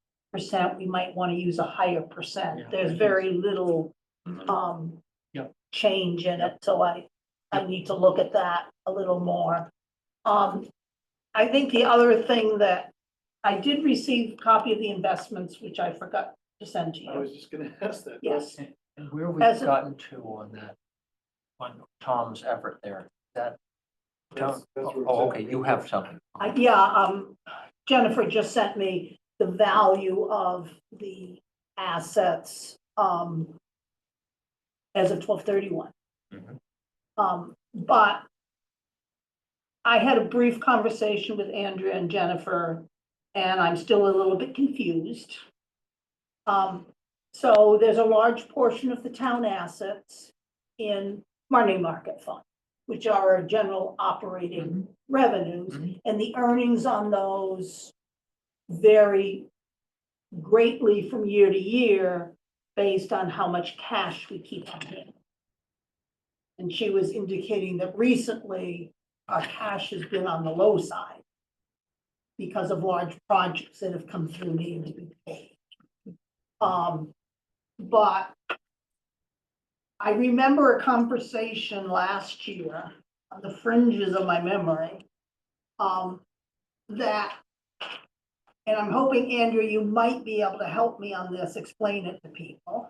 we might want to use a higher percent. There's very little change in it. So I need to look at that a little more. I think the other thing that I did receive a copy of the investments, which I forgot to send to I you. was just gonna ask that. Yes. And where we've As a- gotten to on that, on Tom's effort there, that. That's where it's Oh, at. okay, you have something. Jennifer just sent me the value of the assets, as of 12/31. But I had a brief conversation with Andrea and Jennifer, and I'm still a little bit confused. So there's a large portion of the town assets in money market fund, which are our general operating revenues, and the earnings on those vary greatly from year to year based on how much cash we keep on hand. And she was indicating that recently our cash has been on the low side because of large projects that have come through needing to be paid. But I remember a conversation last year on the fringes of my memory, that, and I'm hoping, Andrew, you might be able to help me on this, explain it to people.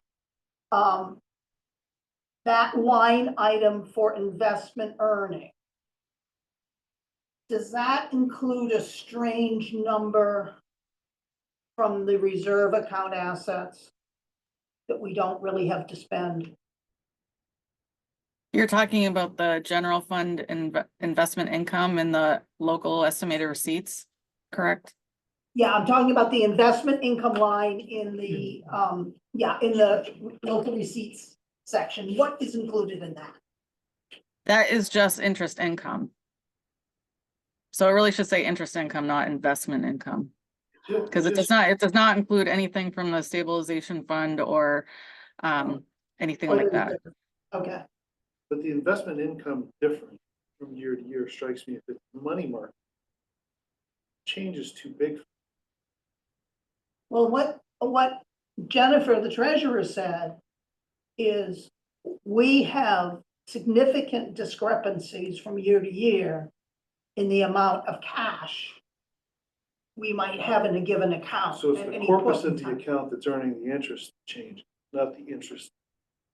That line item for investment earning, does that include a strange number from the reserve account assets that we don't really have to spend? You're talking about the general fund investment income and the local estimated receipts, correct? Yeah, I'm talking about the investment income line in the, in the local receipts section. What is included in that? That is just interest income. So it really should say interest income, not investment income. Because it does not include anything from the stabilization fund or anything like that. Okay, But the investment income different from year to year strikes me if it's money market. Change is too big. well, what Jennifer, the treasurer, said is we have significant discrepancies from year to year in the amount of cash we might have in a given account. So it's at the any corpus point in of the time. account that's earning the interest change, not the interest.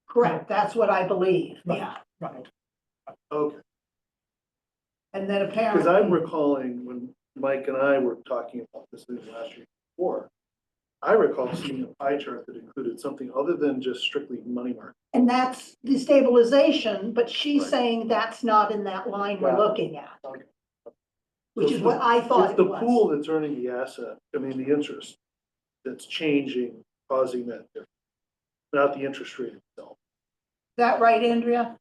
Correct, that's what I believe, Right. yeah. Right. Okay, And then because I'm apparently, recalling when Mike and I were talking about this in the last year before, I recall seeing a pie chart that included something other than just strictly money market. and that's the stabilization, but she's Right. saying that's not in that line we're Got it. looking at. Okay. Which So is it's what the- I thought It's it the was. pool that's earning the asset, I mean, the interest that's changing, causing that difference, not the interest rate itself. Is that right, Andrea?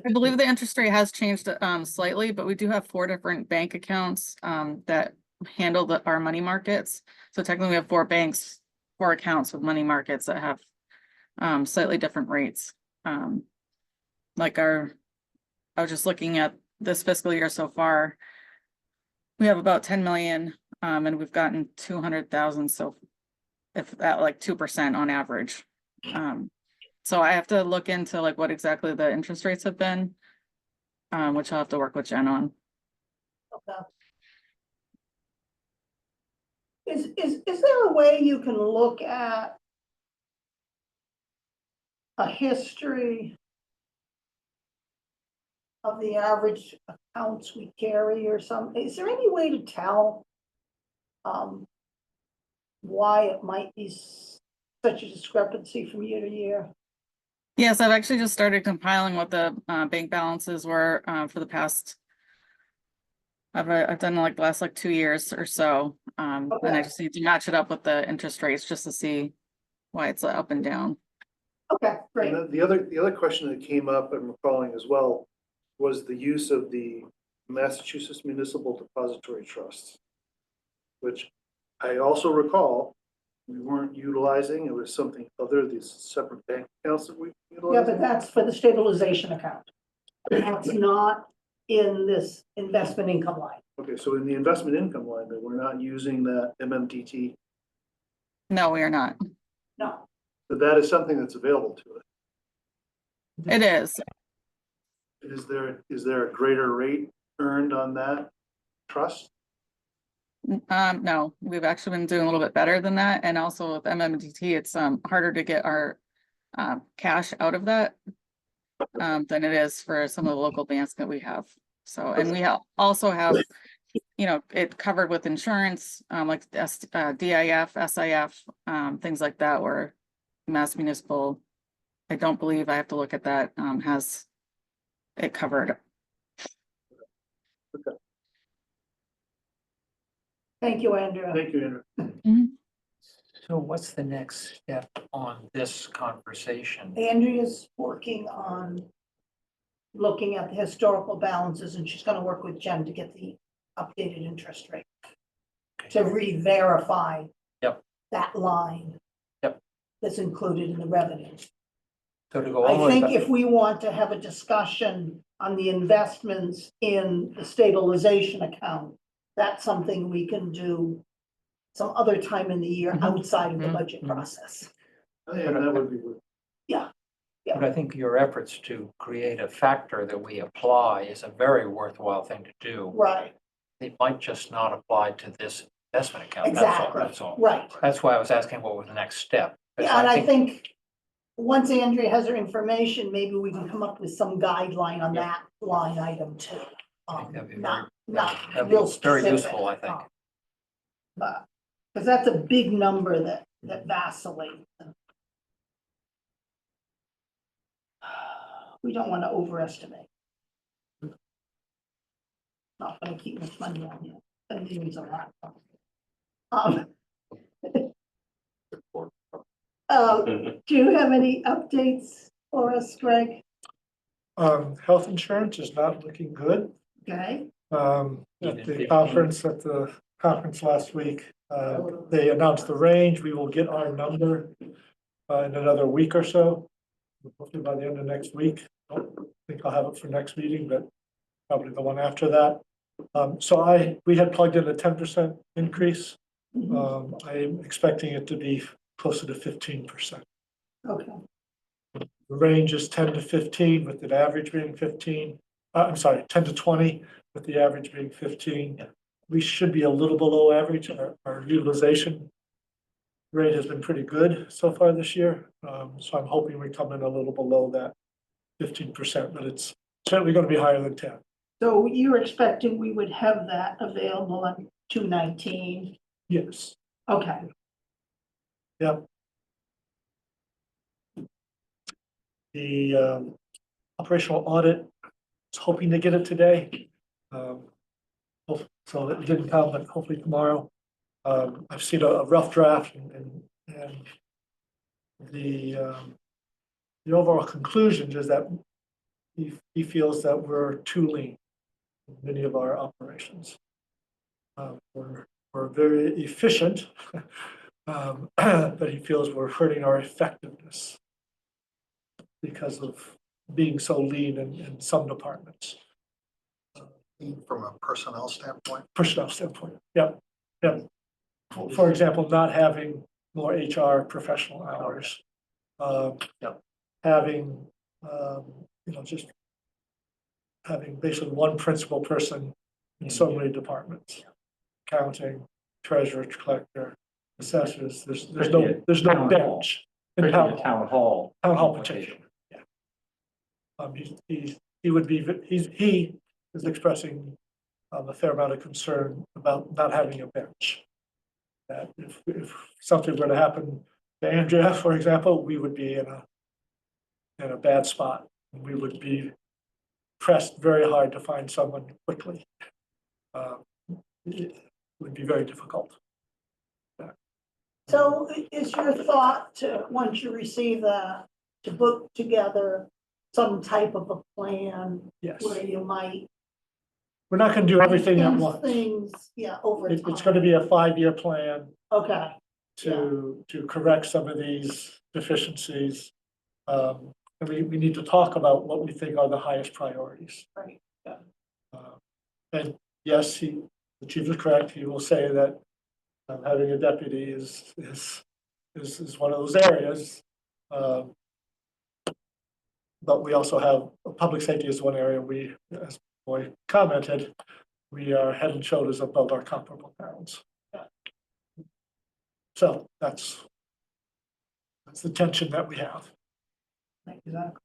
I believe the interest rate has changed slightly, but we do have 4 different bank accounts that handle our money markets. So technically we have 4 banks, 4 accounts with money markets that have slightly different rates. Like I was just looking at this fiscal year so far. We have about 10 million and we've gotten 200,000. So if that, like 2% on average. So I have to look into like what exactly the interest rates have been, which I'll have to work with Jen on. Okay. Is there a way you can look at a history of the average accounts we carry or something? Is there any way to tell why it might be such a discrepancy from year to year? Yes, I've actually just started compiling what the bank balances were for the past. I've done like the last 2 years or so, and I Okay. just need to match it up with the interest rates just to see why it's up and down. Okay, great. And the other question that came up, I'm recalling as well, was the use of the Massachusetts Municipal Depository Trust, which I also recall we weren't utilizing. It was something other, these separate bank accounts that we Yeah, utilized. but that's for the stabilization account. That's not in this investment income line. Okay, so in the investment income line, that we're not using that MMDT, No, we are not. No, but that is something that's available to us. It is. Is there a greater rate earned on that trust? No, we've actually been doing a little bit better than that. And also with MMDT, it's harder to get our cash out of that than it is for some of the local banks that we have. So, and we also have, it covered with insurance, like DIF, SIF, things like that, where Mass Municipal, I don't believe, I have to look at that, has it covered. Thank you, Andrea. Thank you, Andrew. So what's the next step on this conversation? Andrea's working on looking at the historical balances, and she's gonna work with Jen to get the updated interest rate. To re-verify. Yep. That line. Yep. That's included in the revenues. So to go all the I way think back, if we want to have a discussion on the investments in the stabilization account, that's something we can do some other time in the year outside of the budget process. Yeah, that would be good. but I think your efforts to create a factor that we apply is a very worthwhile thing to do. Right, It might just not apply to this investment account. That's all, exactly, that's all. right. That's why I was asking what was the next step. Because Yeah, and I think once Andrea has her information, maybe we can come up with some guideline on that line item too. I think that'd be Not that'd be real very specific. useful, I think. But, because that's a big number that vacillates. We don't want to overestimate. Not gonna keep much money on you, that means a lot. Do you have any updates for us, Greg? Health insurance is not looking good. Okay, At the conference last week, they announced the range. We will get our number in another week or so. Hopefully by the end of next week. I don't think I'll have it for next meeting, but probably the one after that. We had plugged in a 10% increase. I'm expecting it to be closer to 15%. okay, The range is 10 to 15, with the average being 15. 10 to 20, with the average being 15. We should be a little below average. Our utilization rate has been pretty good so far this year. So I'm hoping we come in a little below that 15%, but it's certainly going to be higher than 10. so you're expecting we would have that available on 219? Yes. Okay, Yep. The operational audit, was hoping to get it today. So it didn't come, but hopefully tomorrow. I've seen a rough draft and the overall conclusion is that he feels that we're too lean in many of our operations. We're very efficient, but he feels we're hurting our effectiveness because of being so lean in some departments. From a personnel standpoint, Yep. For example, not having more HR professional hours. Having, just having basically one principal person in so many departments. Accounting, treasurer, collector, assessors, there's no bench. In town hall in particular. He is expressing a fair amount of concern about not having a bench. That if something were to happen to Andrea, for example, we would be in a bad spot. We would be pressed very hard to find someone quickly. It would be very difficult. so is your thought to, once you receive that, to put together some type of a plan Yes, where you might we're not going to do everything at enhance once. things, over time? It's going to be a 5-year plan Okay, to correct some of these deficiencies. And we need to talk about what we think are the highest priorities. right, And yes, the chief is correct. He will say that having a deputy is one of those areas. But we also have public safety is one area we, as Boy commented, we are head and shoulders above our comparable towns. So that's the tension that we have. Exactly.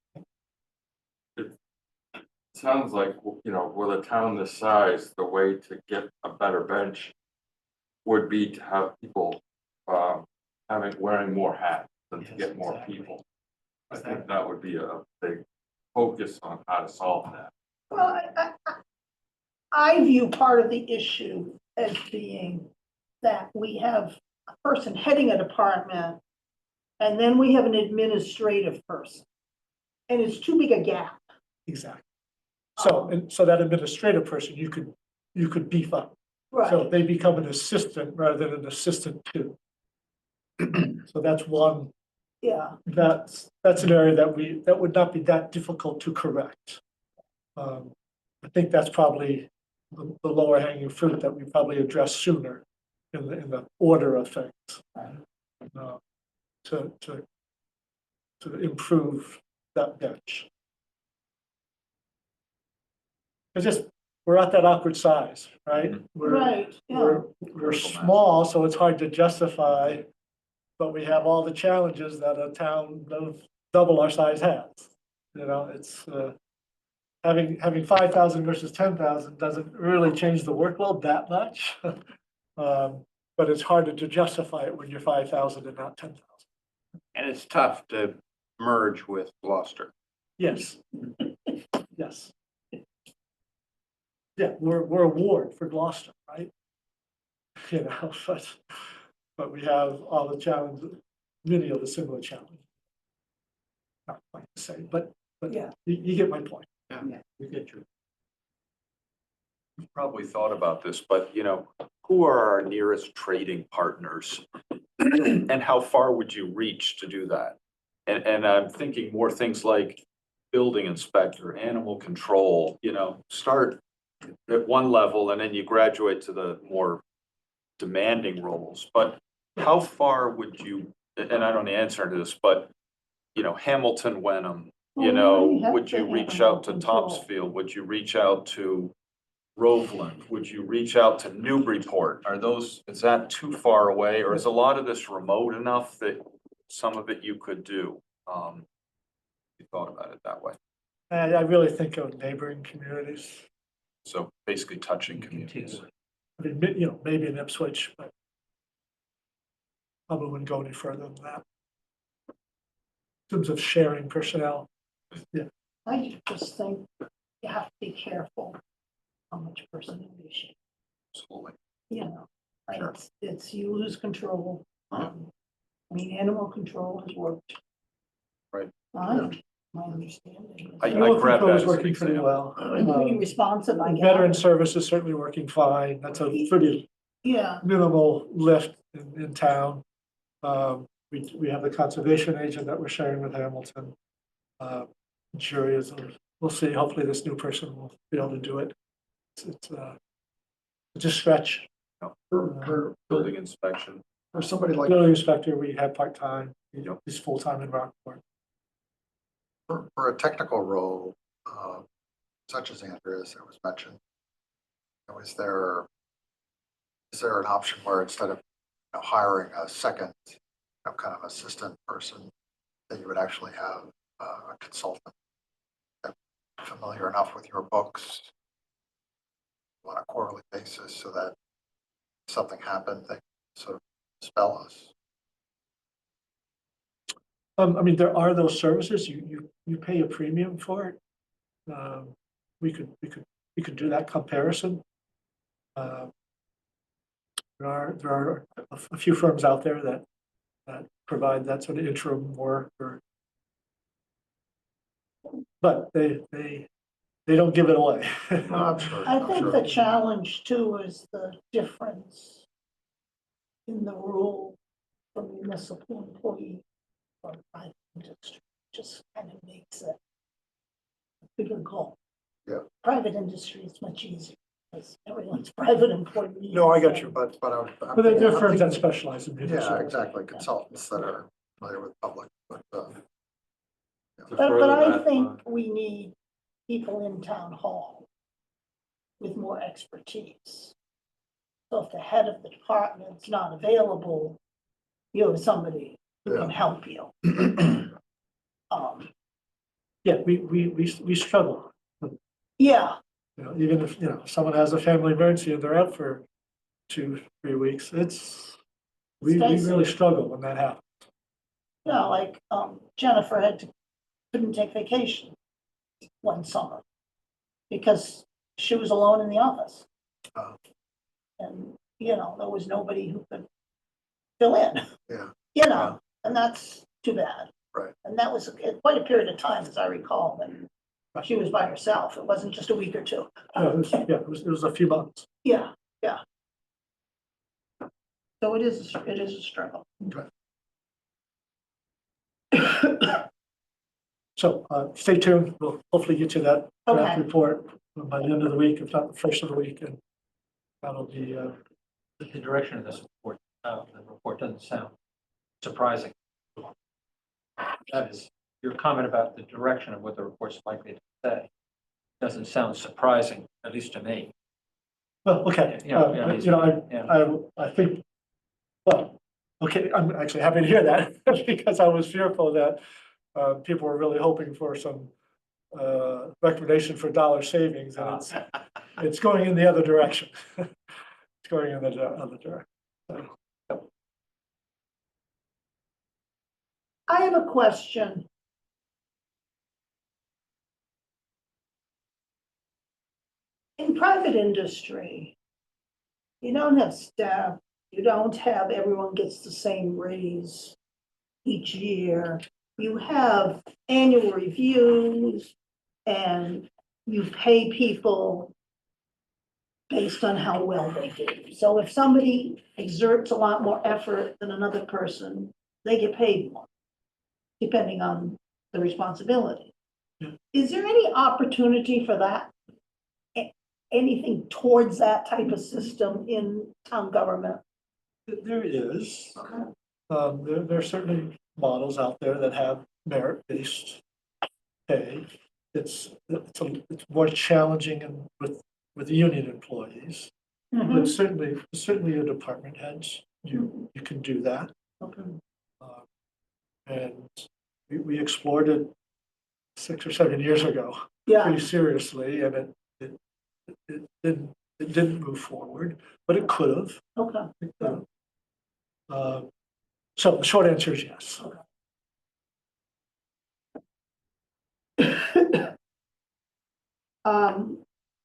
Sounds like, you know, with a town this size, the way to get a better bench would be to have people, wearing more hats than to get more people. I think that would be a big focus on how to solve that. Well, I view part of the issue as being that we have a person heading a department, and then we have an administrative person. And it's too big a gap. Exactly. So, and so that administrative person, you could beef up. So Right, they become an assistant rather than an assistant too. So that's one, yeah, that's an area that would not be that difficult to correct. I think that's probably the lower hanging fruit that we probably address sooner in the order of things. To improve that bench. It's just, we're at that awkward size, right? right, yeah. We're small, so it's hard to justify, but we have all the challenges that a town of double our size has. You know, it's, having 5,000 versus 10,000 doesn't really change the workload that much. But it's harder to justify it when you're 5,000 and not 10,000. And it's tough to merge with Gloucester. Yes. Yes. Yeah, we're a ward for Gloucester, right? You know, but we have all the challenges, many of the similar challenges. Not quite the same, but Yeah. you get my point. We get you. You've probably thought about this, but you know, who are our nearest trading partners? And how far would you reach to do that? And I'm thinking more things like building inspector, animal control, you know, start at one level and then you graduate to the more demanding roles. But how far would you, and I don't know the answer to this, but you know, Hamilton, Wenham, you Well, know, we have would to you have reach animal out to control. Topsfield? Would you reach out to Roveland? Would you reach out to Newburyport? Is that too far away, or is a lot of this remote enough that some of it you could do? You thought about it that way. And I really think of neighboring communities. So basically touching communities. I mean, you know, maybe in Ipswich, but probably wouldn't go any further than that. In terms of sharing personnel, I just think you have to be careful how much personalization, Absolutely. you know. Sure. It's you lose control. I mean, animal control has worked. Right. Fine, my understanding. I animal grab control that is as an working pretty example. well. Pretty responsive, I guess. Veteran service is certainly working fine. That's a pretty Yeah, minimal lift in town. We have the conservation agent that we're sharing with Hamilton. Jury is, we'll see, hopefully this new person will be able to do it. It's a stretch. For Building inspection. somebody like, Building inspector, we have part-time, you know, he's full-time in Rockport. for a technical role, such as Andrea's that was mentioned, you know, is there an option where instead of, you know, hiring a second, you know, kind of assistant person, that you would actually have a consultant that familiar enough with your books on a quarterly basis so that if something happened, they sort of spell us? I mean, there are those services, you pay a premium for it. We could do that comparison. There are a few firms out there that provide that sort of interim work but they don't give it away. No, I'm sure. I I'm think sure. the challenge too is the difference in the rule for municipal employee or private industry, just kind of makes it a bigger goal. Yeah. Private industry is much easier because everyone's private employee. No, I got you, but I'm. But there are firms that thinking- specialize in municipal. Yeah, exactly, consultants that are familiar with public, but, To But further I that, think we need people in town hall with more expertise. So if the head of the department's not available, you have somebody who can help you. Yeah, we struggle. Yeah, You know, even if, you know, someone has a family emergency and they're out for 2-3 weeks, we Stacy. really struggle when that happens. you know, like, Jennifer couldn't take vacation one summer because she was alone in the office. Oh. And, you know, there was nobody who could fill in. Yeah. You know, and that's too bad. Right. And that was quite a period of time, as I recall, that she was by herself. It wasn't just a week or two. It was a few months. Yeah, yeah. So it is a struggle. So, stay tuned. We'll hopefully get you that draft Okay. report by the end of the week, if not the first of the week, and that'll be, The direction of this report, the report doesn't sound surprising. That is, your comment about the direction of what the report's likely to say doesn't sound surprising, at least to me. well, okay. Yeah, You know, yeah. I think, well, okay, I'm actually happy to hear that, because I was fearful that people were really hoping for some recommendation for dollar savings, and it's going in the other direction. It's going in the other direction. So, I have a question. In private industry, you don't have staff, you don't have everyone gets the same raise each year. You have annual reviews and you pay people based on how well they do. So if somebody exerts a lot more effort than another person, they get paid more, depending on the responsibility. Yeah. Is there any opportunity for that? Anything towards that type of system in town government? there is. Okay. There are certainly models out there that have merit-based pay. It's more challenging with union employees, Mhm. but certainly your department heads, you can do that. Okay. And we explored it 6 or 7 years ago Yeah, pretty seriously, and it didn't move forward, but it could have. okay. So the short answer is yes.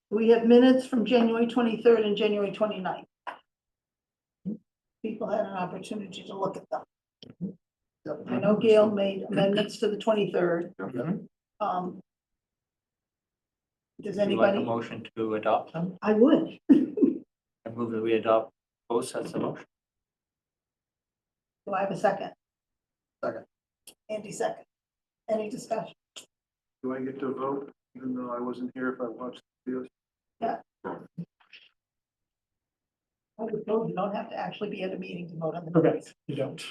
We have minutes from January 23rd and January 29th. People had an opportunity to look at them. I know Gail made amendments to the 23rd. Does Would you like a anybody? motion to adopt them? I would. I move that we adopt both sets of motion. Do I have a second? Second. Andy, second. Any discussion? Do I get to vote even though I wasn't here if I watched the videos? I was told you don't have to actually be at a meeting to vote on the. Correct, you don't.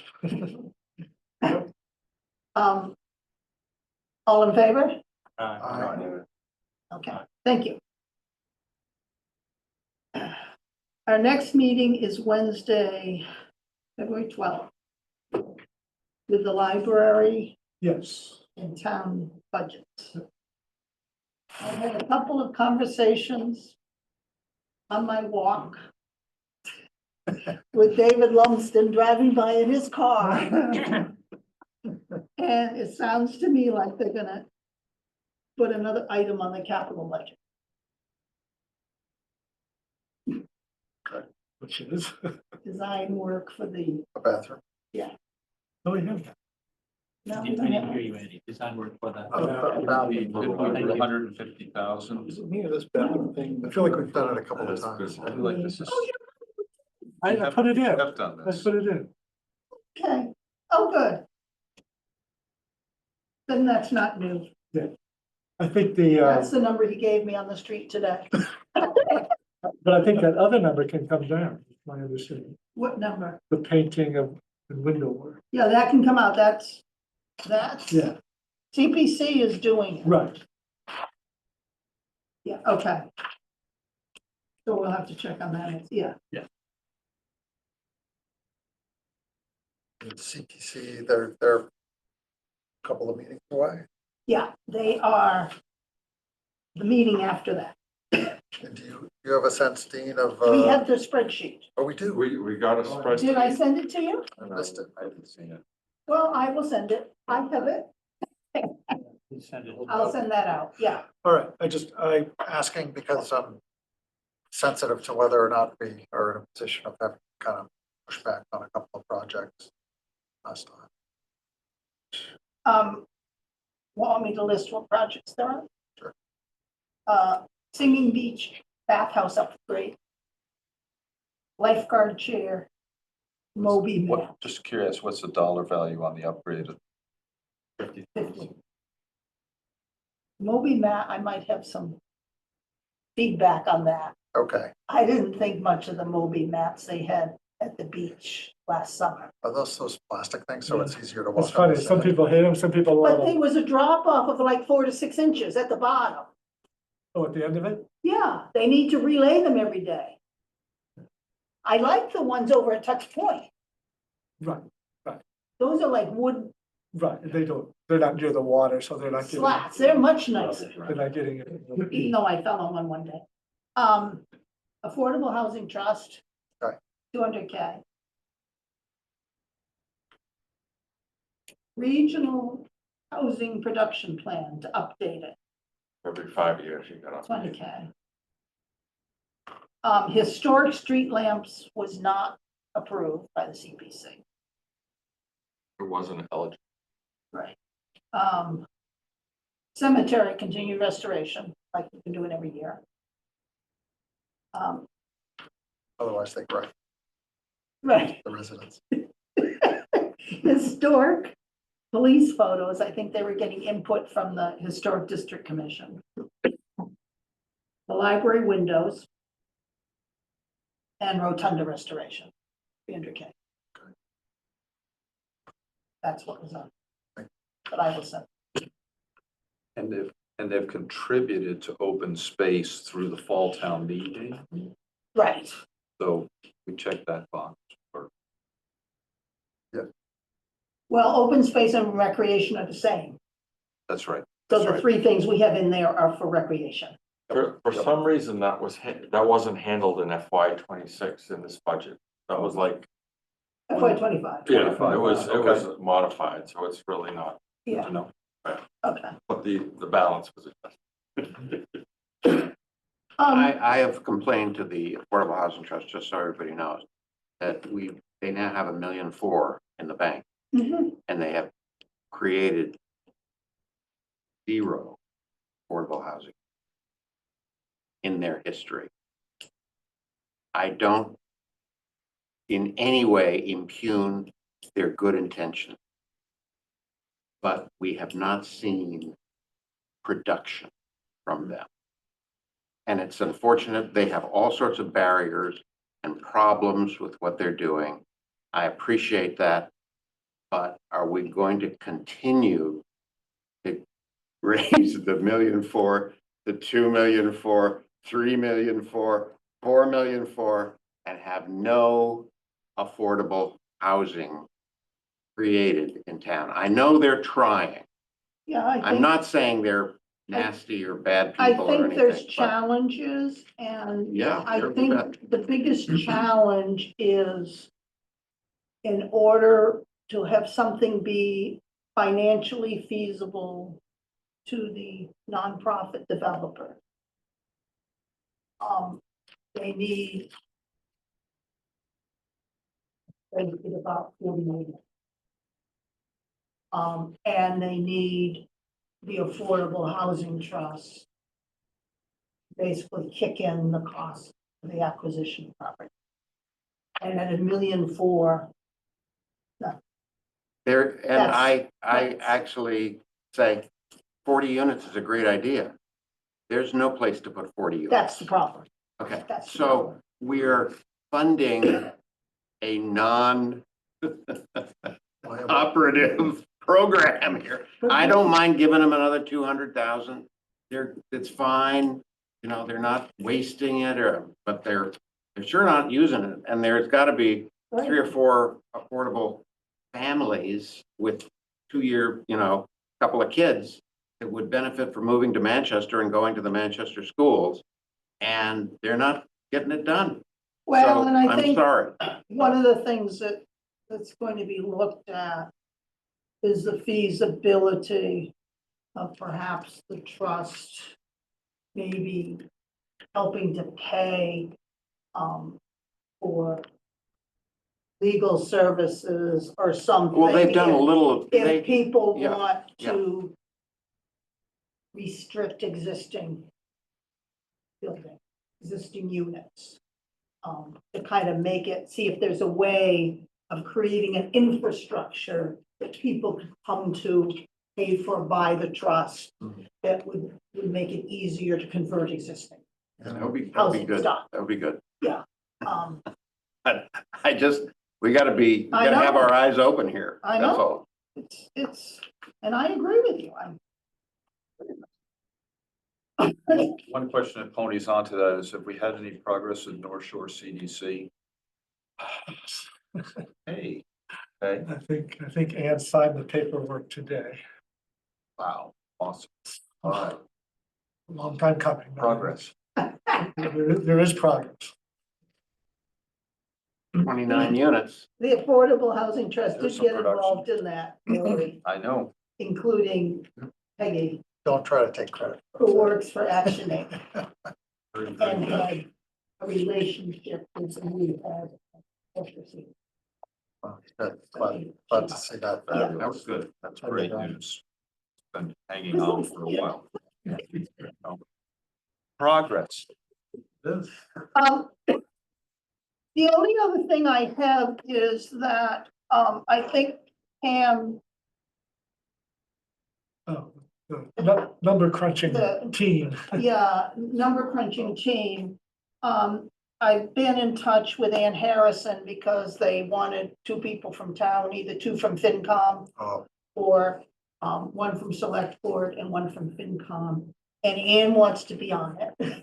All in favor? Aye. Okay, thank you. Our next meeting is Wednesday, February 12th. With the library Yes. and town budgets. I had a couple of conversations on my walk with David Lumsden driving by in his car. And it sounds to me like they're gonna put another item on the capital budget. Which is, Design work for the, A bathroom. oh, we have that. no, I we didn't don't hear have- you, Andy. Design work for that. $150,000. Is it me or this bathroom thing? I feel like we've done it a couple of That's times. good. I feel like this is. I put it in. I've done I this. put it in. Okay, oh, good. Then that's not new. I think the, That's the number he gave me on the street today. but I think that other number can come down, is my understanding. What number? The painting of and window work. Yeah, that can come out, that's, Yeah, CPC is doing it. right. Yeah, okay. So we'll have to check on that, yeah. The CPC, they're a couple of meetings away. Yeah, they are the meeting after that. And do you have a sense, Dean, of, We have the spreadsheet. oh, we do? We got a spreadsheet. Did I send it to you? I missed it. I haven't seen it. Well, I will send it. I have it. Please send it. I'll send that out, yeah. All right, I'm asking because I'm sensitive to whether or not we are in a position of having to kind of push back on a couple of projects last time. Want me to list what projects there are? Sure. Singing Beach bathhouse upgrade. Lifeguard chair. Moby mat. What, just curious, what's the dollar value on the upgrade? 50. Moby mat, I might have some feedback on that. Okay, I didn't think much of the Moby mats they had at the beach last summer. are those plastic things, so it's easier to walk? It's funny, on the some sand? people hate them, some people love But there them. was a drop off of like 4 to 6 inches at the bottom. Oh, at the end of it? Yeah, they need to relay them every day. I like the ones over at Tux Point. Right, Those are like wood right, they're not near the water, so they're not getting. slats. They're much nicer, They're not getting it. even though I fell on one day. Affordable Housing Trust. Right. 200K. Regional Housing Production Plan to update it, Every 5 years you got to. 20K. Historic street lamps was not approved by the CPC. It wasn't eligible. Right. Cemetery continued restoration, like we've been doing every year. Otherwise they cry, Right. the residents. Historic police photos, I think they were getting input from the Historic District Commission. The library windows. And rotunda restoration, 300K. That's what was on. But I will send. And they've contributed to open space through the fall town meeting, Right. so we check that box. Well, open space and recreation are the same. That's right. So That's the right. 3 things we have in there are for recreation. For some reason, that wasn't handled in FY 26 in this budget. That was like, FY 25. yeah, 25, it was okay. modified, so it's really not, Yeah, No, okay. but the balance was adjusted. I have complained to the Affordable Housing Trust, just so everybody knows, that they now have $1.4 million in the bank, Mhm. and they have created 0 affordable housing in their history. I don't in any way impugn their good intention, but we have not seen production from them. And it's unfortunate, they have all sorts of barriers and problems with what they're doing. I appreciate that, but are we going to continue to raise the $1.4 million, the $2 million, $3 million, $4 million and have no affordable housing created in town? I know they're trying. Yeah, I I'm think, not saying they're nasty or bad I people or think anything. there's but- challenges and Yeah, I you think bet. the biggest challenge is in order to have something be financially feasible to the nonprofit developer. They need basically about 40 million. And they need the Affordable Housing Trust basically kick in the cost of the acquisition property. And at $1.4 million, There, and That's- I actually say 40 units is a great idea. There's no place to put 40 units. that's the problem. Okay, that's the so problem. we're funding a non-operative program here. I don't mind giving them another 200,000. It's fine. you know, they're not wasting it but they're sure not using it. And there's gotta be 3 or 4 affordable families with 2-year, you know, couple of kids that would benefit from moving to Manchester and going to the Manchester schools. And they're not getting it done. Well, So, and I I'm think sorry. one of the things that's going to be looked at is the feasibility of perhaps the trust maybe helping to pay for legal services or something. Well, they've done a little, If people yeah, want yeah. to restrict existing building, existing units. To kind of make it, see if there's a way of creating an infrastructure that people could come to pay for by the trust. Mhm. That would make it easier to convert existing. that would be Housing good. stock. That would be good. Um, But we gotta we I gotta have know. our eyes open here. I That's know. all. it's, and I agree with you. One question that ponies onto that is, have we had any progress with North Shore CDC? Hey, okay, I think Ann signed the paperwork today. wow, awesome. All right, Long time coming. progress. There is progress. 29 units. The Affordable Housing Trust There's did some get production. involved in that, Lori, I know. including Peggy, Don't try to take credit. who works for Action Aid Very, very and good. had a relationship with the new Glad to see that. Yeah. That was good. That's great news. Been hanging on for a while. Progress. The only other thing I have is that, I think Pam, The number crunching The- team. yeah, number crunching team. I've been in touch with Ann Harrison because they wanted 2 people from town, either 2 from FinCom Oh, or, 1 from Select Board and 1 from FinCom. And Ann wants to be on it.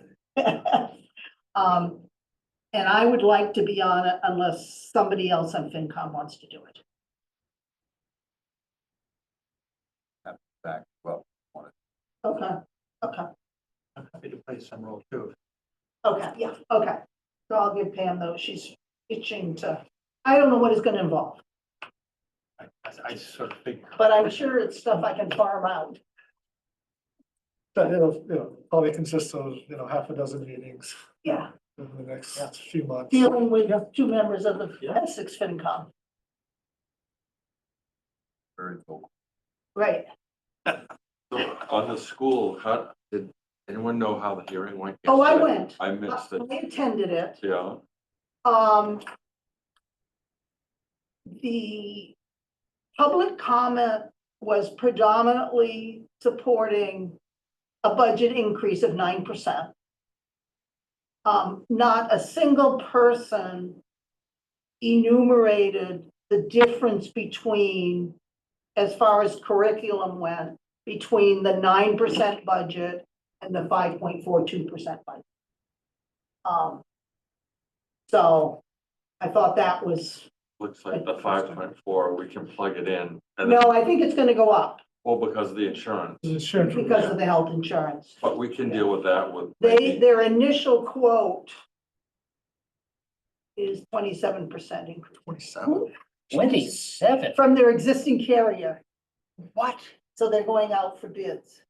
And I would like to be on it unless somebody else on FinCom wants to do it. Back, well, Okay, okay, I'm happy to play some role too. okay, yeah, okay. So I'll give Pam those. She's itching to, I don't know what it's gonna involve, I sort of figured. but I'm sure it's stuff I can farm out. But it'll, probably consists of, half a dozen meetings Yeah, in the next few months. dealing with 2 members of the Essex FinCom, very cool. right? So on the school, did anyone know how the hearing went? Oh, I yesterday? went. I missed it, I attended it. yeah. The public comment was predominantly supporting a budget increase of 9%. Not a single person enumerated the difference between, as far as curriculum went, between the 9% budget and the 5.42% budget. So I thought that was, Looks like the 5.4, we can plug it in. And no, I think it's gonna go up well, because of the insurance, because of the health insurance. but we can deal with that with. Their initial quote is 27% increase 27. 27. from their existing carrier. What? So they're going out for bids.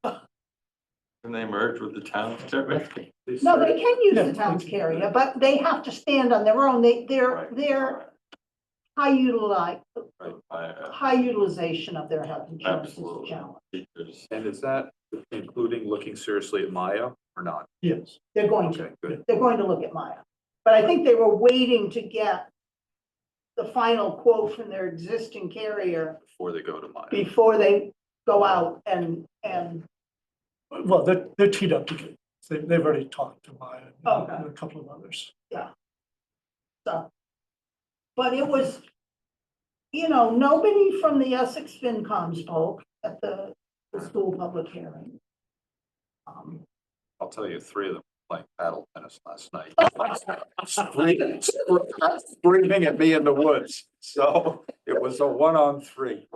Can they merge with the town? No, they can use the town's carrier, but they have to stand on their own. They're high utilization of their health insurance is a Absolutely. challenge. Teachers. And is that including looking seriously at Maya or not? Yes. They're going to, Okay, good. they're going to look at Maya. But I think they were waiting to get the final quote from their existing carrier Before they go to Maya. before they go out and, Well, they're teed up to get, they've already talked to Maya Okay. and a couple of others. so. But it was, nobody from the Essex FinCom spoke at the school public hearing. I'll tell you, 3 of them playing paddle tennis last night. Screaming at me in the woods. So it was a 1-on-3.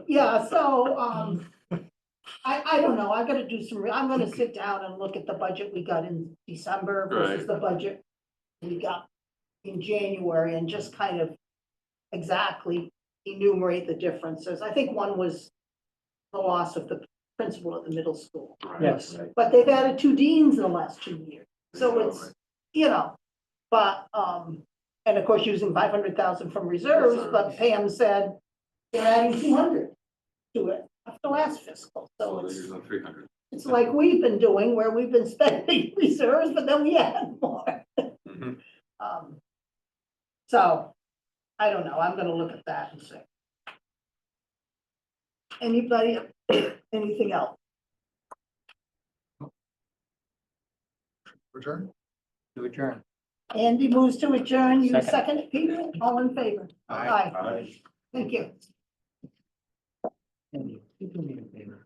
Yeah, so, I don't know, I gotta do some, I'm gonna sit down and look at the budget we got in December versus the budget we got in January and just kind of exactly enumerate the differences. I think one was the loss of the principal at the middle school, Yes. but they've added 2 deans in the last 2 years. So it's, you know, but, and of course, using 500,000 from reserves, but Pam said they're adding 200 to it after last fiscal, so They're it's, using 300. it's like we've been doing where we've been spending reserves, but then we add more. Mhm. So, I don't know, I'm gonna look at that and see. Anybody, anything else? Return? To adjourn. Andy moves to adjourn, you Second. second it, Peter, all in favor? Aye. Aye. Thank you. Andy, you do me a favor.